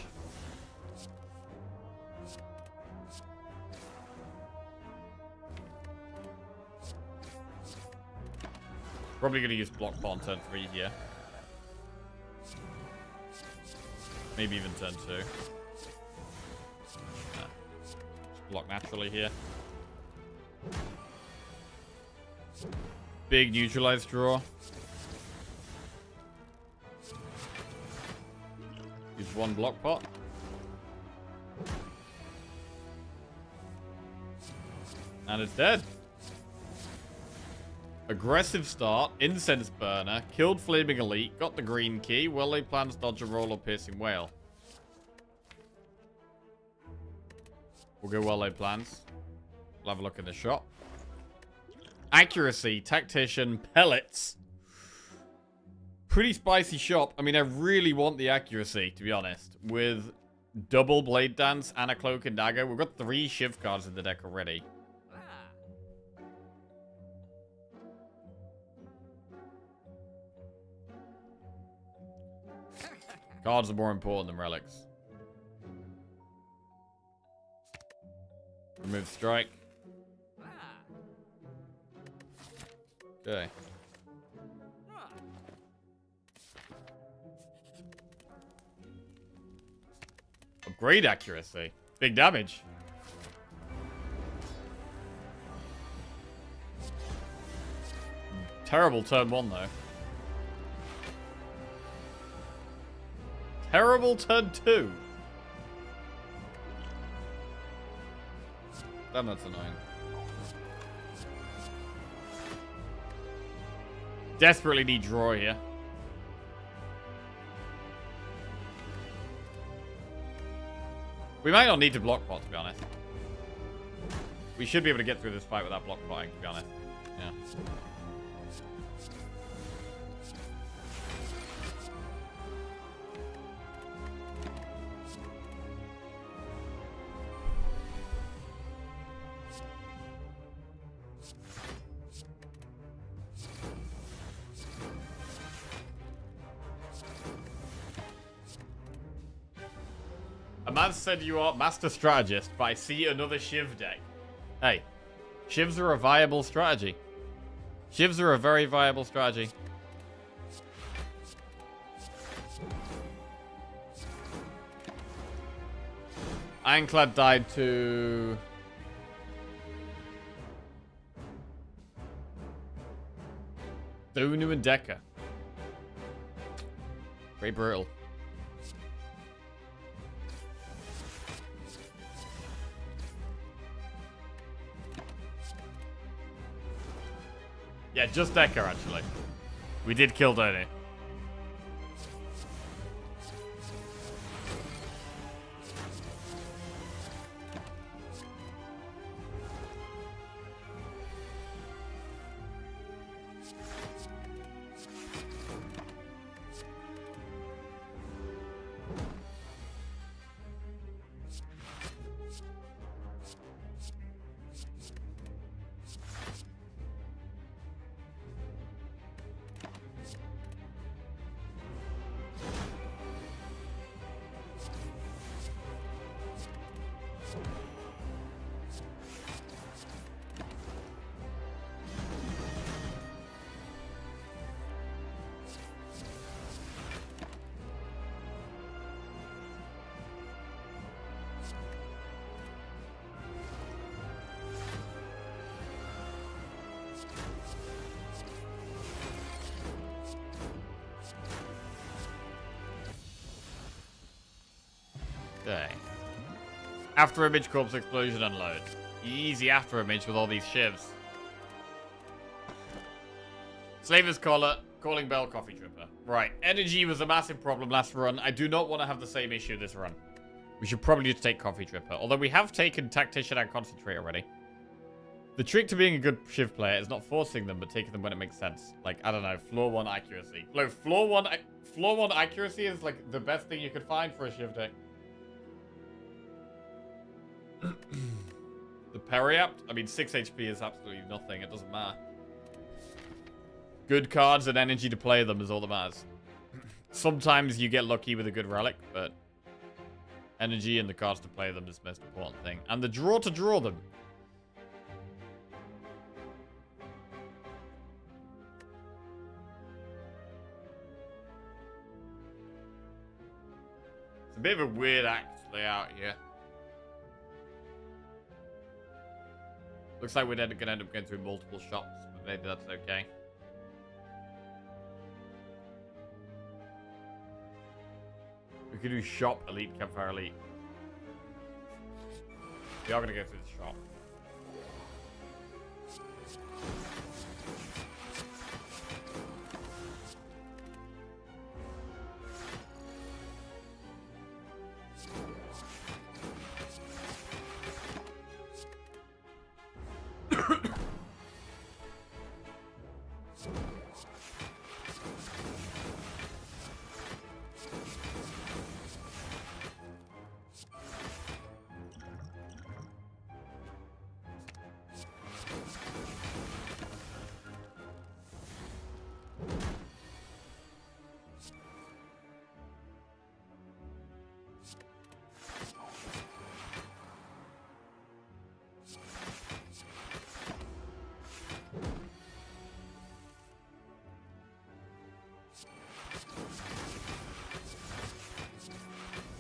Probably going to use Block Pot on turn 3 here. Maybe even turn 2. Just block naturally here. Big neutralized draw. Use 1 block pot. And it's dead. Aggressive start, incense burner, killed flaming elite, got the green key, well-laid plans, dodge a roll or piercing whale. We'll go well-laid plans. We'll have a look in the shop. Accuracy, tactician, pellets. Pretty spicy shop. I mean, I really want the accuracy, to be honest. With double blade dance and a cloak and dagger. We've got 3 shiv cards in the deck already. Cards are more important than relics. Remove strike. Okay. Upgrade accuracy. Big damage. Terrible turn 1 though. Terrible turn 2. Damn, that's annoying. Desperately need draw here. We might not need to block pot, to be honest. We should be able to get through this fight without block potting, to be honest. Yeah. A man said you are master strategist, but I see another Shiv deck. Hey, Shivs are a viable strategy. Shivs are a very viable strategy. Ironclad died to... Donu and Decker. Very brutal. Yeah, just Decker, actually. We did kill Donu. Okay. After image, corpse explosion, unload. Easy after image with all these shivs. Slaver's collar, calling bell, coffee tripper. Right, energy was a massive problem last run. I do not want to have the same issue this run. We should probably just take coffee tripper. Although we have taken tactician and concentrate already. The trick to being a good shiv player is not forcing them, but taking them when it makes sense. Like, I don't know, floor 1 accuracy. Like, floor one accuracy is like the best thing you could find for a shiv deck. The Periapt? I mean, 6 HP is absolutely nothing. It doesn't matter. Good cards and energy to play them is all that matters. Sometimes you get lucky with a good relic, but energy and the cards to play them is the most important thing. And the draw to draw them. bit of a weird act layout here. Looks like we're gonna end up going through multiple shops, but maybe that's okay. We could do shop, elite, campfire, elite. We are gonna go through the shop.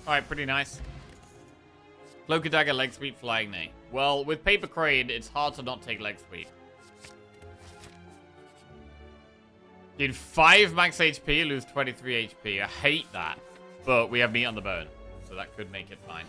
Alright, pretty nice. Cloak and dagger, leg sweep, flying knee. Well, with paper crane, it's hard to not take leg sweep. Dude, 5 max HP, lose 23 HP. I hate that. But we have meat on the bone, so that could make it fine.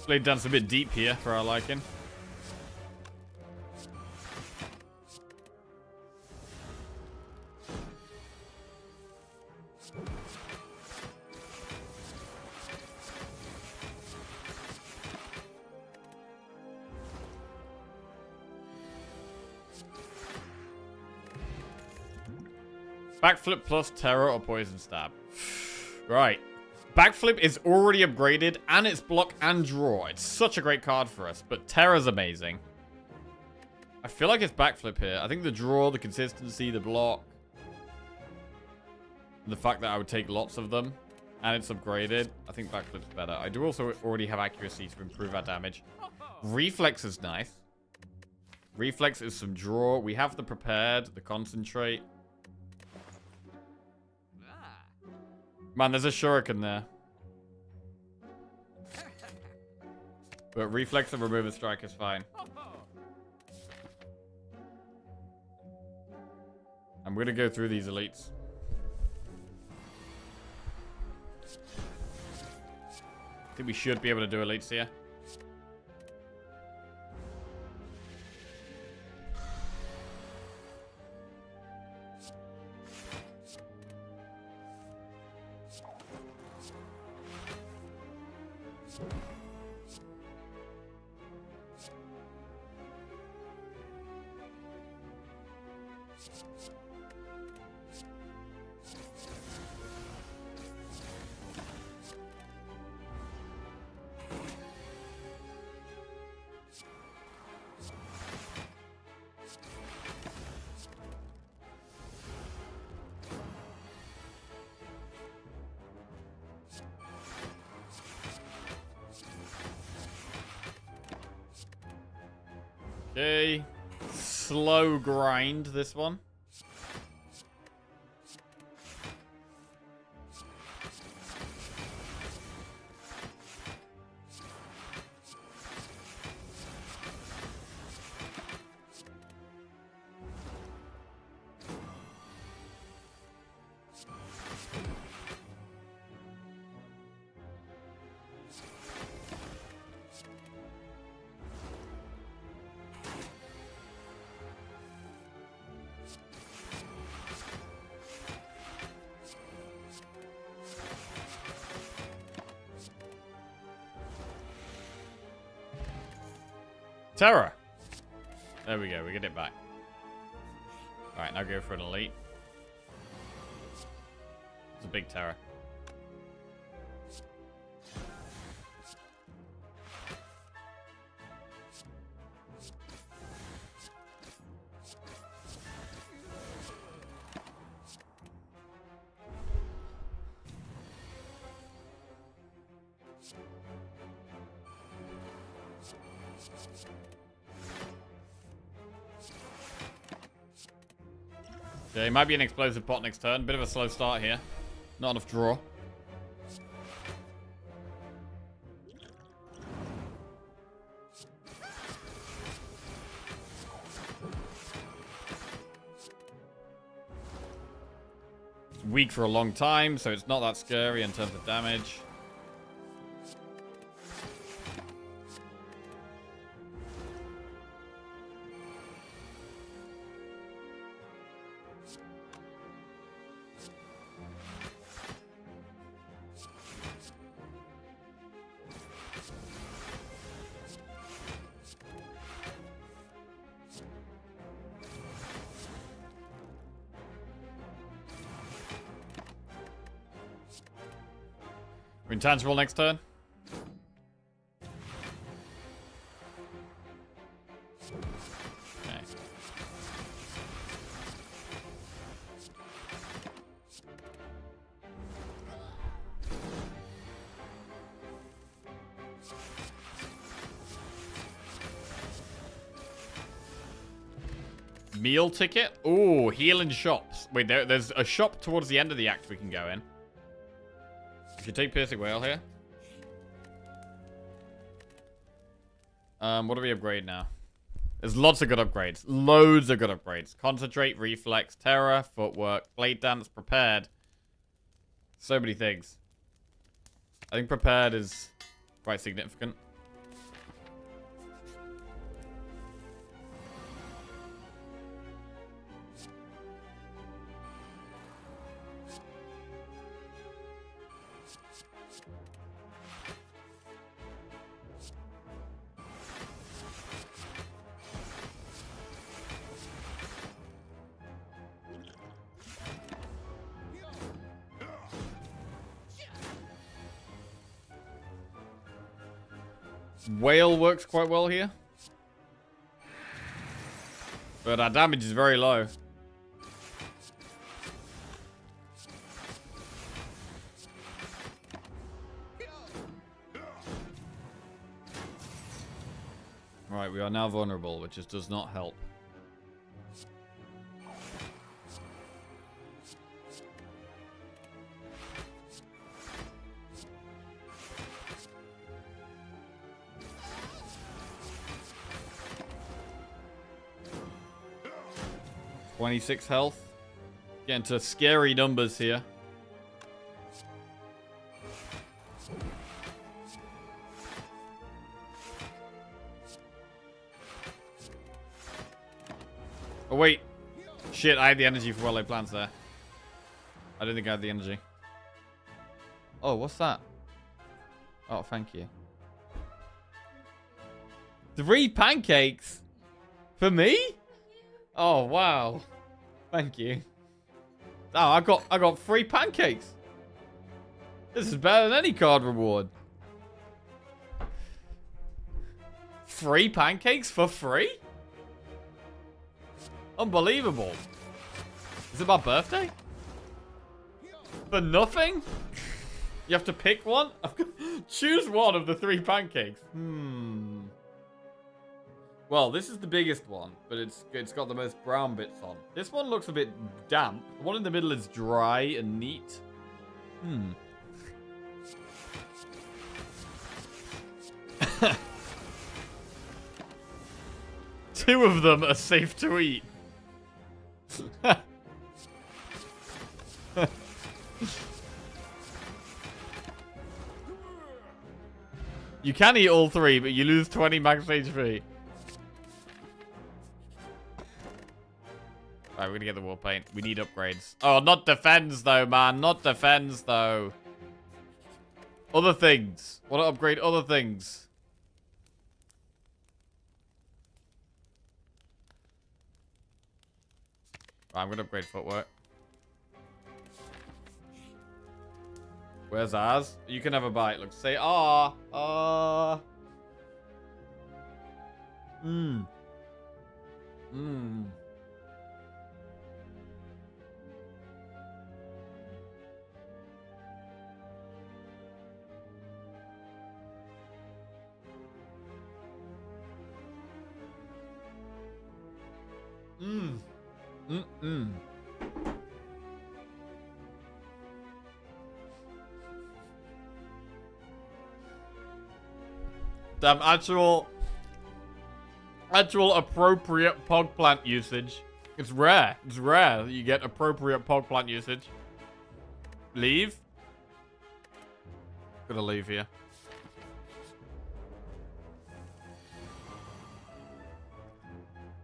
Blade dance a bit deep here for our liking. Backflip plus terror or poison stab. Right. Backflip is already upgraded, and it's block and draw. It's such a great card for us, but Terra's amazing. I feel like it's Backflip here. I think the draw, the consistency, the block, the fact that I would take lots of them, and it's upgraded, I think Backflip's better. I do also already have accuracy to improve our damage. Reflex is nice. Reflex is some draw. We have the prepared, the concentrate. Man, there's a shuriken there. But reflex and remove a strike is fine. I'm gonna go through these elites. I think we should be able to do elites here. Okay. Slow grind, this one. Terror. There we go. We get it back. Alright, now go for an elite. It's a big terror. Okay, it might be an explosive pot next turn. Bit of a slow start here. Not enough draw. It's weak for a long time, so it's not that scary in terms of damage. We're intangible next turn. Okay. Meal ticket? Ooh, healing shops. Wait, there's a shop towards the end of the act we can go in. You take Piercing Whale here. What do we upgrade now? There's lots of good upgrades. Loads of good upgrades. Concentrate, Reflex, Terror, Footwork, Blade Dance, Prepared. So many things. I think Prepared is quite significant. Whale works quite well here. But our damage is very low. Right, we are now vulnerable, which just does not help. .26 health. Getting to scary numbers here. Oh, wait. Shit, I had the energy for well-laid plans there. I didn't think I had the energy. Oh, what's that? Oh, thank you. 3 pancakes? For me? Oh, wow. Thank you. Oh, I got 3 pancakes. This is better than any card reward. 3 pancakes for free? Unbelievable. Is it my birthday? For nothing? You have to pick one? Choose one of the 3 pancakes. Well, this is the biggest one, but it's got the most brown bits on. This one looks a bit damp. The one in the middle is dry and neat. 2 of them are safe to eat. You can eat all 3, but you lose 20 max HP. Alright, we're gonna get the war paint. We need upgrades. Oh, not defense though, man. Not defense though. Other things. Want to upgrade other things. I'm gonna upgrade footwork. Where's ours? You can have a bite. Look, say ah. Mmm. Mmm. Mmm. Mm-mm. Damn, actual appropriate pog plant usage. It's rare. It's rare that you get appropriate pog plant usage. Leave? Gotta leave here.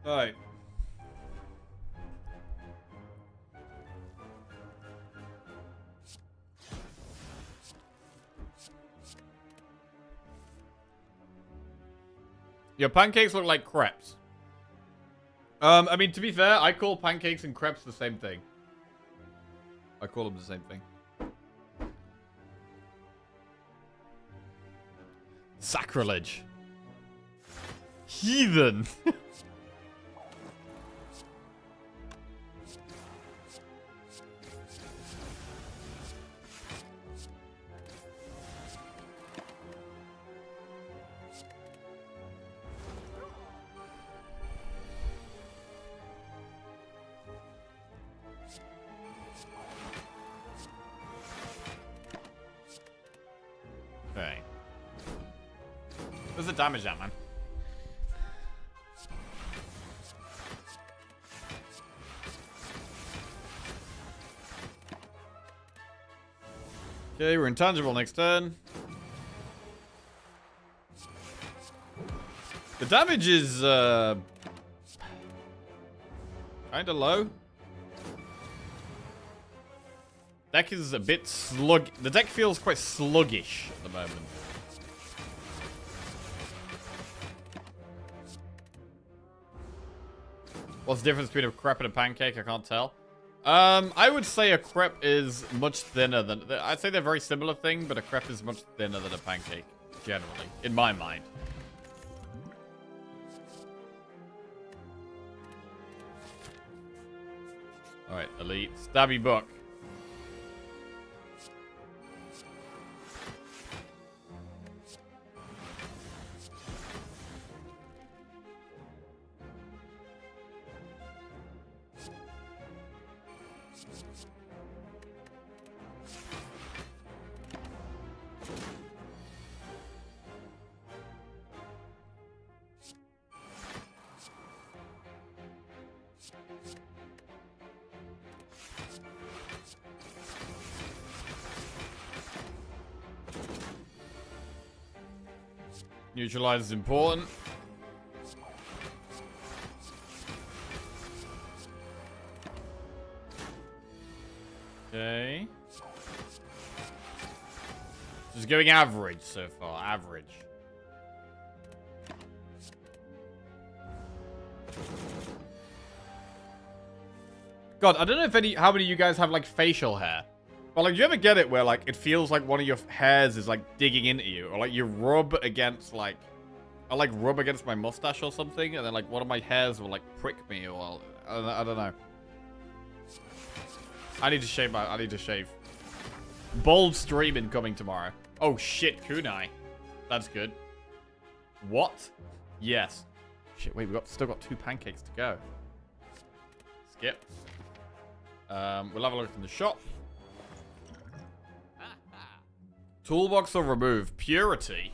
Alright. Your pancakes look like crepes. I mean, to be fair, I call pancakes and crepes the same thing. I call them the same thing. Sacrilege. Heathen. Okay. Where's the damage at, man? Okay, we're intangible next turn. The damage is, kinda low. Deck is a bit the deck feels quite sluggish at the moment. What's the difference between a crepe and a pancake? I can't tell. I would say a crepe is much thinner than... I'd say they're a very similar thing, but a crepe is much thinner than a pancake, generally, in my mind. Alright, elite. Stabby Buck. Neutralize is important. Okay. Just going average so far. Average. God, I don't know if how many of you guys have like facial hair. But like, do you ever get it where like it feels like one of your hairs is like digging into you, or like you rub against like, I like rub against my mustache or something, and then like one of my hairs will like prick me, or I don't know. I need to shave I need to shave. Bold stream incoming tomorrow. Oh shit, kunai. That's good. What? Yes. Shit, wait, still got 2 pancakes to go. Skip. We'll have a look in the shop. Toolbox or remove? Purity.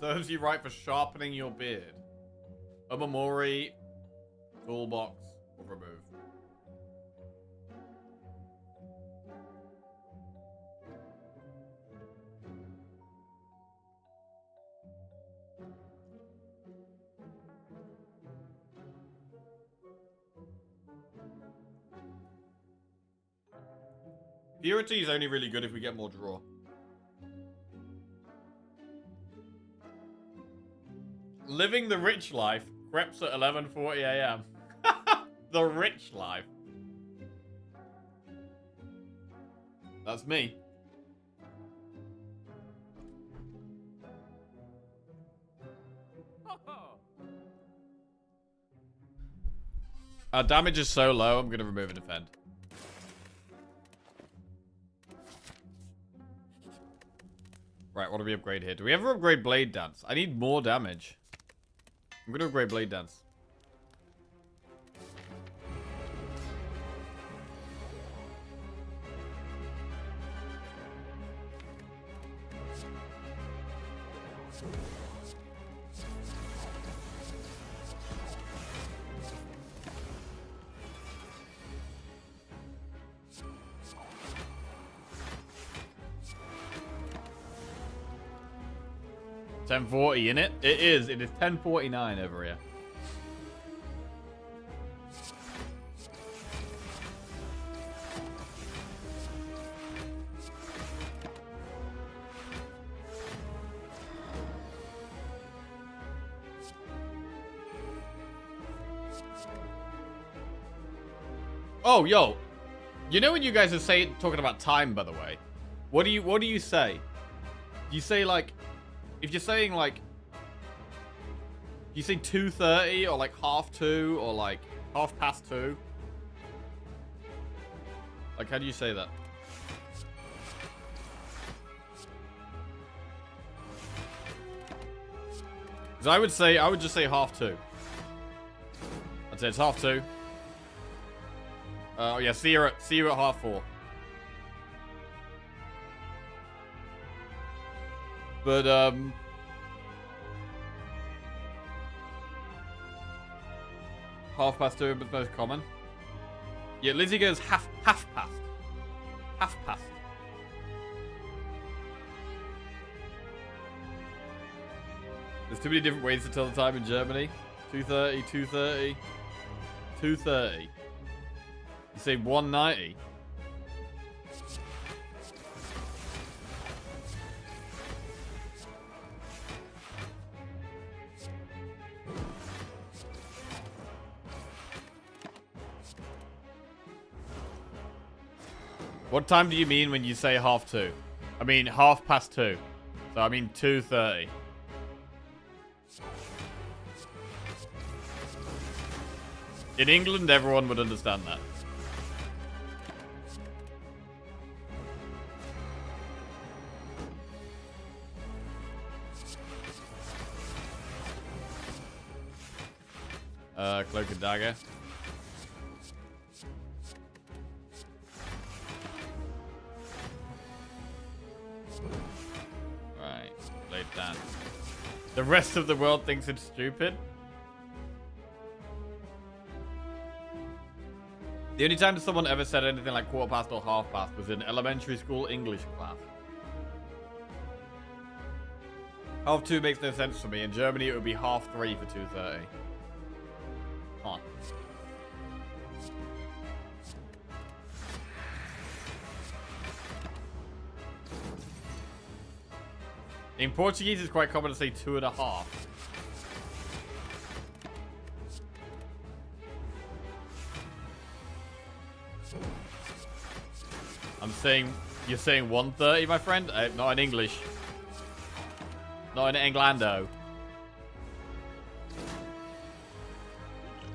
Serves you right for sharpening your beard. Omamori, toolbox, or remove. Purity is only really good if we get more draw. Living the rich life. Creps at 11:40 a.m. The rich life. That's me. Our damage is so low, I'm gonna remove a defend. Right, what do we upgrade here? Do we ever upgrade Blade Dance? I need more damage. I'm gonna upgrade Blade Dance. $10.40 in it? It is. It is $10.49 over here. Oh, yo. You know when you guys are talking about time, by the way? What do you say? Do you say like, if you're saying like, you say 2:30 or like 2:30 or like 2:30? Like, how do you say that? Because I would just say 2:30. I'd say it's 2:30. Oh yeah, see you at 4:30. But, 2:30 is most common. Yeah, Lizzie goes half past. Half past. There's too many different ways to tell the time in Germany. 2:30, 2:30, 2:30. You say 1:90. What time do you mean when you say 2:30? I mean 2:30. So I mean 2:30. In England, everyone would understand that. Cloak and dagger. Right, Blade Dance. The rest of the world thinks it's stupid. The only time someone ever said anything like 1/4 or 1/2 was in elementary school English class. 2:30 makes no sense for me. In Germany, it would be 3:30 for 2:30. Huh. In Portuguese, it's quite common to say 2:30. You're saying 1:30, my friend? Not in English. Not in Englando.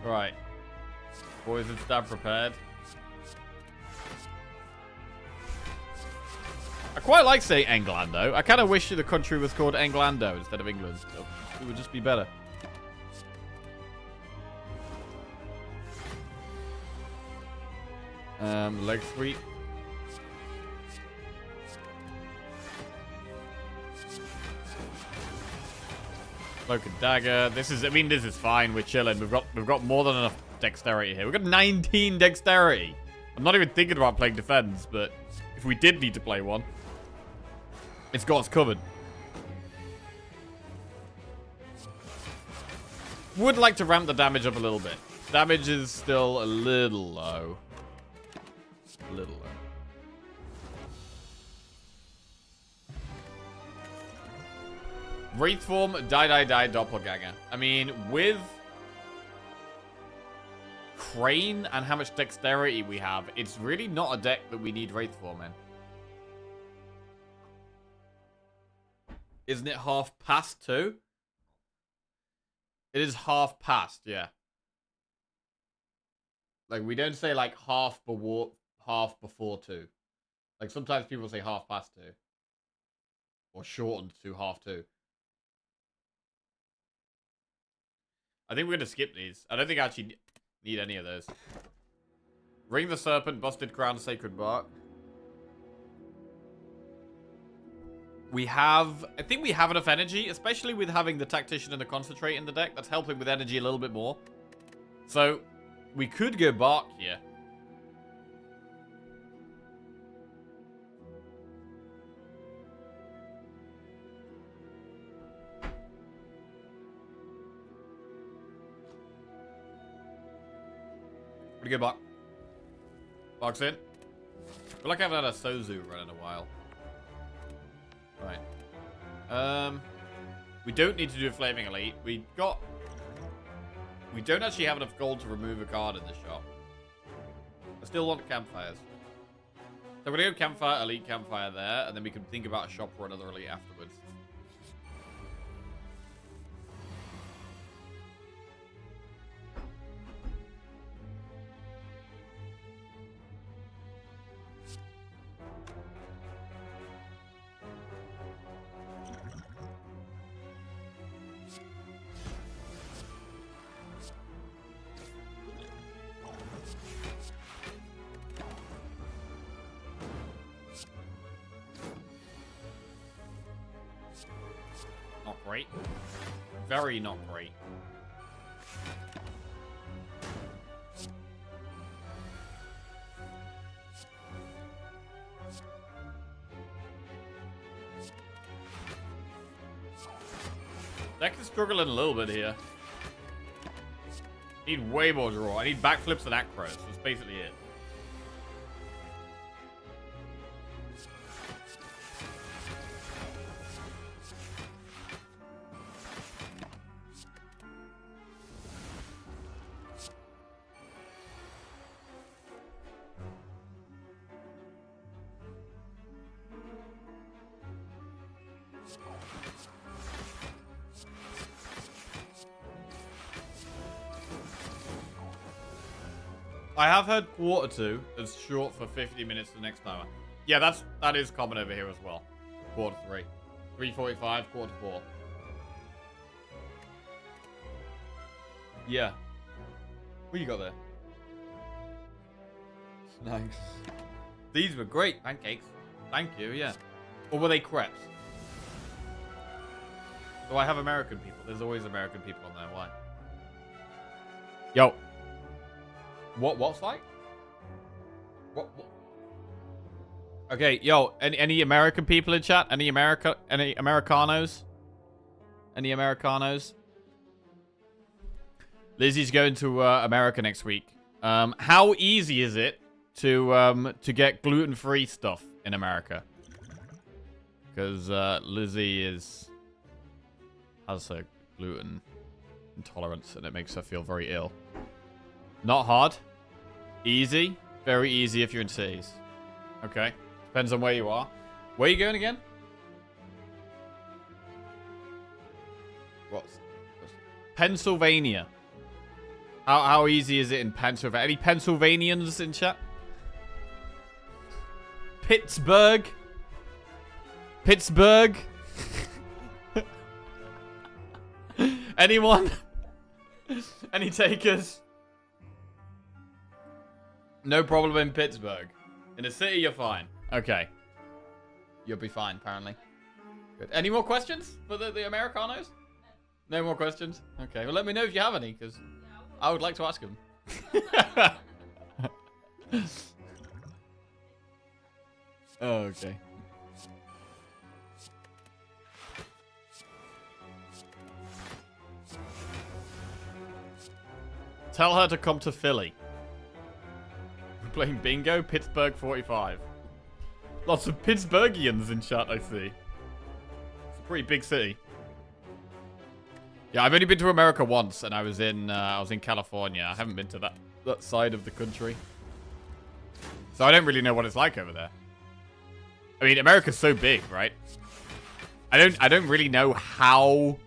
Right. Poison stab prepared. I quite like saying Englando. I kind of wish the country was called Englando instead of England. It would just be better. Leg sweep. Cloak and dagger. This is fine. We're chilling. We've got more than enough dexterity here. We've got 19 dexterity. I'm not even thinking about playing defense, but if we did need to play one, it's got us covered. Would like to ramp the damage up a little bit. Damage is still a little low. A little low. Wraith form, die, doppelganger. I mean, with Crane and how much dexterity we have, it's really not a deck that we need Wraith form in. Isn't it half past 2? It is half past, yeah. Like, we don't say, like, half before 2. Like, sometimes people say half past 2. Or shortened to half 2. I think we're going to skip these. I don't think I actually need any of those. Ring the Serpent, Busted Crown, Sacred Bark. We have... I think we have enough energy, especially with having the Tactician and the Concentrate in the deck. That's helping with energy a little bit more. So, we could go Bark here. Pretty good, Bark. Bark's in. I feel like I haven't had a Sozu run in a while. Right. We don't need to do a Flaming Elite. We don't actually have enough gold to remove a card in this shop. I still want Campfires. So we're going to go Campfire, Elite Campfire there, and then we can think about a shop for another Elite afterwards. Great. Very not great. Deck is struggling a little bit here. Need way more draw. I need backflips and acros. That's basically it. I have heard quarter 2 is short for 50 minutes the next timer. Yeah, that is common over here as well. Quarter 3. 3:45, quarter 4. Yeah. What you got there? Thanks. These were great pancakes. Thank you, yeah. Or were they crepes? So I have American people. There's always American people on there. Why? Yo. What's like? What? Okay, yo, any American people in chat? Any Americanos? Any Americanos? Lizzie's going to America next week. How easy is it to get gluten-free stuff in America? Because Lizzie has a gluten intolerance and it makes her feel very ill. Not hard. Easy. Very easy if you're in cities. Okay. Depends on where you are. Where are you going again? What's Pennsylvania. How easy is it in Pennsylvania? Any Pennsylvanians in chat? Pittsburgh. Pittsburgh. Anyone? Any takers? No problem in Pittsburgh. In the city, you're fine. Okay. You'll be fine, apparently. Good. Any more questions for the Americanos? No more questions? Okay. Well, let me know if you have any, because I would like to ask them. Oh, okay. Tell her to come to Philly. We're playing bingo, Pittsburgh 45. Lots of Pittsburghians in chat, I see. It's a pretty big city. Yeah, I've only been to America once, and I was in California. I haven't been to that side of the country, so I don't really know what it's like over there. I mean, America's so big, right? I don't really know how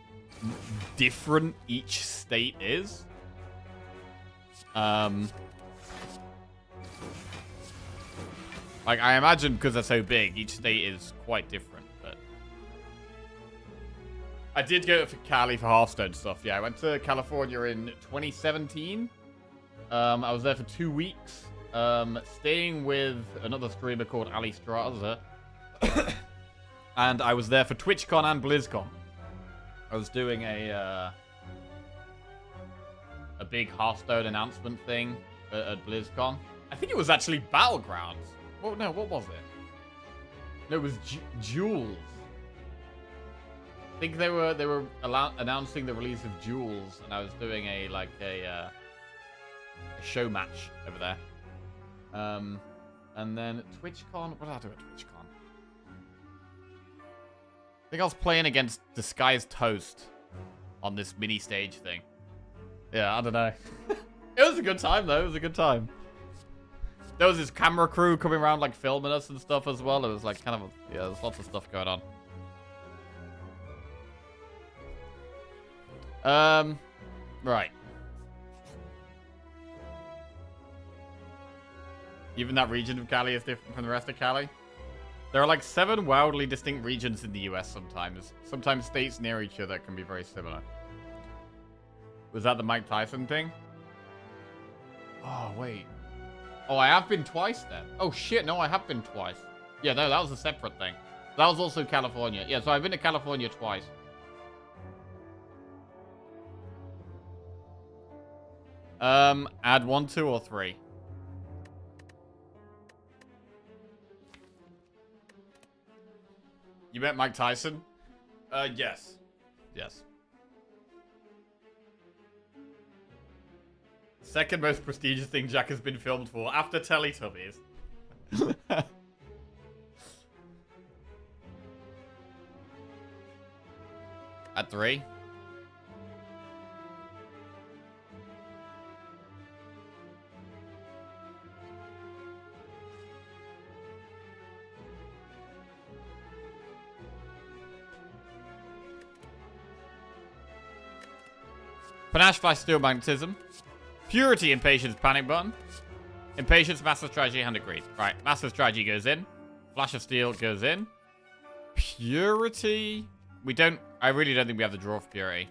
different each state is. Like, I imagine because they're so big, each state is quite different, but... I did go to Cali for Hearthstone stuff, yeah. I went to California in 2017. I was there for 2 weeks, staying with another streamer called Ali Straza. And I was there for TwitchCon and BlizzCon. I was doing a big Hearthstone announcement thing at BlizzCon. I think it was actually Battlegrounds. Well, no, what was it? No, it was Jules. I think they were announcing the release of Jules, and I was doing a show match over there. And then TwitchCon. What did I do at TwitchCon? I think I was playing against Disguised Toast on this mini stage thing. Yeah, I don't know. It was a good time though. It was a good time. There was this camera crew coming around like filming us and stuff as well. It was like kind of yeah, there's lots of stuff going on. Right. Even that region of Cali is different from the rest of Cali. There are like 7 wildly distinct regions in the US sometimes. Sometimes states near each other can be very similar. Was that the Mike Tyson thing? Oh, wait. Oh, I have been twice then. Oh, shit. No, I have been twice. Yeah, no, that was a separate thing. That was also California. Yeah, so I've been to California twice. Add 1, 2, or 3. You met Mike Tyson? Yes. Yes. Second most prestigious thing Jack has been filmed for after Teletubbies. At 3? Panache, Flash, Steel, Magnetism. Purity, Impatience, Panic Button. Impatience, Master Strategy, Hand of Greed. Right, Master Strategy goes in. Flash of Steel goes in. Purity... We don't... I really don't think we have the draw for Purity.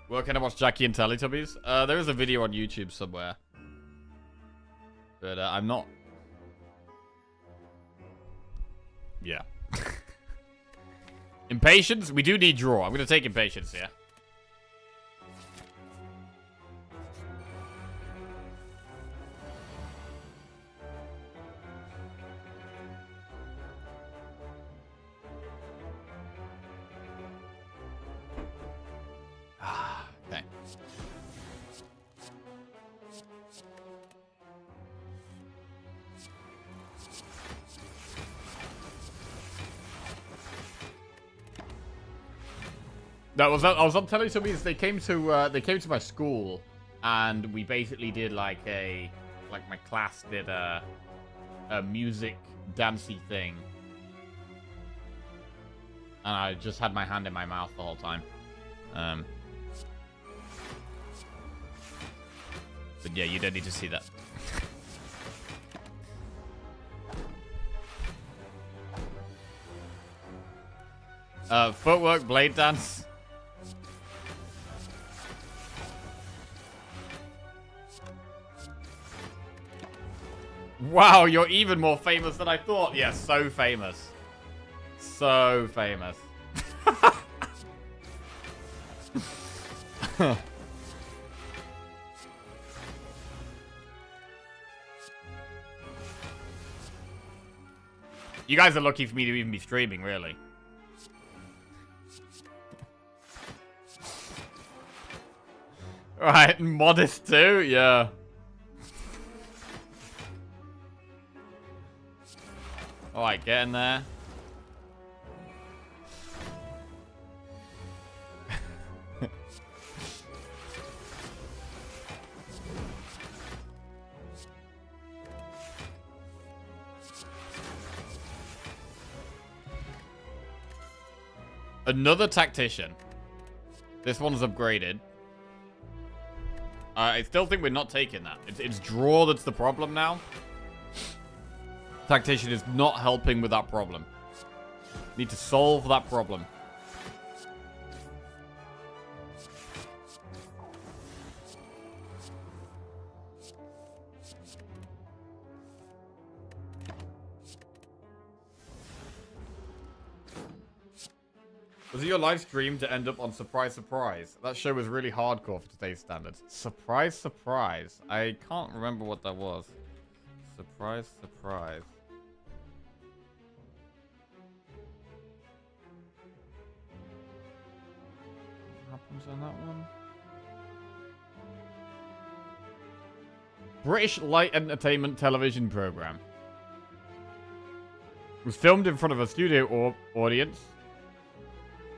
Well, can I watch Jackie and Teletubbies? There is a video on YouTube somewhere. But I'm not... Yeah. Impatience? We do need draw. I'm going to take Impatience here. Okay. That was I was on Teletubbies. They came to my school, and we basically did like my class did a music dancey thing, and I just had my hand in my mouth the whole time. But yeah, you don't need to see that. Footwork, blade dance. Wow, you're even more famous than I thought. Yeah, so famous. So famous. You guys are lucky for me to even be streaming, really. Right, modest too? Yeah. Alright, get in there. Another tactician. This one's upgraded. I still think we're not taking that. It's draw that's the problem now. Tactician is not helping with that problem. Need to solve that problem. Was it your live stream to end up on Surprise Surprise? That show was really hardcore for today's standards. Surprise Surprise. I can't remember what that was. Surprise Surprise. What happens on that one? British light entertainment television program. It was filmed in front of a studio audience.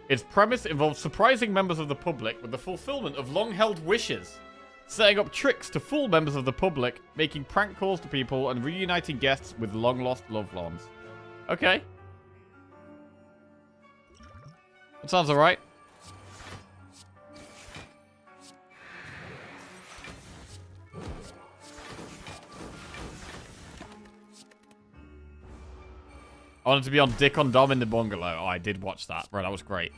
Its premise involves surprising members of the public with the fulfillment of long-held wishes, setting up tricks to fool members of the public, making prank calls to people, and reuniting guests with long-lost loved ones. Okay. That sounds alright. I wanted to be on Dick on Dom in the bungalow. Oh, I did watch that. Bro, that was great.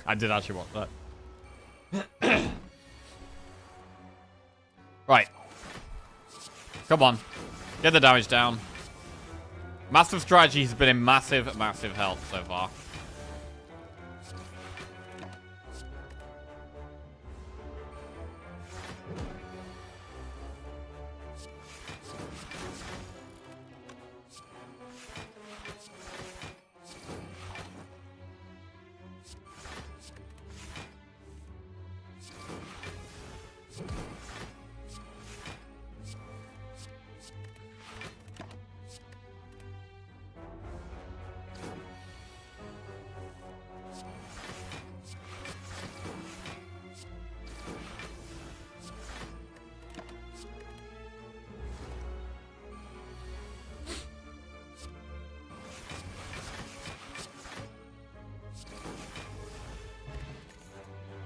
I did actually watch that. Right. Come on. Get the damage down. Massive strategy has been in massive, massive health so far.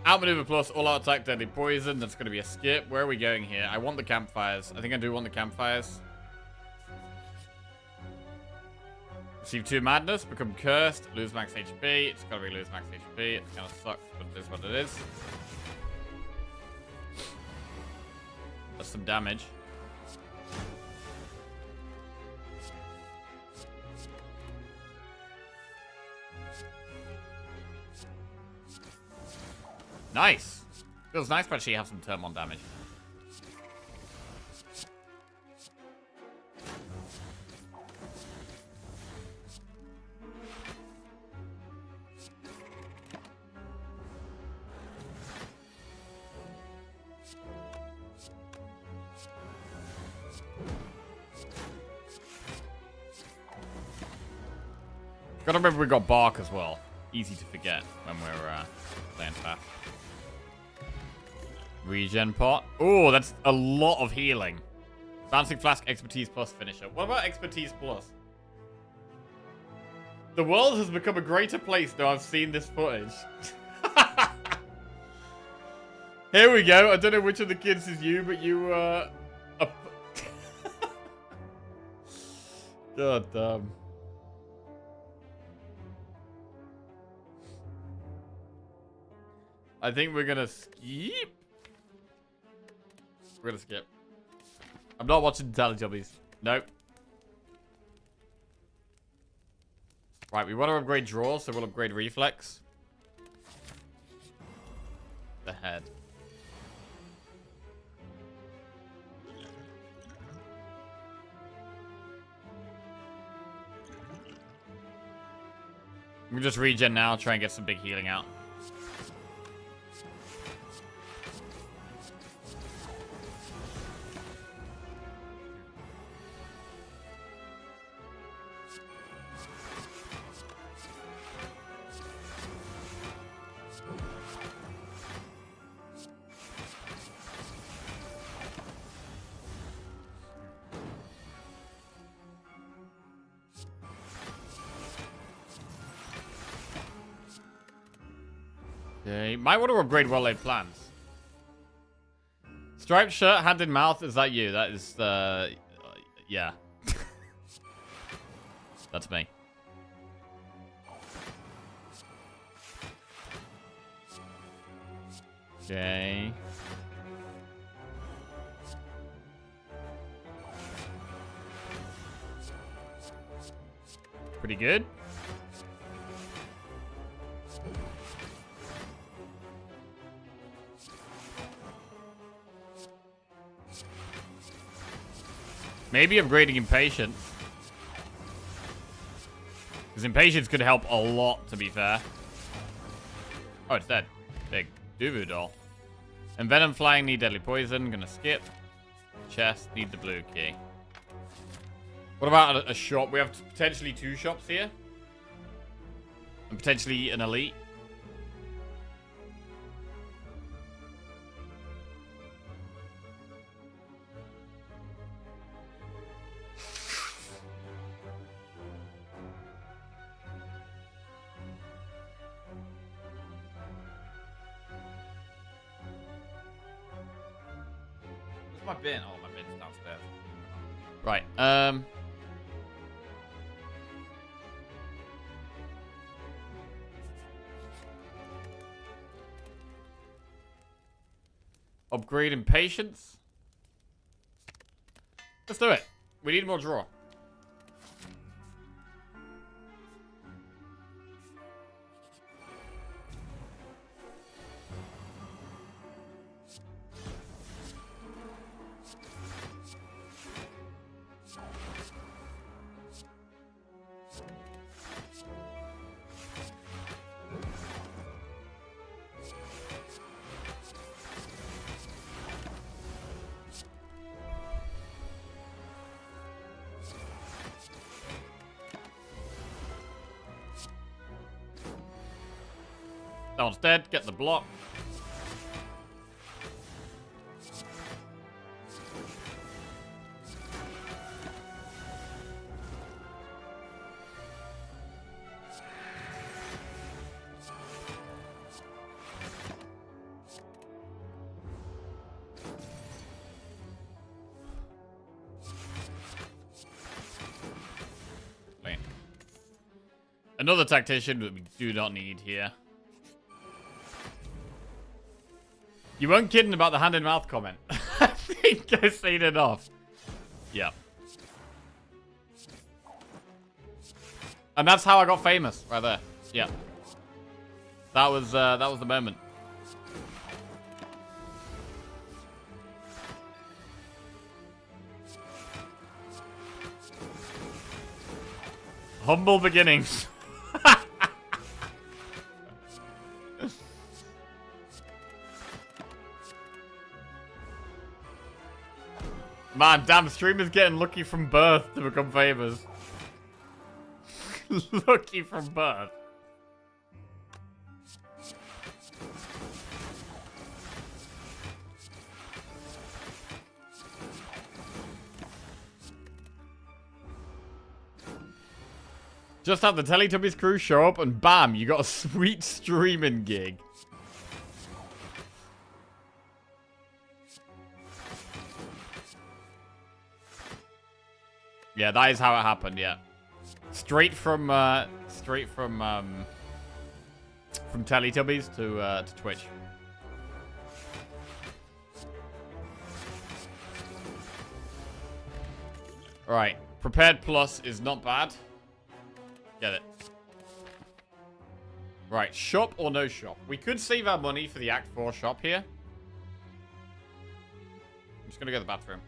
Outmaneuver plus, all-out attack, deadly poison. That's going to be a skip. Where are we going here? I want the campfires. I think I do want the campfires. Receive 2 madness, become cursed, lose max HP. It's got to be lose max HP. It's going to suck, but it is what it is. That's some damage. Nice. Feels nice to actually have some turn 1 damage. Gotta remember we got Bark as well. Easy to forget when we're playing fast. Regen pot. Oh, that's a lot of healing. Bouncing Flask, Expertise Plus, Finisher. What about Expertise Plus? The world has become a greater place now I've seen this footage. Here we go. I don't know which of the kids is you, but you, God damn. I think we're gonna skip. We're gonna skip. I'm not watching Teletubbies. Nope. Right, we want to upgrade draw, so we'll upgrade reflex. The head. We just regen now, try and get some big healing out. Okay, might want to upgrade well-laid plans. Striped shirt, hand in mouth. Is that you? That is, yeah. That's me. Okay. Pretty good. Maybe upgrading Impatience. Because Impatience could help a lot, to be fair. Oh, it's dead. Big doo-doo doll. And Venom Flying, need Deadly Poison. Gonna skip. Chest, need the blue key. What about a shop? We have potentially 2 shops here. And potentially an elite. My bin. Oh, my bin's downstairs. Right. Upgrade Impatience. Let's do it. We need more draw. That one's dead. Get the block. Another tactician that we do not need here. You weren't kidding about the hand-in-mouth comment. I think I've seen it off. Yeah. And that's how I got famous, right there. Yeah. That was the moment. Humble beginnings. Man, damn, streamers getting lucky from birth to become famous. Lucky from birth. Just have the Teletubbies crew show up and bam, you got a sweet streaming gig. Yeah, that is how it happened, yeah. Straight from Teletubbies to Twitch. Alright, Prepared Plus is not bad. Get it. Right, shop or no shop? We could save our money for the Act 4 shop here. I'm just gonna go to the bathroom.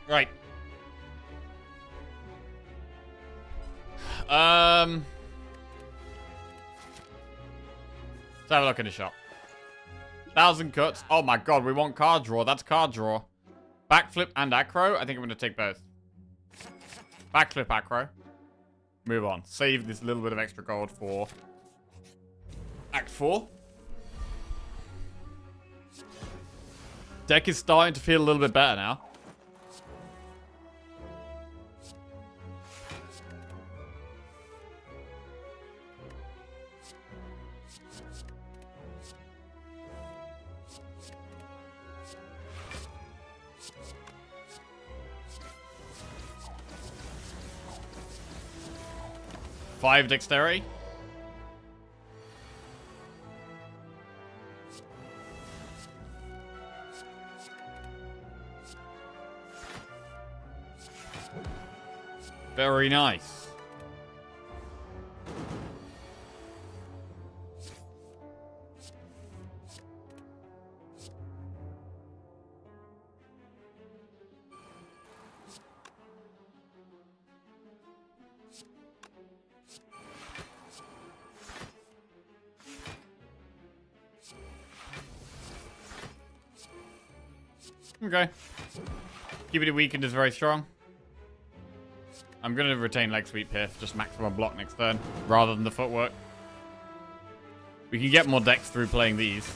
Right. Let's have a look in the shop. 1,000 cuts. Oh my god, we want card draw. That's card draw. Backflip and acro. I think I'm going to take both. Backflip acro. Move on. Save this little bit of extra gold for Act 4. Deck is starting to feel a little bit better now. Five dexterity. Very nice. Okay. Keep it weakened is very strong. I'm going to retain Leg Sweep here, just maximum block next turn, rather than the footwork. We can get more decks through playing these.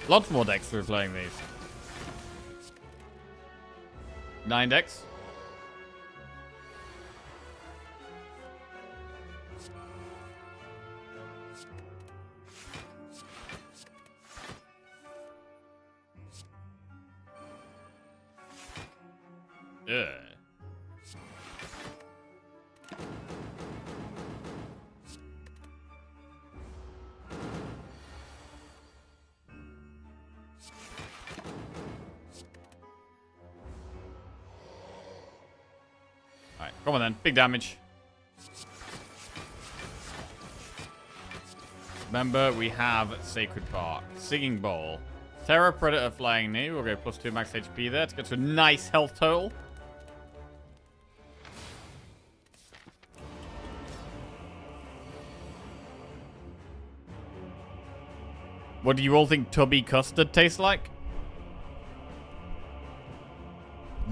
Lots more decks through playing these. 9 decks. Yeah. Alright, come on then. Big damage. Remember, we have Sacred Park. Singing Bowl. Terror, Predator, Flying Knee. We'll go +2 max HP there to get to a nice health total. What do you all think tubby custard tastes like?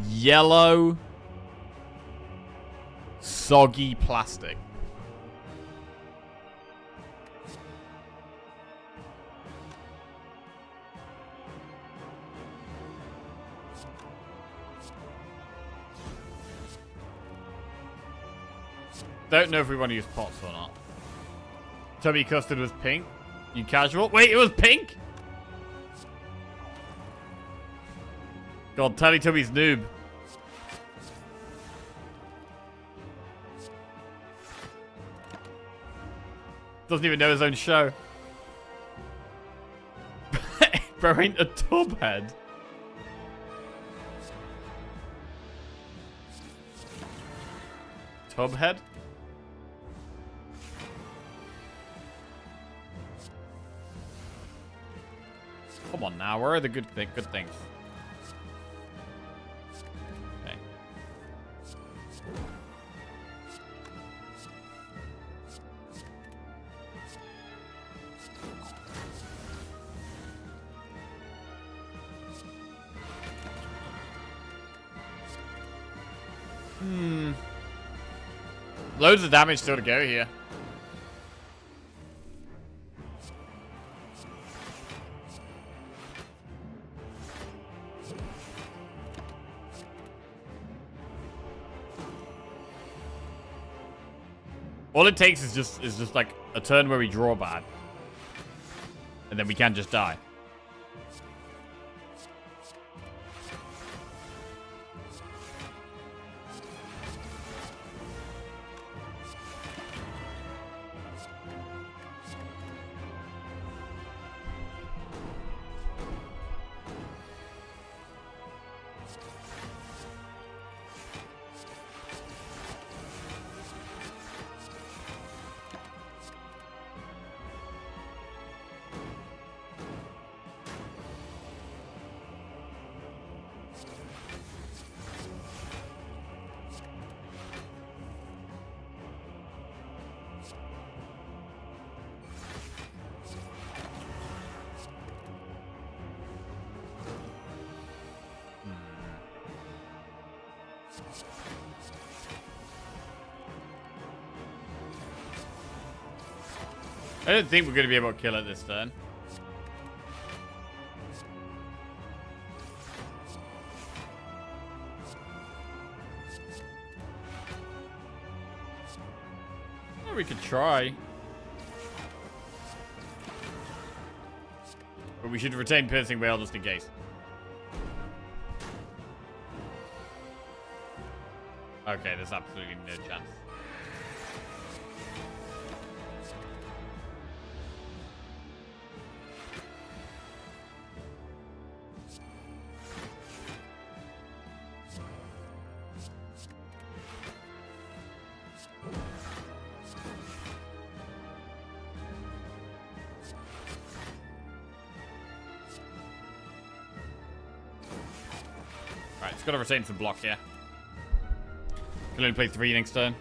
Yellow, soggy plastic. Don't know if we want to use pots or not. Tubby custard was pink. You casual? Wait, it was pink? God, Teletubby's noob. Doesn't even know his own show. Bro ain't a tub head. Tub head? Come on now, where are the good things? Okay. Loads of damage still to go here. All it takes is just like a turn where we draw bad. And then we can just die. I don't think we're going to be able to kill it this turn. Or we could try. But we should retain Piercing Wail just in case. Okay, there's absolutely no chance. Alright, it's got to retain some block here. Can only play 3 next turn.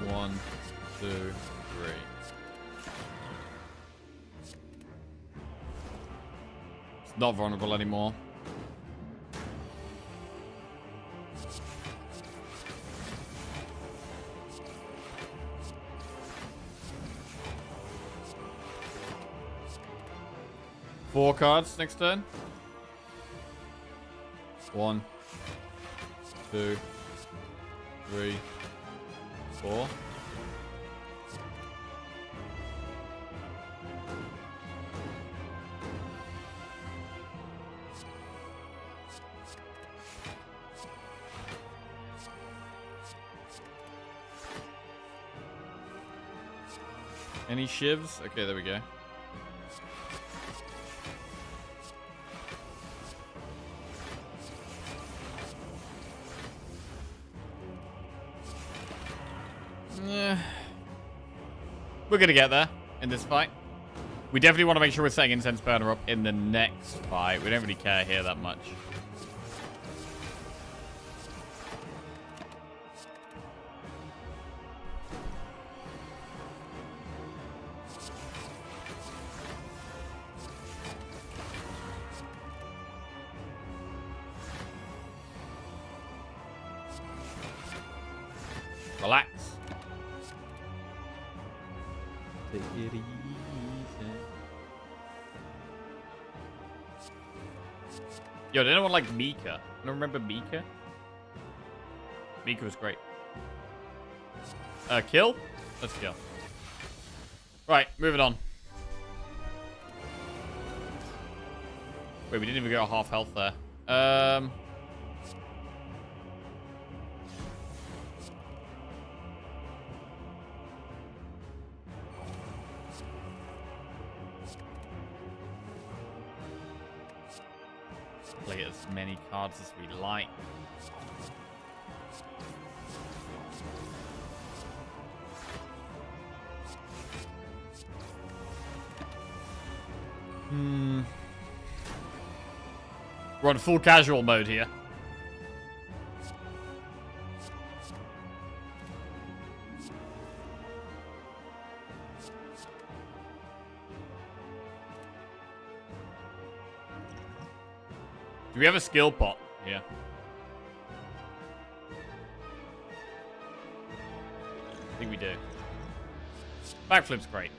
One, two, three. It's not vulnerable anymore. Four cards next turn. 1, 2, 3, 4. Any shivs? Okay, there we go. We're gonna get there in this fight. We definitely want to make sure we're setting Incense Burner up in the next fight. We don't really care here that much. Relax. Take it easy. Yo, did anyone like Mika? I don't remember Mika. Mika was great. Kill? Let's kill. Right, moving on. Wait, we didn't even go half health there. Play as many cards as we like. We're on full casual mode here. Do we have a skill pot here? I think we do. Backflip's great.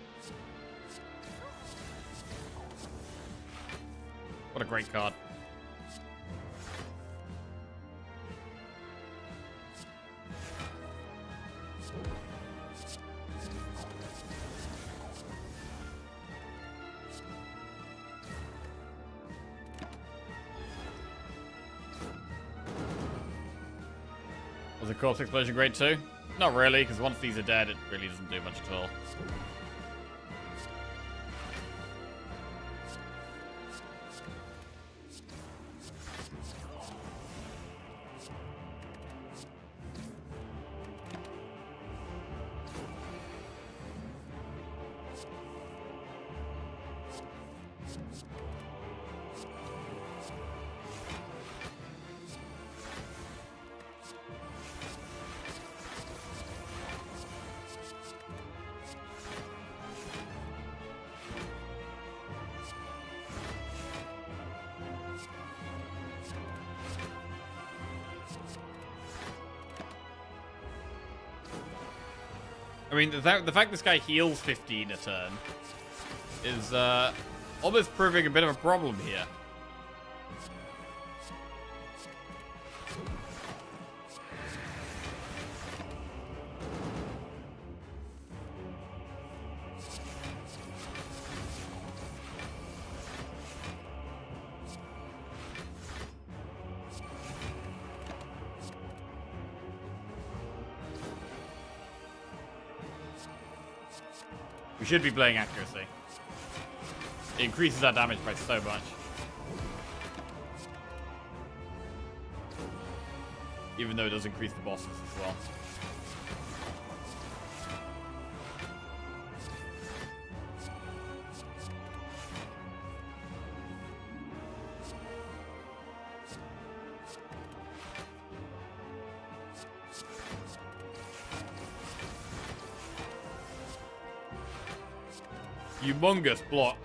What a great card. Was the Corpse Explosion great too? Not really, because once these are dead, it really doesn't do much at all. I mean, the fact this guy heals 15 a turn is almost proving a bit of a problem here. We should be playing accuracy. It increases our damage by so much. Even though it does increase the bosses as well. Humongous block.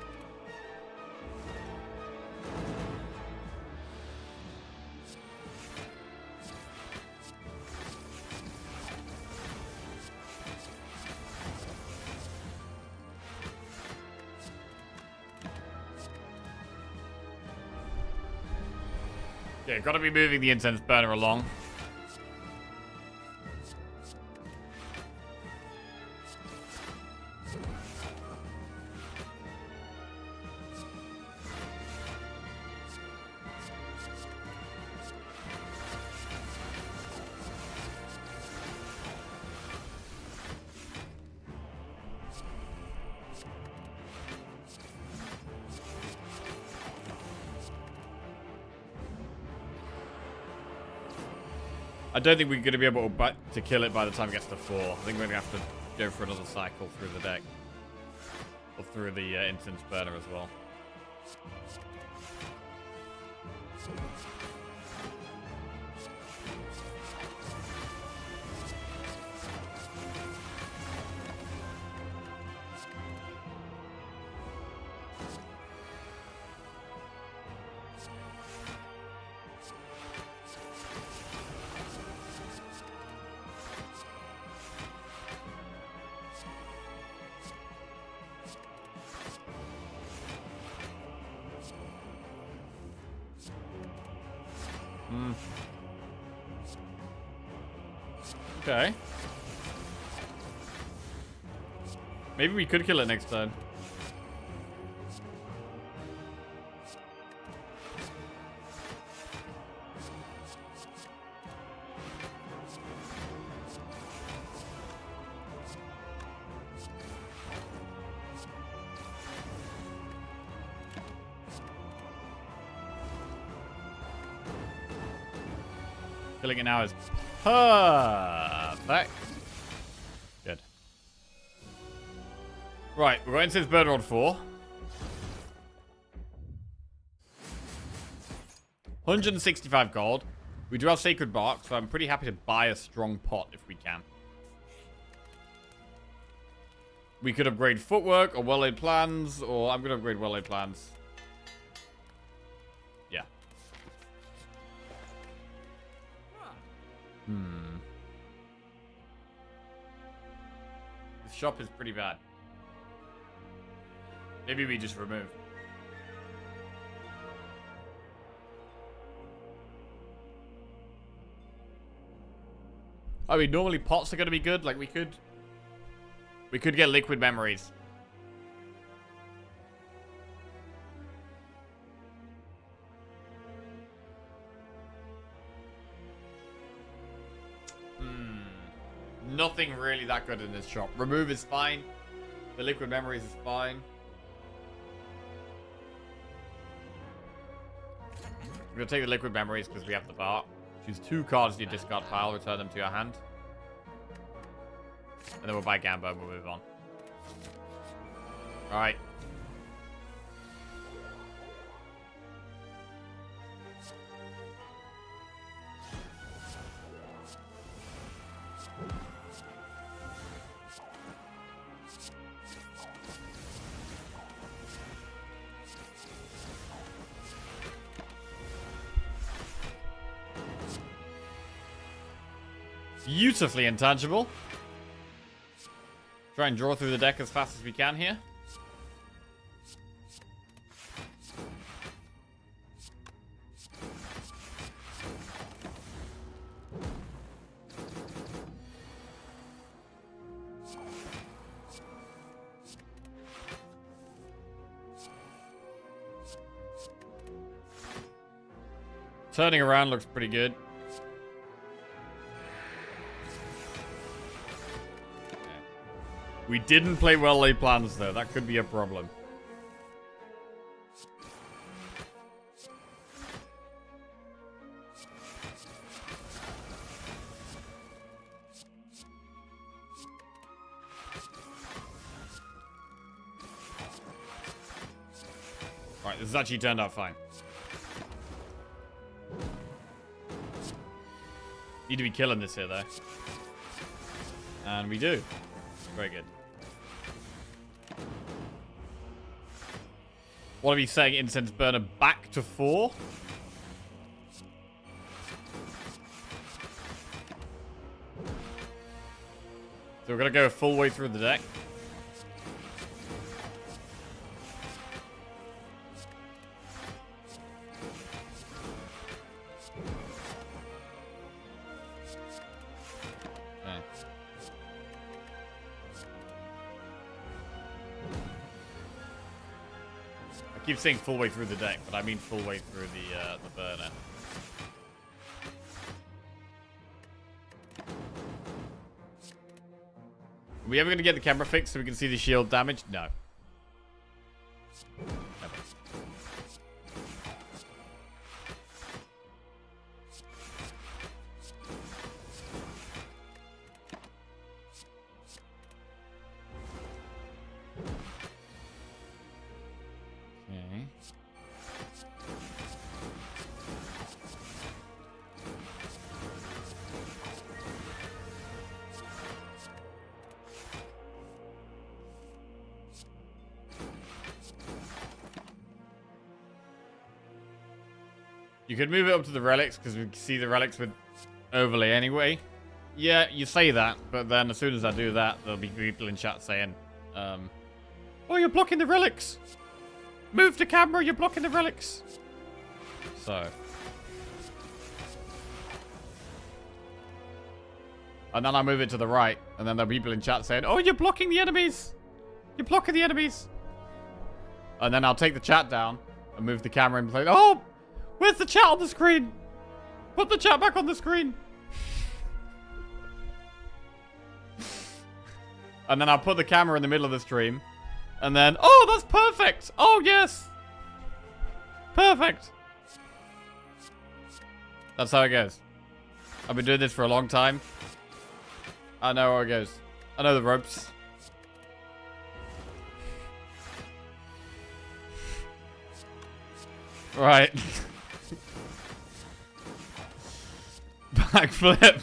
Yeah, gotta be moving the incense burner along. I don't think we're going to be able to kill it by the time it gets to 4. I think we're going to have to go for another cycle through the deck. Or through the incense burner as well. Okay. Maybe we could kill it next turn. Killing it now is perfect. Good. Right, we're going to this burner on 4. 165 gold. We do have Sacred Bark, so I'm pretty happy to buy a strong pot if we can. We could upgrade Footwork or Well-Laid Plans, or I'm going to upgrade Well-Laid Plans. Yeah. This shop is pretty bad. Maybe we just remove. I mean, normally pots are going to be good. Like, we could get liquid memories. Nothing really that good in this shop. Remove is fine. The liquid memories is fine. We're going to take the liquid memories because we have the bar. Choose 2 cards in your discard pile. Return them to your hand. And then we'll buy Gambo and we'll move on. Alright. Beautifully intangible. Try and draw through the deck as fast as we can here. Turning around looks pretty good. We didn't play well laid plans, though. That could be a problem. Right, this has actually turned out fine. Need to be killing this here, though. And we do. Very good. What are we saying? Incense burner back to 4? So we're going to go full way through the deck. I keep saying full way through the deck, but I mean full way through the burner. Are we ever going to get the camera fixed so we can see the shield damage? No. Never. Okay. You could move it up to the relics because we can see the relics with overlay anyway. Yeah, you say that, but then as soon as I do that, there'll be people in chat saying, oh, you're blocking the relics. Move the camera, you're blocking the relics. So. And then I move it to the right, and then there'll be people in chat saying, oh, you're blocking the enemies. You're blocking the enemies. And then I'll take the chat down and move the camera and say, oh, where's the chat on the screen? Put the chat back on the screen. And then I'll put the camera in the middle of the stream. And then, oh, that's perfect. Oh, yes. Perfect. That's how it goes. I've been doing this for a long time. I know how it goes. I know the ropes. Right. Backflip.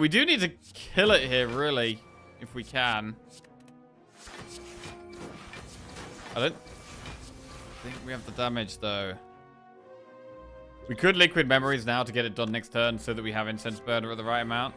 We do need to kill it here, really, if we can. I don't think we have the damage, though. We could liquid memories now to get it done next turn so that we have incense burner at the right amount.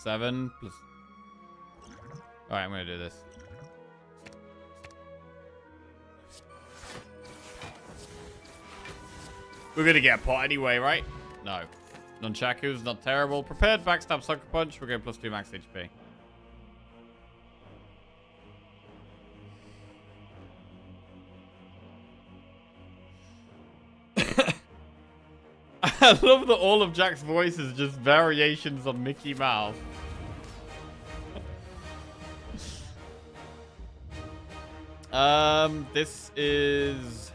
Seven plus. Alright, I'm gonna do this. We're gonna get a pot anyway, right? No. Nunchaku's not terrible. Prepared backstab sucker punch. We're going +2 max HP. I love that all of Jack's voice is just variations on Mickey Mouse. This is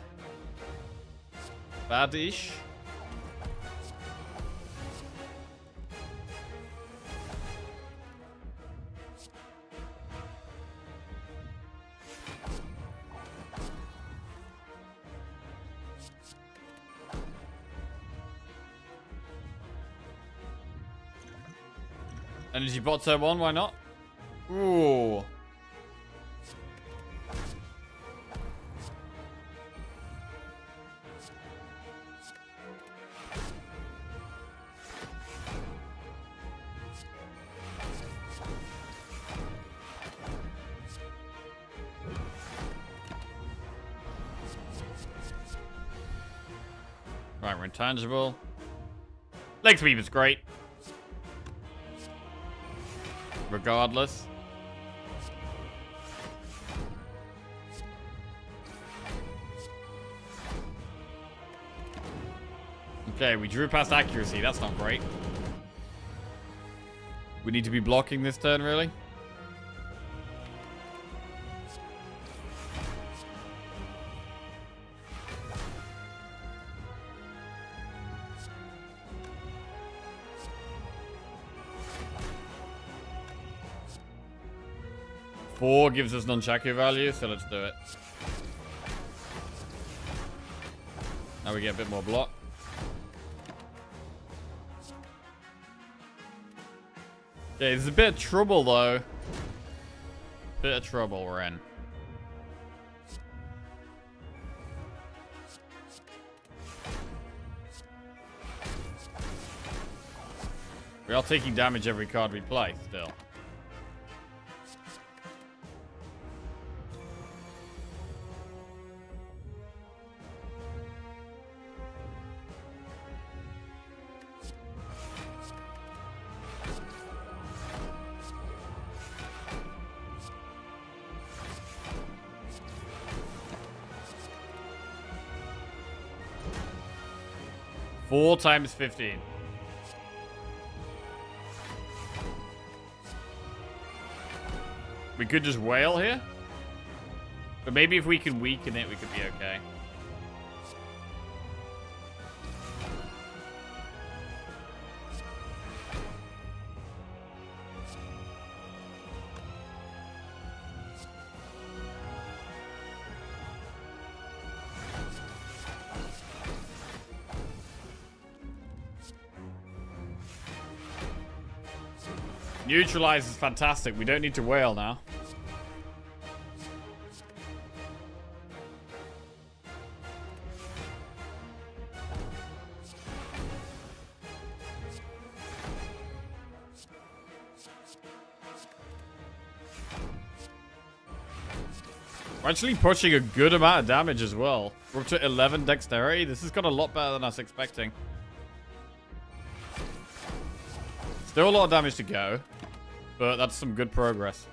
badish. Energy bot turn 1, why not? Ooh. Right, we're intangible. Leg sweep is great. Regardless. Okay, we drew past accuracy. That's not great. We need to be blocking this turn, really? Four gives us nunchaku value, so let's do it. Now we get a bit more block. Okay, there's a bit of trouble, though. Bit of trouble we're in. We are taking damage every card we play, still. Four times 15. We could just wail here. But maybe if we can weaken it, we could be okay. Neutralize is fantastic. We don't need to wail now. We're actually pushing a good amount of damage as well. We're up to 11 dexterity. This has got a lot better than I was expecting. Still a lot of damage to go, but that's some good progress.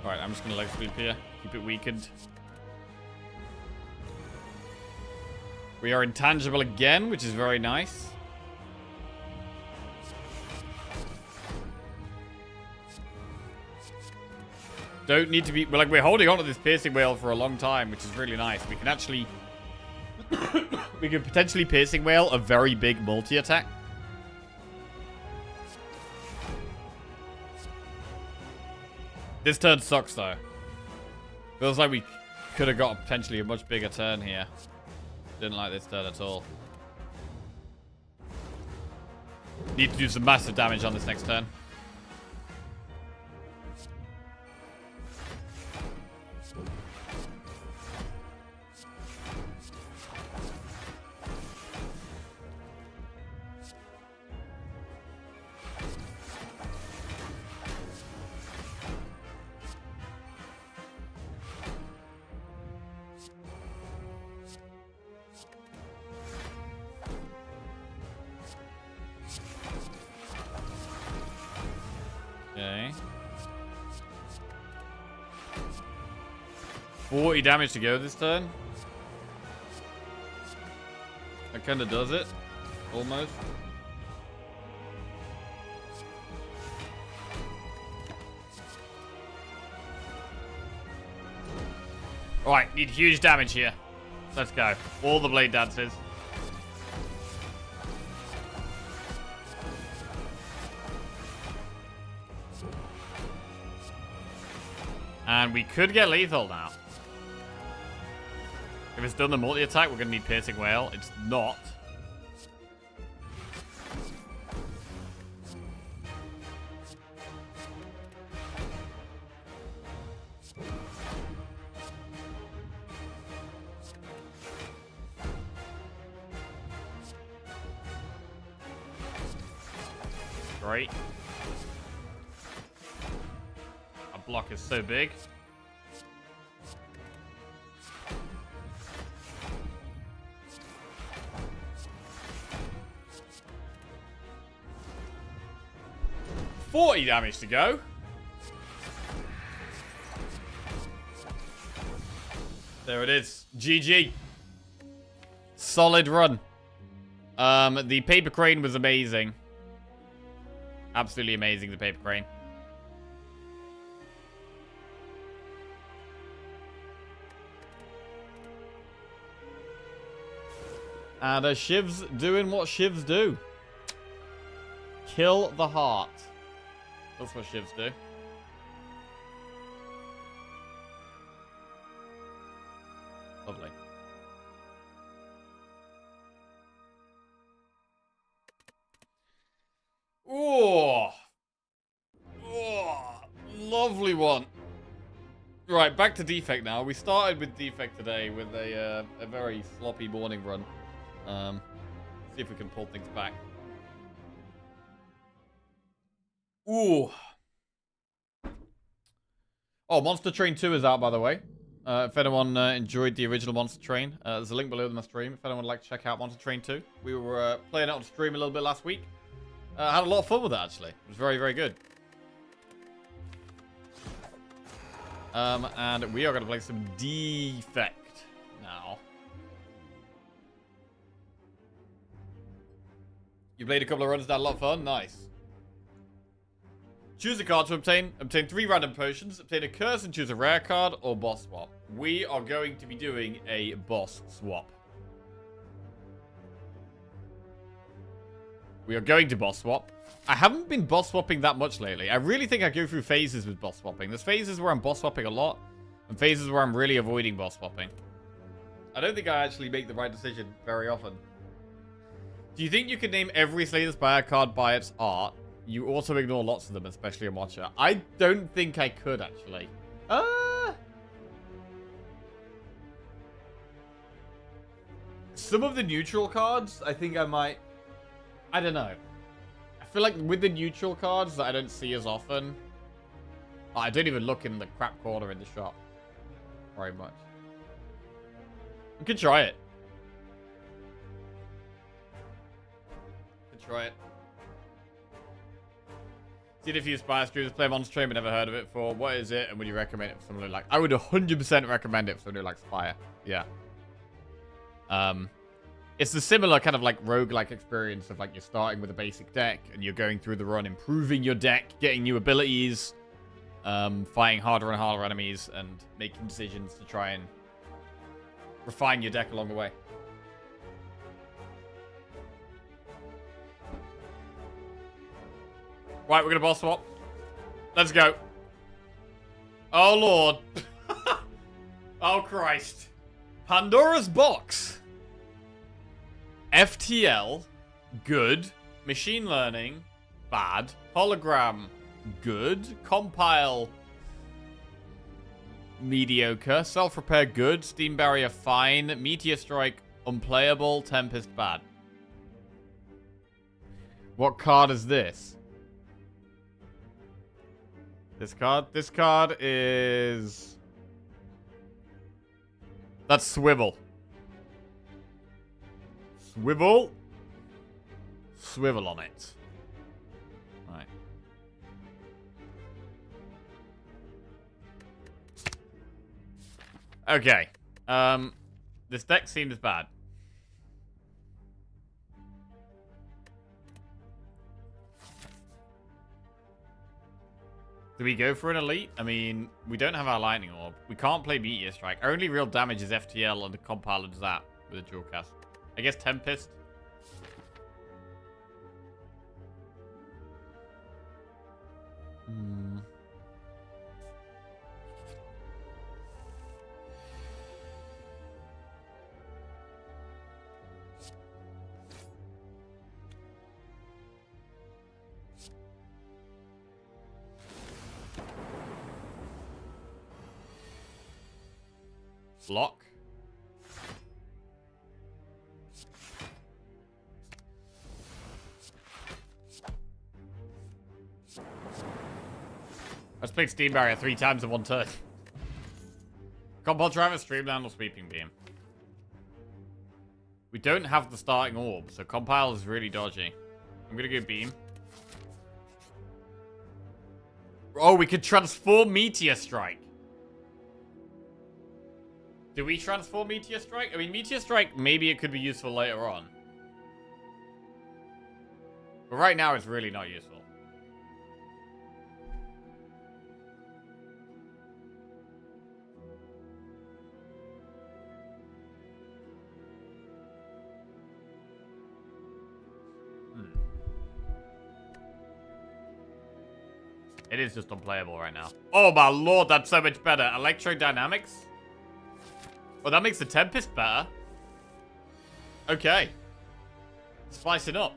Alright, I'm just gonna leg sweep here. Keep it weakened. We are intangible again, which is very nice. Don't need to be... we're holding on to this piercing whale for a long time, which is really nice. We can actually... we can potentially piercing whale a very big multi-attack. This turn sucks, though. Feels like we could have got potentially a much bigger turn here. Didn't like this turn at all. Need to do some massive damage on this next turn. Okay. 40 damage to go this turn. That kind of does it. Almost. Alright, need huge damage here. Let's go. All the blade dances. And we could get lethal now. If it's done the multi-attack, we're going to need Piercing Wail. It's not. Great. Our block is so big. $40 damage to go. There it is. GG. Solid run. The paper crane was amazing. Absolutely amazing, the paper crane. And Shiv's doing what Shivs do. Kill the heart. That's what Shivs do. Lovely. Oh, lovely one. Right, back to Defect now. We started with Defect today with a very sloppy morning run. See if we can pull things back. Ooh. Oh, Monster Train 2 is out, by the way. If anyone enjoyed the original Monster Train, there's a link below in my stream. If anyone would like to check out Monster Train 2. We were playing it on stream a little bit last week. Had a lot of fun with it, actually. It was very, very good. And we are going to play some Defect now. You played a couple of runs, had a lot of fun. Nice. Choose a card to obtain 3 random potions, obtain a curse and choose a rare card or boss swap. We are going to be doing a boss swap. We are going to boss swap. I haven't been boss swapping that much lately. I really think I go through phases with boss swapping. There's phases where I'm boss swapping a lot, and phases where I'm really avoiding boss swapping. I don't think I actually make the right decision very often. Do you think you could name every Slay the Spire card by its art? You also ignore lots of them, especially in Watcher. I don't think I could, actually. Some of the neutral cards, I think I might... I don't know. I feel like with the neutral cards that I don't see as often... I don't even look in the crap corner in the shop very much. We could try it. Try it. Seen a few Spire streamers play Monster Train, but never heard of it before. What is it, and would you recommend it for someone who like? I would 100% recommend it for someone who likes Spire. Yeah. It's a similar kind of like roguelike experience of like you're starting with a basic deck and you're going through the run, improving your deck, getting new abilities, fighting harder and harder enemies, and making decisions to try and refine your deck along the way. Right, we're going to boss swap. Let's go. Oh, Lord. Oh, Christ. Pandora's Box. FTL. Good. Machine Learning. Bad. Hologram. Good. Compile. Mediocre. Self-Repair. Good. Steam Barrier. Fine. Meteor Strike. Unplayable. Tempest. Bad. What card is this? This card is... That's Swivel. Swivel. Swivel on it. Right. Okay. This deck seems bad. Do we go for an elite? I mean, we don't have our lightning orb. We can't play Meteor Strike. Our only real damage is FTL and the compile and zap with a dual cast. I guess Tempest. Hmm. Block. I just played Steam Barrier 3 times in one turn. Compile Driver, Streamline, or Sweeping Beam. We don't have the starting orb, so Compile is really dodgy. I'm gonna go Beam. Oh, we could transform Meteor Strike. Do we transform Meteor Strike? I mean, Meteor Strike, maybe it could be useful later on. But right now, it's really not useful. It is just unplayable right now. Oh my lord, that's so much better. Electrodynamics? Well, that makes the Tempest better. Okay. Spice it up.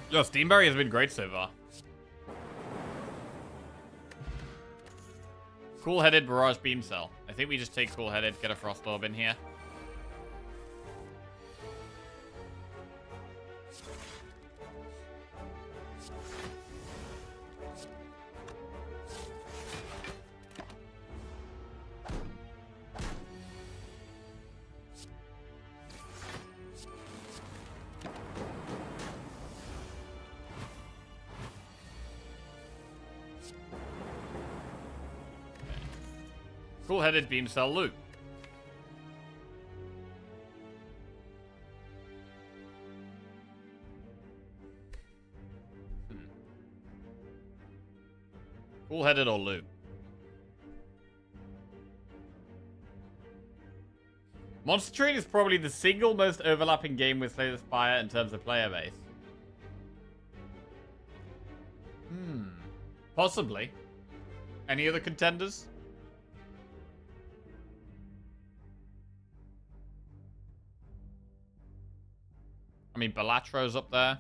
Yo, Steam Barrier has been great so far. Cool-headed Barrage Beam Cell. I think we just take cool-headed, get a Frost Orb in here. Cool-headed Beam Cell loop. Cool-headed or loop? Monster Train is probably the single most overlapping game with Slay the Spire in terms of player base. Possibly. Any other contenders? I mean, Balatro's up there.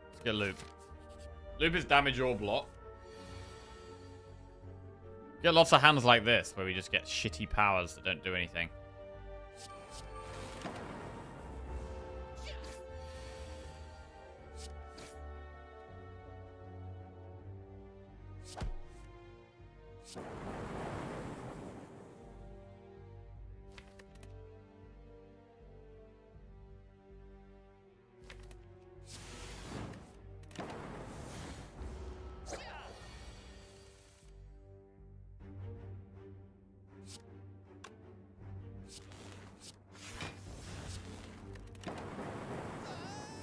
Let's get Loop. Loop is damage or block. Get lots of hands like this, where we just get shitty powers that don't do anything.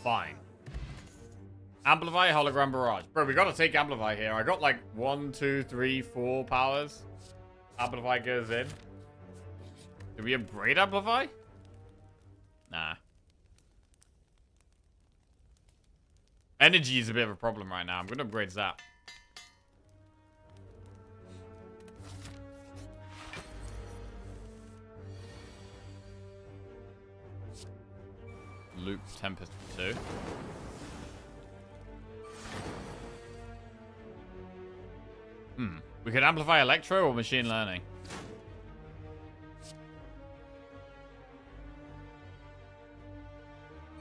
Fine. Amplify, Hologram Barrage. Bro, we gotta take Amplify here. I got like 1, 2, 3, 4 powers. Amplify goes in. Do we upgrade Amplify? Nah. Energy is a bit of a problem right now. I'm gonna upgrade Zap. Loop Tempest 2. We could amplify Electro or Machine Learning.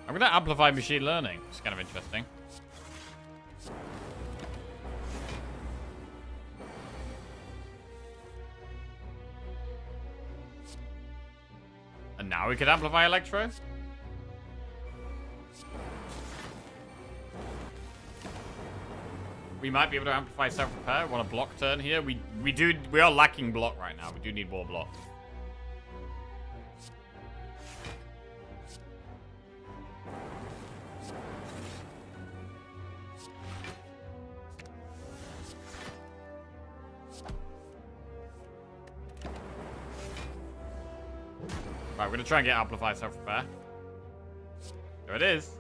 I'm gonna amplify Machine Learning. It's kind of interesting. And now we can amplify Electro. We might be able to amplify self-repair. Want a block turn here? We are lacking block right now. We do need more block. Right, we're gonna try and get amplified self-repair. There it is.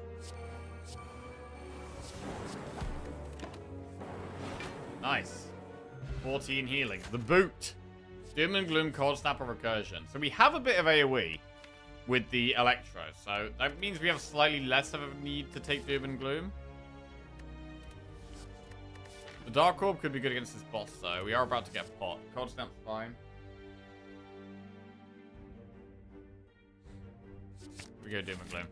Nice. 14 healing. The boot. Doom and Gloom, Cold Snap, or Recursion. So we have a bit of AoE with the Electro. So that means we have slightly less of a need to take Doom and Gloom. The Dark Orb could be good against this boss, though. We are about to get pot. Cold Snap's fine. We go Doom and Gloom.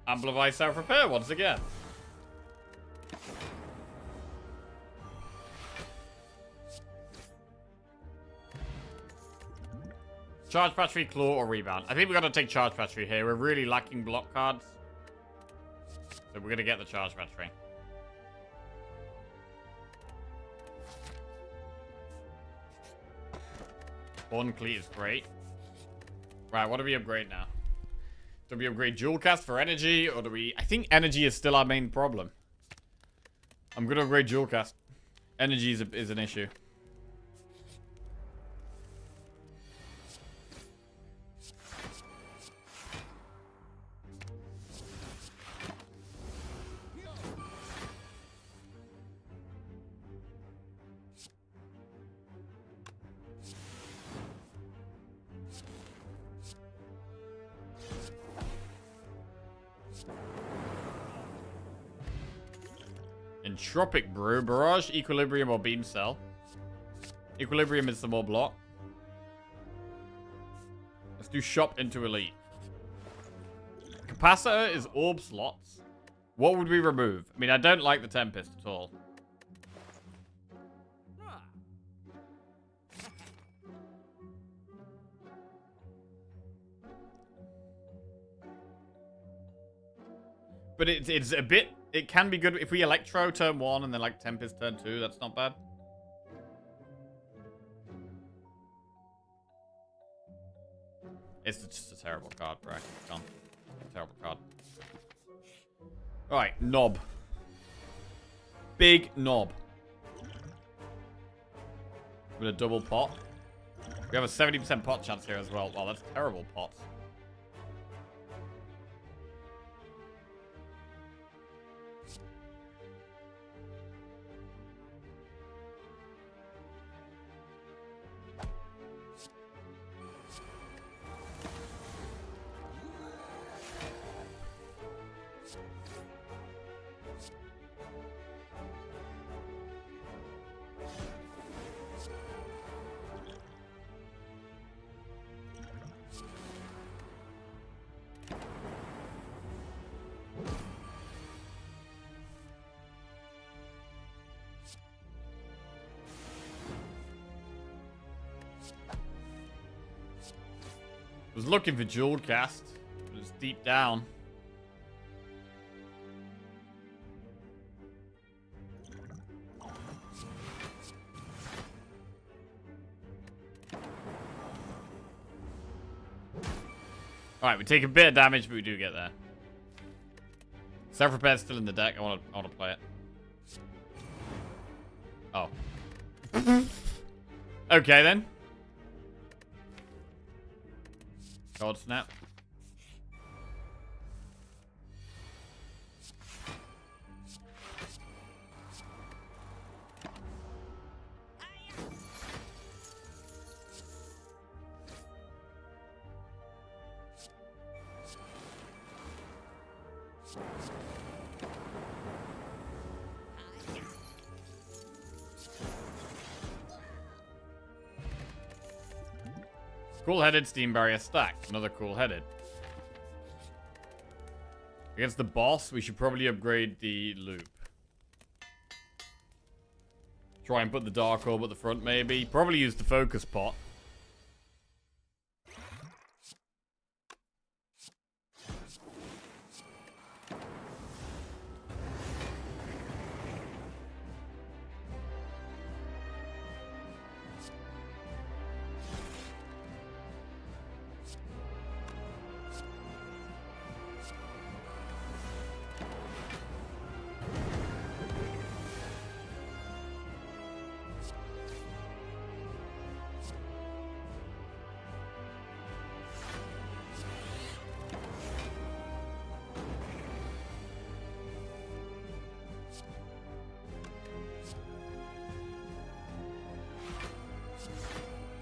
Amplify self-repair once again. Charge battery, claw, or rebound. I think we're going to take charge battery here. We're really lacking block cards. So we're going to get the charge battery. Horn Cleat is great. Right, what do we upgrade now? Do we upgrade Jewel Cast for energy, or do we... I think energy is still our main problem. I'm going to upgrade Jewel Cast. Energy is an issue. Entropic Brew, Barrage, Equilibrium, or Beam Cell. Equilibrium is the more block. Let's do Shop into Elite. Capacitor is Orb slots. What would we remove? I mean, I don't like the Tempest at all. But it's a bit... It can be good if we Electro turn 1 and then like Tempest turn 2. That's not bad. It's just a terrible card, bro. Gone. Terrible card. Alright, knob. Big knob. With a double pot. We have a 70% pot chance here as well. Wow, that's terrible pots. Was looking for Jewel Cast, but it's deep down. Alright, we take a bit of damage, but we do get there. Self-repair's still in the deck. I want to play it. Oh. Okay, then. Cold Snap. Cool-headed steam barrier stack. Another cool-headed. Against the boss, we should probably upgrade the loop. Try and put the dark orb at the front, maybe. Probably use the focus pot.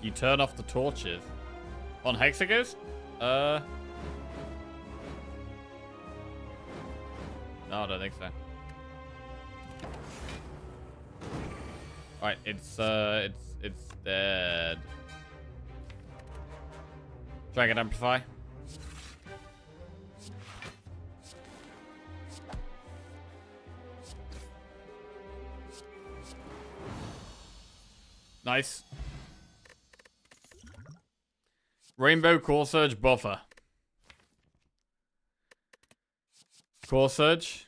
You turn off the torches. On Hexaghost? No, I don't think so. Alright, it's dead. Dragon Amplify. Nice. Rainbow Core Surge Buffer. Core Surge.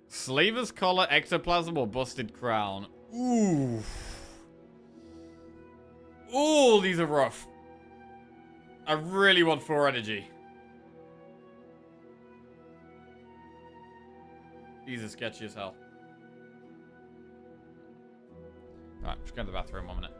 Slaver's Collar, Ectoplasm, or Busted Crown. Ooh. Ooh, these are rough. I really want 4 energy. These are sketchy as hell. Alright, just go to the bathroom 1 minute.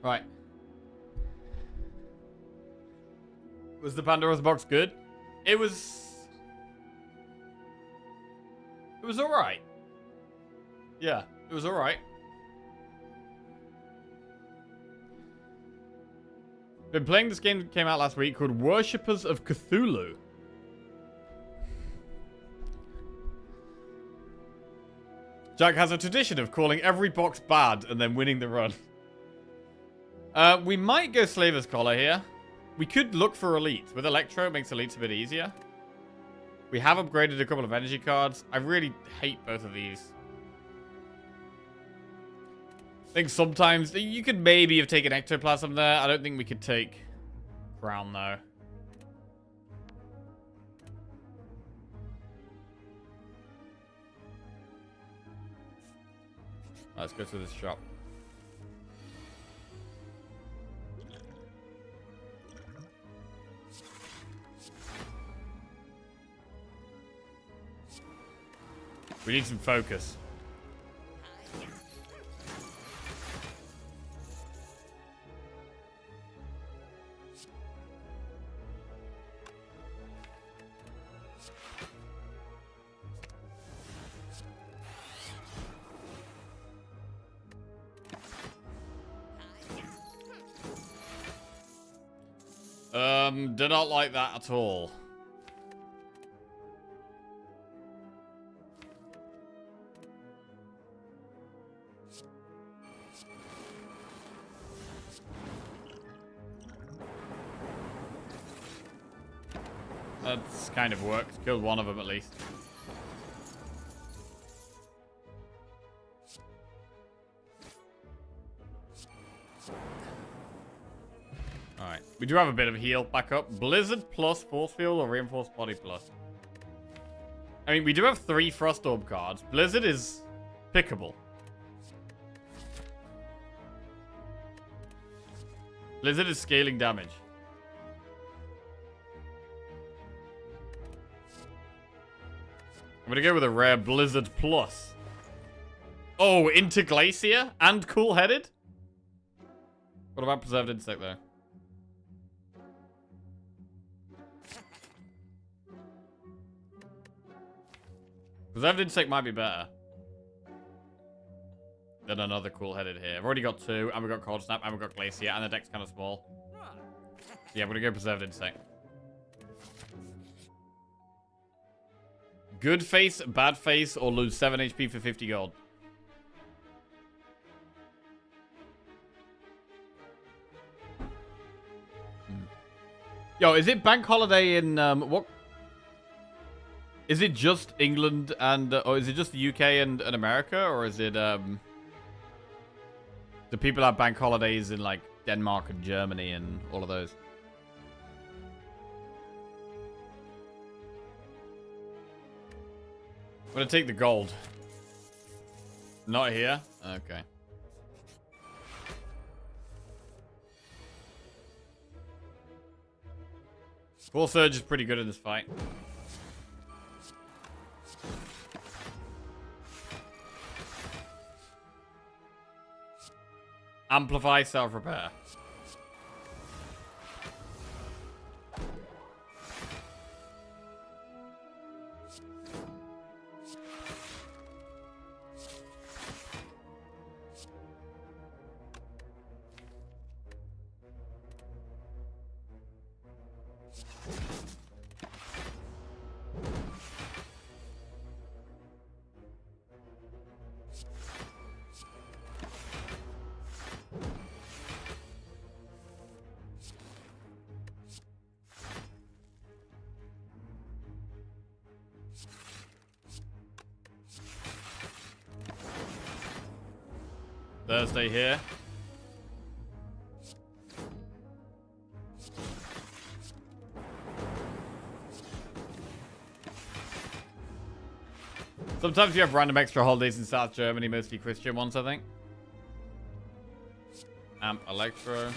Right. Was the Pandora's box good? It was alright. Yeah, it was alright. Been playing this game that came out last week called Worshippers of Cthulhu. Jack has a tradition of calling every box bad and then winning the run. We might go Slaver's Collar here. We could look for Elite. With Electro, it makes Elites a bit easier. We have upgraded a couple of energy cards. I really hate both of these. I think sometimes you could maybe have taken Ectoplasm there. I don't think we could take Crown, though. Let's go to this shop. We need some focus. Do not like that at all. That's kind of worked. Killed one of them at least. Alright. We do have a bit of heal back up. Blizzard plus Force Field or Reinforced Body plus. I mean, we do have 3 Frost Orb cards. Blizzard is pickable. Blizzard is scaling damage. I'm gonna go with a rare Blizzard plus. Oh, into Glacier and Cool-Headed? What about Preserved Insect though? Preserved Insect might be better than another Cool-Headed here. I've already got 2, and we've got Cold Snap, and we've got Glacier, and the deck's kind of small. Yeah, I'm gonna go Preserved Insect. Good face, bad face, or lose 7 HP for 50 gold. Yo, is it bank holiday in, what? Is it just England and, or is it just the UK and America? Or is it, do people have bank holidays in, like, Denmark and Germany and all of those? I'm gonna take the gold. Not here? Okay. Full Surge is pretty good in this fight. Amplify self-repair. Thursday here. Sometimes you have random extra holidays in South Germany, mostly Christian ones, I think. Amp Electro.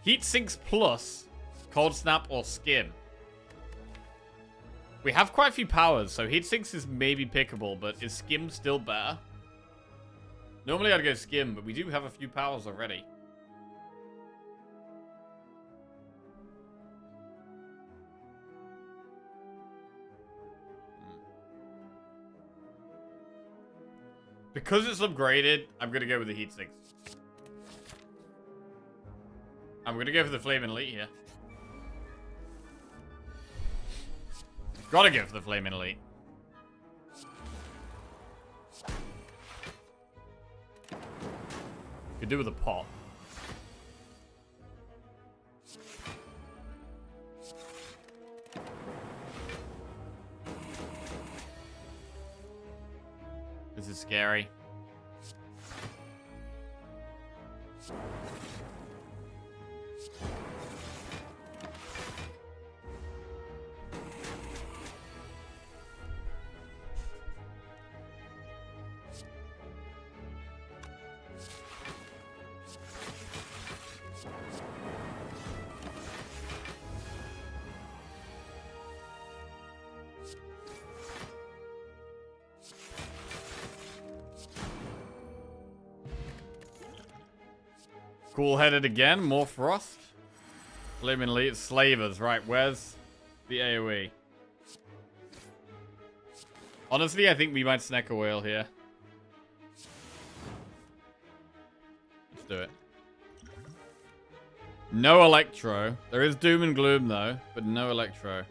Heat Sinks plus Cold Snap or Skim. We have quite a few powers, so Heat Sinks is maybe pickable, but is Skim still better? Normally I'd go Skim, but we do have a few powers already. Because it's upgraded, I'm going to go with the Heat Sinks. I'm going to go for the Flaming Elite here. Gotta go for the Flaming Elite. Could do with a pot. This is scary. Cool-Headed again, more Frost. Flaming Elite, Slavers, right, where's the AoE? Honestly, I think we might snack a whale here. Let's do it. No Electro. There is Doom and Gloom, though, but no Electro.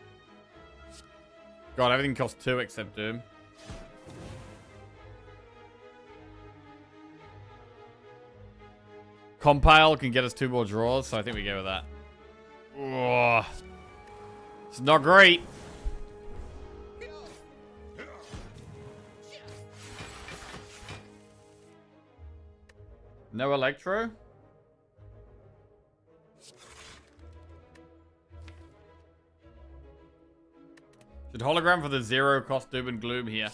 God, everything costs 2 except Doom. Compile can get us 2 more draws, so I think we go with that. Ugh. It's not great. No Electro? Should hologram for the 0 cost Doom and Gloom here.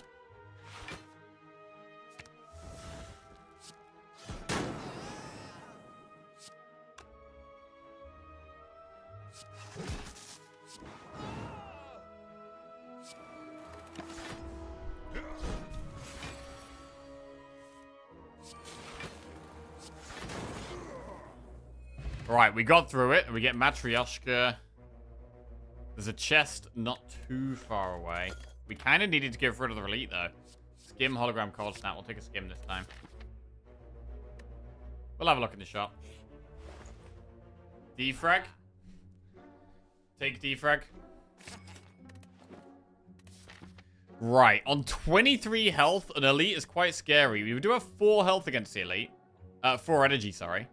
Right, we got through it, and we get Matryoshka. There's a chest not too far away. We kind of needed to get rid of the Elite, though. Skim, hologram, cold snap. We'll take a skim this time. We'll have a look in the shop. Defrag. Take defrag. Right, on 23 health, an Elite is quite scary. We do have 4 health against the Elite. 4 energy, sorry.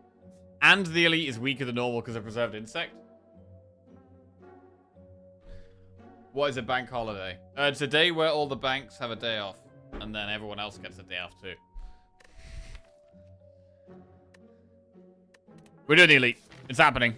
And the Elite is weaker than normal because of Preserved Insect. What is a bank holiday? It's a day where all the banks have a day off. And then everyone else gets a day off too. We're doing the Elite. It's happening.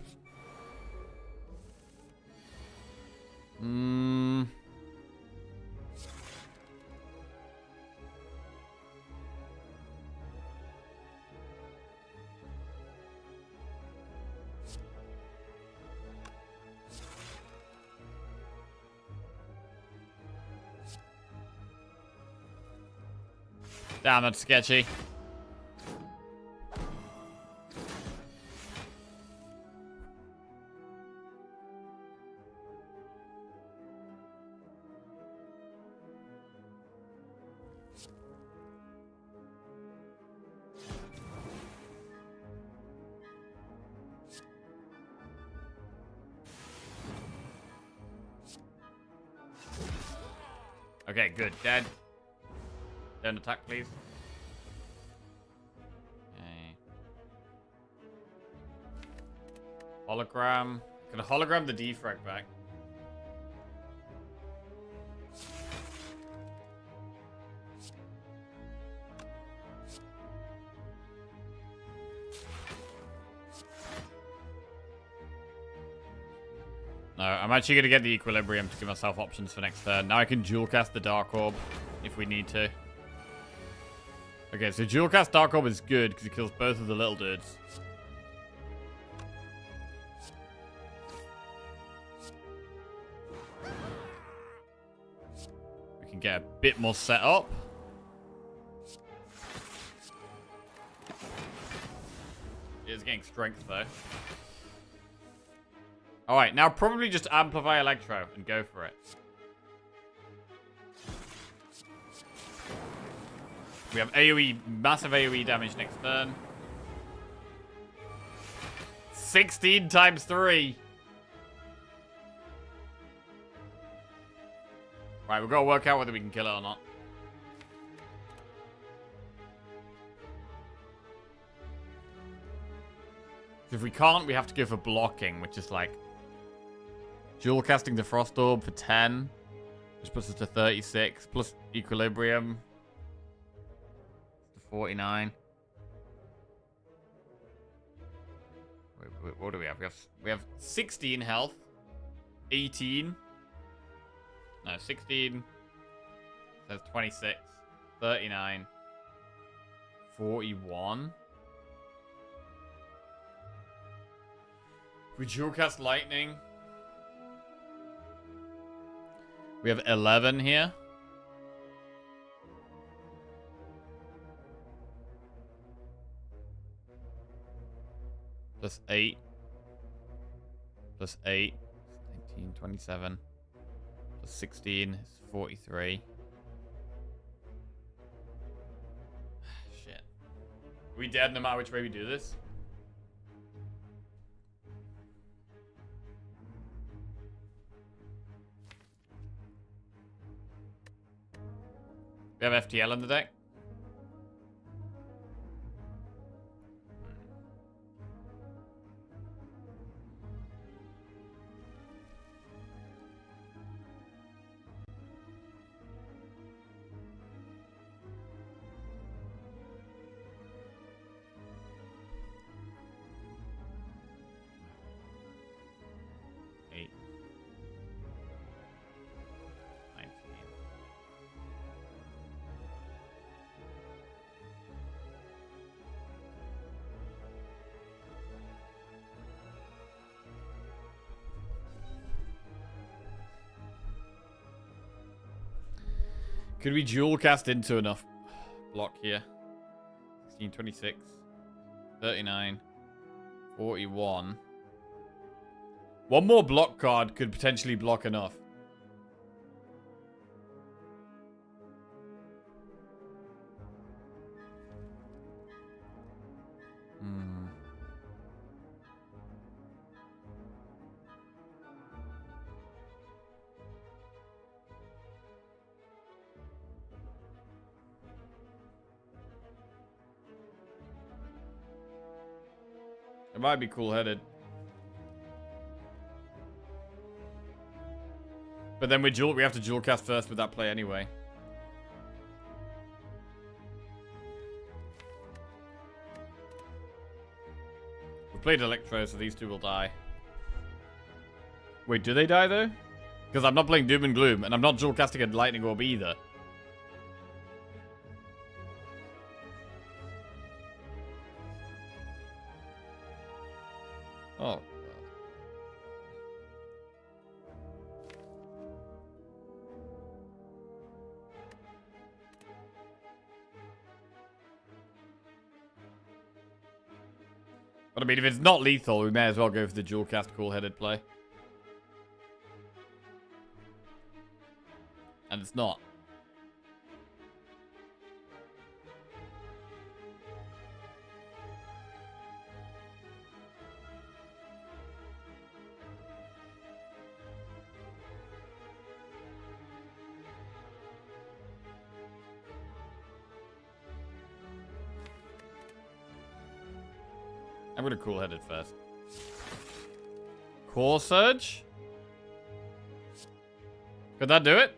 Damn, that's sketchy. Okay, good. Dead. Don't attack, please. Okay. Hologram. Can I hologram the defrag back? No, I'm actually going to get the Equilibrium to give myself options for next turn. Now I can dual cast the Dark Orb if we need to. Okay, so dual cast Dark Orb is good because it kills both of the little dudes. We can get a bit more set up. It is getting strength though. Alright, now probably just amplify Electro and go for it. We have AoE, massive AoE damage next turn. 16 times 3. Right, we've got to work out whether we can kill it or not. If we can't, we have to go for blocking, which is like dual casting the Frost Orb for 10, which puts us to 36, plus Equilibrium to 49. Wait, what do we have? We have 16 health, 18. No, 16. That's 26, 39, 41. We dual cast Lightning. We have 11 here. Plus 8. Plus 8. 19, 27. Plus 16 is 43. Are we dead no matter which way we do this? We have FTL in the deck. Could we dual cast into enough block here? 16, 26, 39, 41. One more block card could potentially block enough. It might be cool-headed. But then we have to dual cast first with that play anyway. We played Electro, so these two will die. Wait, do they die though? Because I'm not playing Doom and Gloom, and I'm not dual casting a Lightning Orb either. Oh. But I mean, if it's not lethal, we may as well go for the dual cast cool-headed play. And it's not. I'm gonna cool-headed first. Core Surge? Could that do it?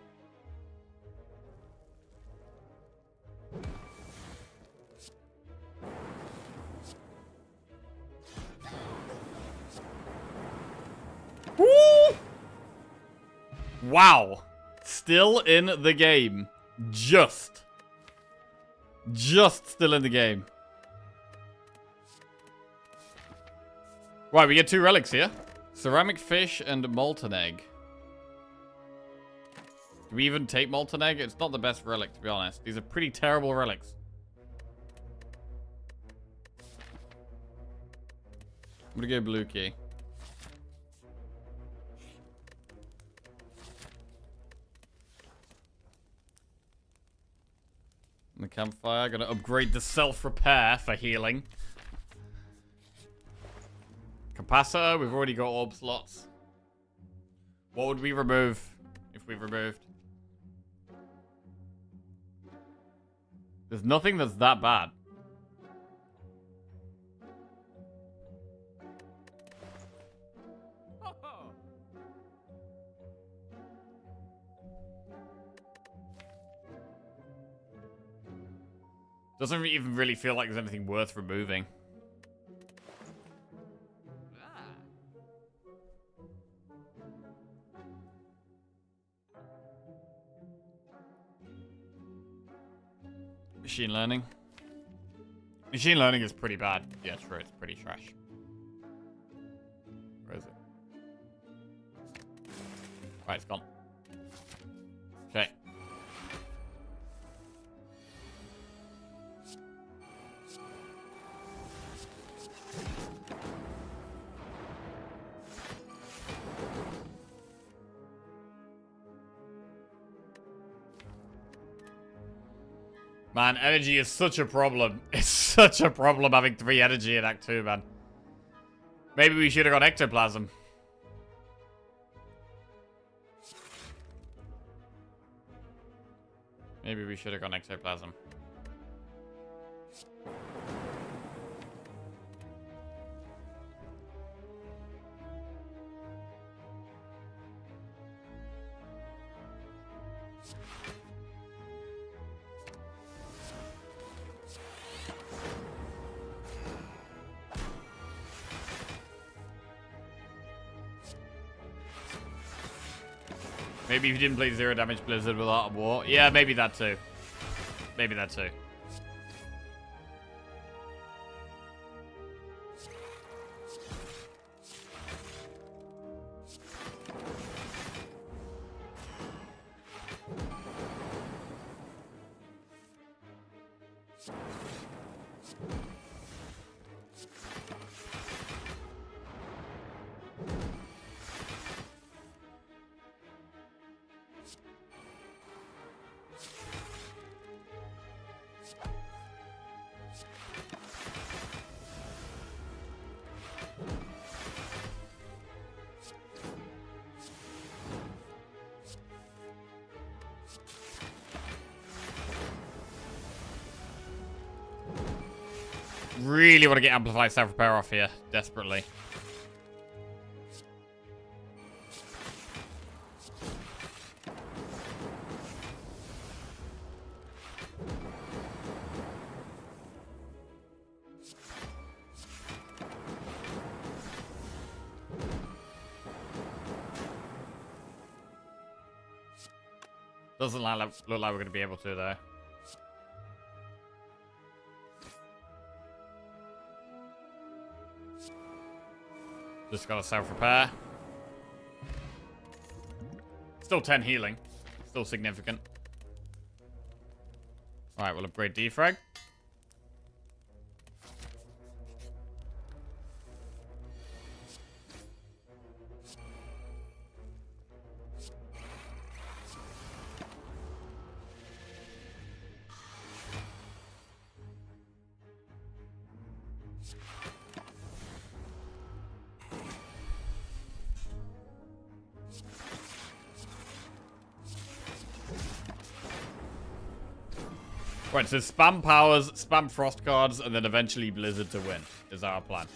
Woo! Wow. Still in the game. Just still in the game. Right, we get 2 relics here. Ceramic Fish and Molten Egg. Do we even take Molten Egg? It's not the best relic, to be honest. These are pretty terrible relics. I'm gonna go blue key. And the campfire. Gonna upgrade the self-repair for healing. Capacitor, we've already got orb slots. What would we remove if we removed? There's nothing that's that bad. Doesn't even really feel like there's anything worth removing. Machine learning. Machine learning is pretty bad. Yeah, true. It's pretty trash. Where is it? Right, it's gone. Okay. Man, energy is such a problem. It's such a problem having 3 energy in Act 2, man. Maybe we should have got ectoplasm. Maybe we should have gone ectoplasm. Maybe if you didn't play 0 damage Blizzard with Art of War. Yeah, maybe that too. Maybe that too. Really want to get Amplified Self-Repair off here, desperately. Doesn't look like we're going to be able to, though. Just got a self-repair. Still 10 healing. Still significant. Alright, we'll upgrade defrag. Right, so spam powers, spam frost cards, and then eventually Blizzard to win is our plan.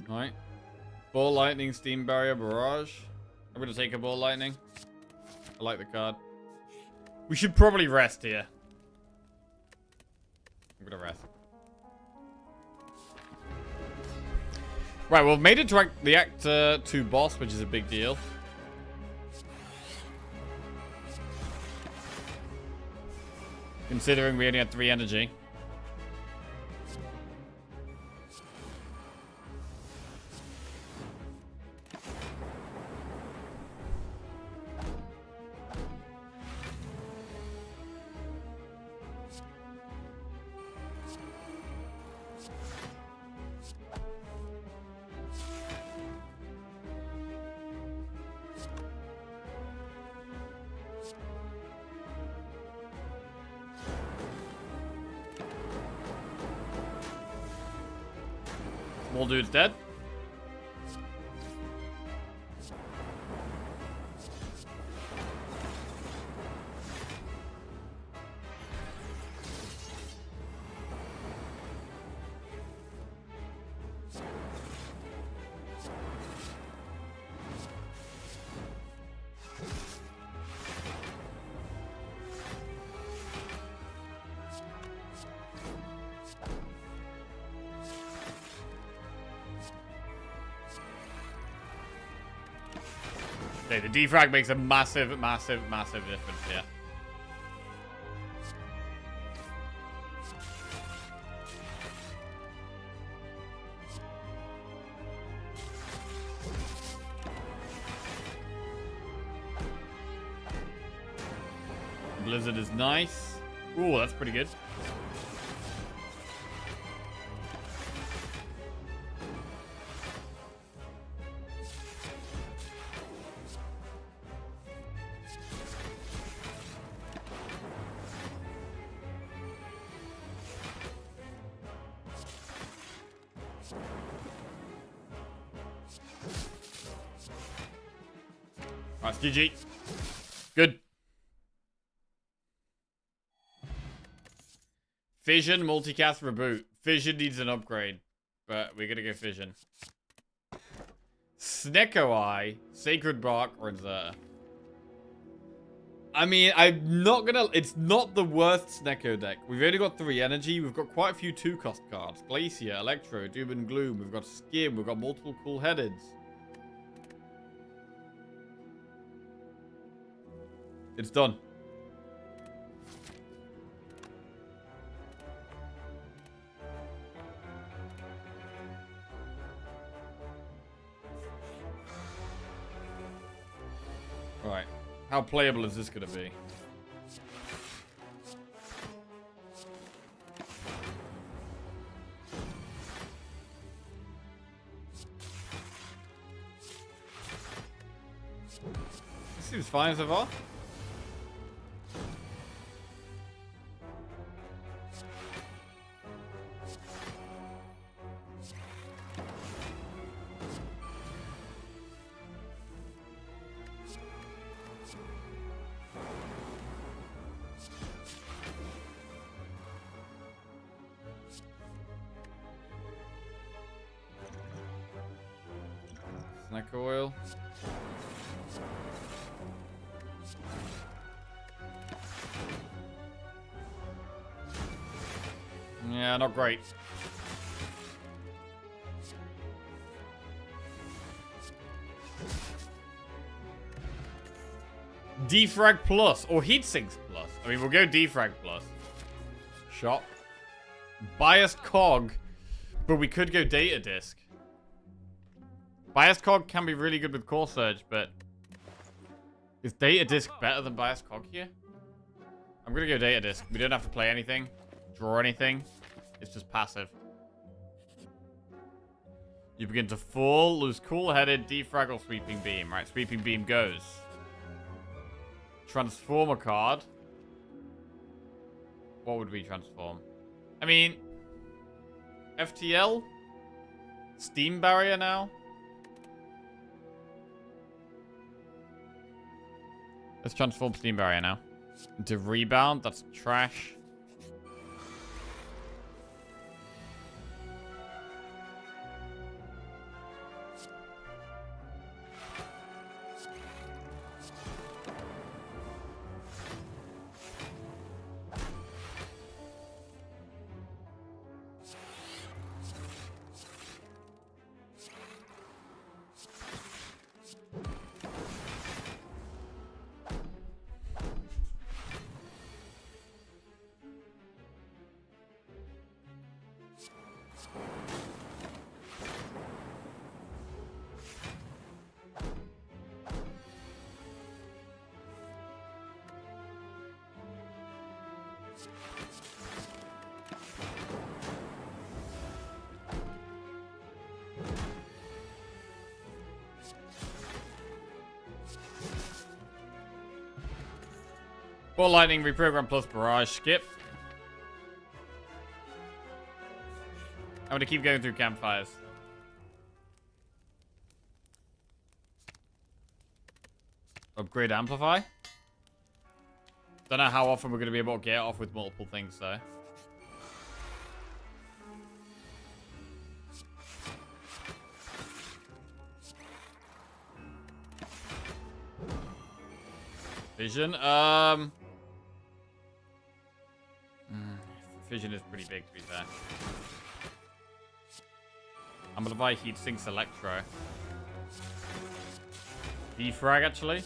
Alright. Ball Lightning, Steam Barrier, Barrage. I'm going to take a Ball Lightning. I like the card. We should probably rest here. I'm going to rest. Right, well, we've made it to the Act 2 boss, which is a big deal. Considering we only had 3 energy. Small dude's dead. Okay, the defrag makes a massive, massive, massive difference here. Blizzard is nice. Ooh, that's pretty good. Alright, GG. Good. Fission, multicast, reboot. Fission needs an upgrade, but we're gonna go Fission. Snecko Eye, Sacred Bark, or Inserter. I mean, I'm not gonna... It's not the worst Snecko deck. We've only got 3 energy. We've got quite a few 2-cost cards. Glacier, Electro, Doom and Gloom. We've got Skim. We've got multiple cool headeds. It's done. Right. How playable is this going to be? This seems fine so far. Snack oil. Yeah, not great. Defrag plus or heat sinks plus. I mean, we'll go defrag plus. Shop. Biased cog, but we could go data disk. Biased cog can be really good with core surge, but is data disk better than biased cog here? I'm gonna go data disk. We don't have to play anything, draw anything. It's just passive. You begin to fall, lose cool-headed, defrag or sweeping beam. Right, sweeping beam goes. Transform a card. What would we transform? I mean, FTL? Steam barrier now? Let's transform Steam barrier now. Into rebound, that's trash. Ball lightning, reprogram plus barrage, skip. I'm gonna keep going through campfires. Upgrade amplify. Don't know how often we're gonna be able to get off with multiple things though. Vision, Vision is pretty big, to be fair. I'm gonna buy Heat Sinks Electro. Defrag, actually.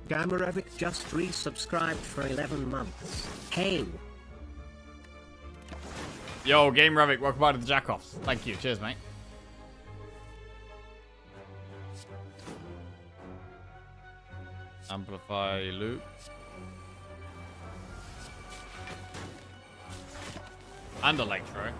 Gamarevic just resubscribed for 11 months. Hey. Yo, Game Revic, welcome back to the Jackoffs. Thank you. Cheers, mate. Amplify loop. And Electro.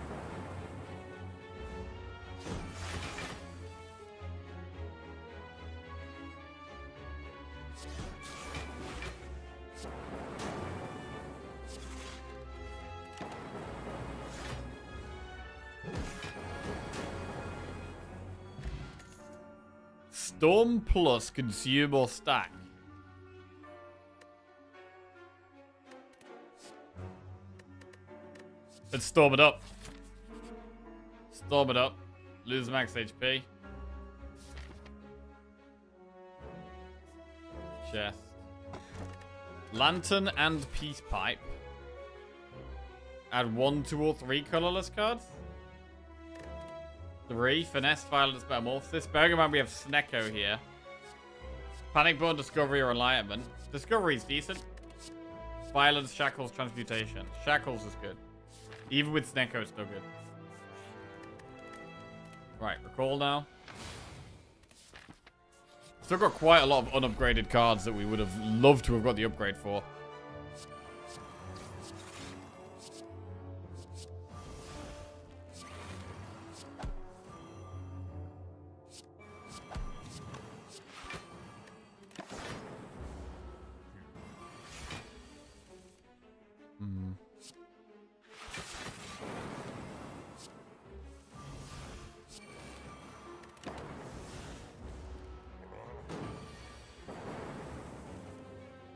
Storm plus consume or stack. Let's storm it up. Storm it up. Lose max HP. Chest. Lantern and Peace Pipe. Add 1, 2, or 3 colorless cards. 3. Finesse, Violence, Metamorphosis. Bearing in mind we have Snecko here. Panic Bone, Discovery, or Enlightenment. Discovery is decent. Violence, Shackles, Transmutation. Shackles is good. Even with Snecko, it's still good. Right, recall now. Still got quite a lot of unupgraded cards that we would have loved to have got the upgrade for.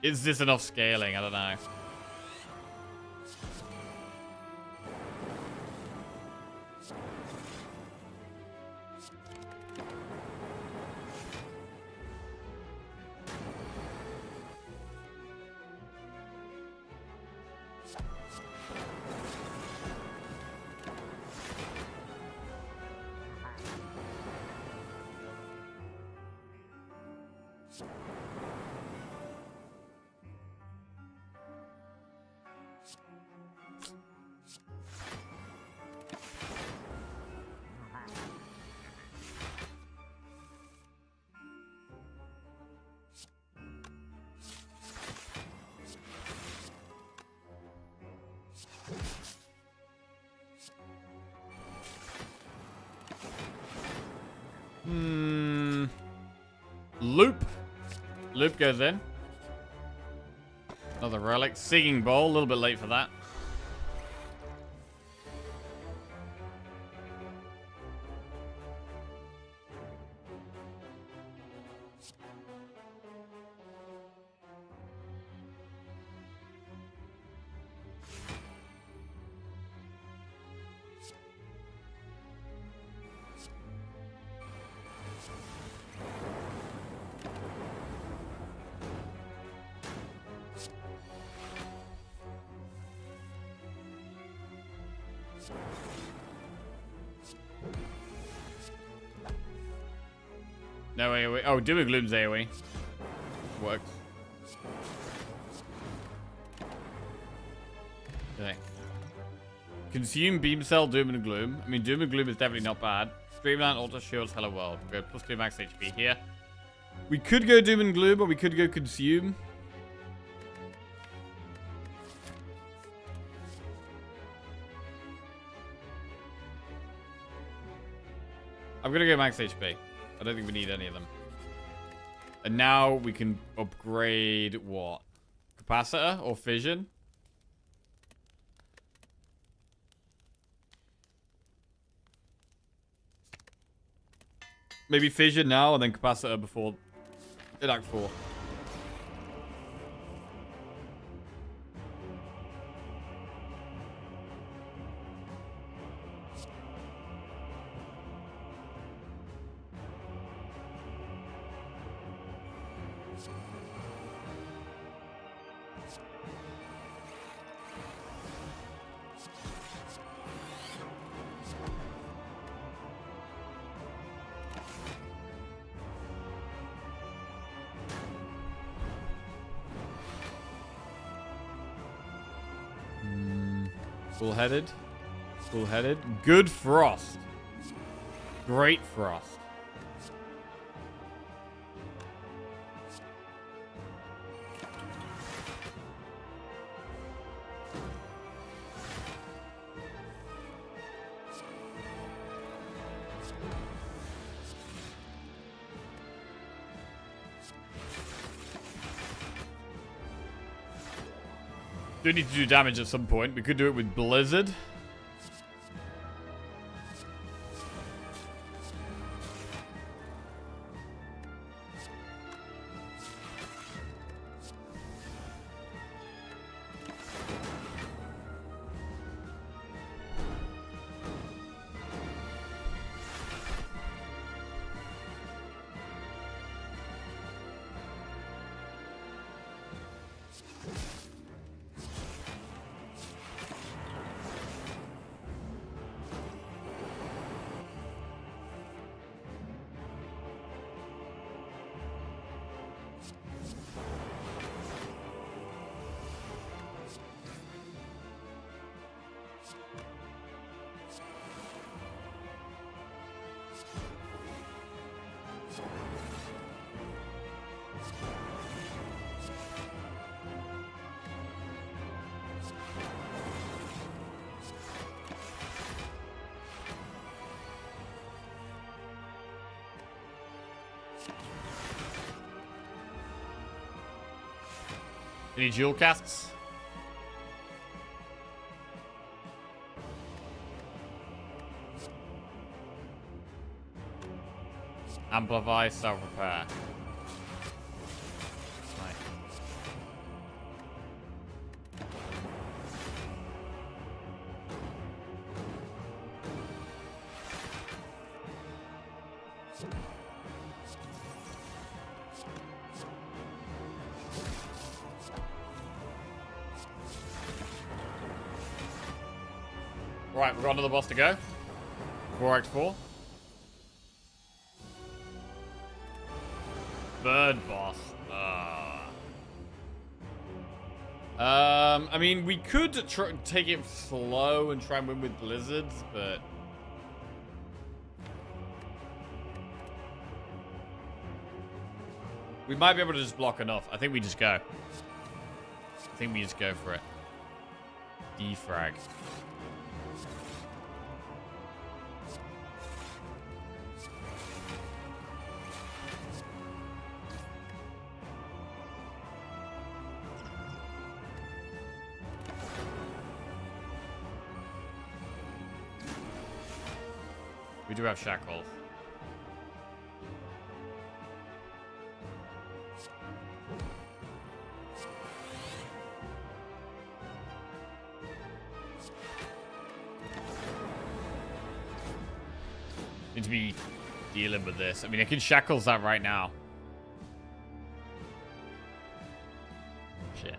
Is this enough scaling? I don't know. Loop. Loop goes in. Another relic. Singing Bowl. A little bit late for that. No AoE. Oh, Doom and Gloom's AoE. Works. Okay. Consume Beam Cell, Doom and Gloom. I mean, Doom and Gloom is definitely not bad. Streamline, Alter Shields, Hello World. We'll go plus 2 max HP here. We could go Doom and Gloom, or we could go Consume. I'm gonna go max HP. I don't think we need any of them. And now we can upgrade what? Capacitor or Fission? Maybe Fission now and then Capacitor before in Act 4. Full-headed. Full-headed. Good frost. Great frost. Do need to do damage at some point. We could do it with Blizzard. Any jewel casts? Amplify, self-repair. Nice. Right, we've got another boss to go. 4x4. Bird boss. I mean, we could take it slow and try and win with blizzards, but we might be able to just block enough. I think we just go. I think we just go for it. Defrag. We do have shackles. Need to be dealing with this. I mean, I can shackles that right now. Shit.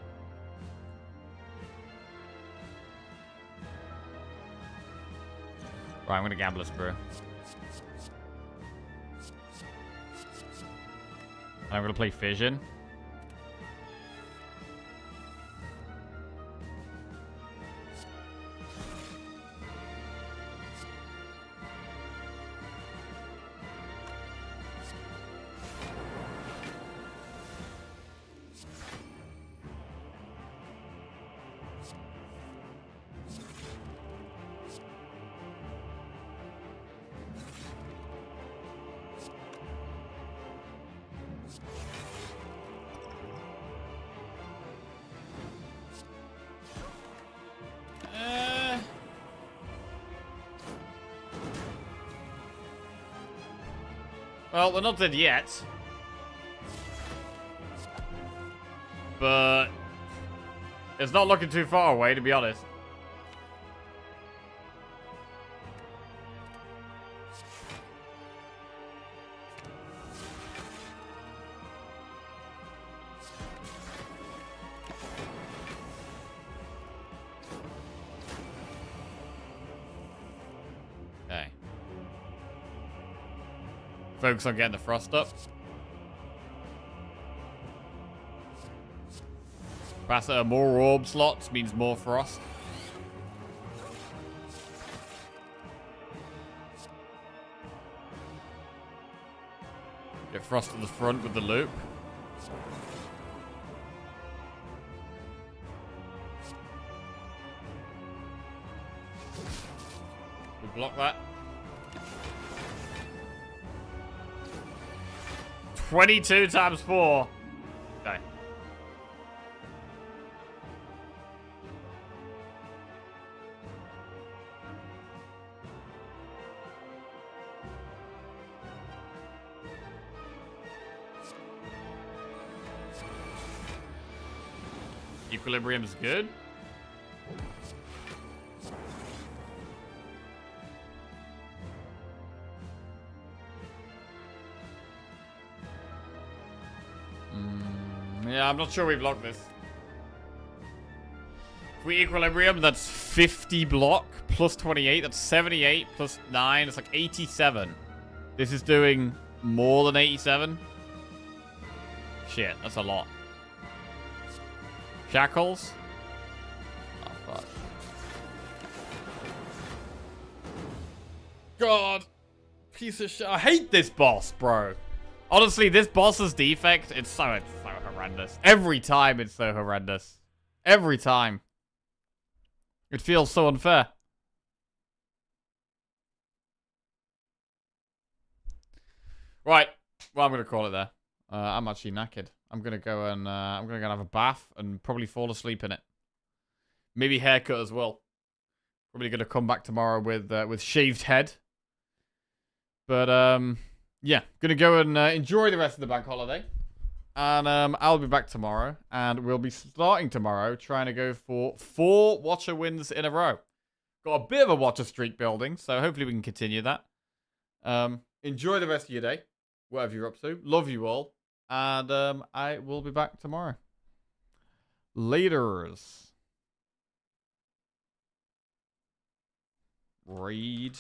Right, I'm gonna gamble a Spire. And I'm gonna play Fission. Well, we're not dead yet. But it's not looking too far away, to be honest. Okay. Focus on getting the frost up. More orb slots means more frost. Frost to the front with the loop. We block that. 22 times 4. Okay. Equilibrium's good. Yeah, I'm not sure we block this. If we equilibrium, that's 50 block plus 28. That's 78 plus 9. It's like 87. This is doing more than 87. Shit, that's a lot. Shackles. Oh, fuck. God. Piece of shit. I hate this boss, bro. Honestly, this boss's defect, it's so horrendous. Every time it's so horrendous. Every time. It feels so unfair. Right. Well, I'm going to call it there. I'm actually knackered. I'm going to go and have a bath and probably fall asleep in it. Maybe haircut as well. Probably going to come back tomorrow with shaved head. But, yeah, gonna go and enjoy the rest of the bank holiday. And I'll be back tomorrow. And we'll be starting tomorrow trying to go for 4 Watcher wins in a row. Got a bit of a Watcher streak building, so hopefully we can continue that. Enjoy the rest of your day, whatever you're up to. Love you all. And I will be back tomorrow. Laters. Read.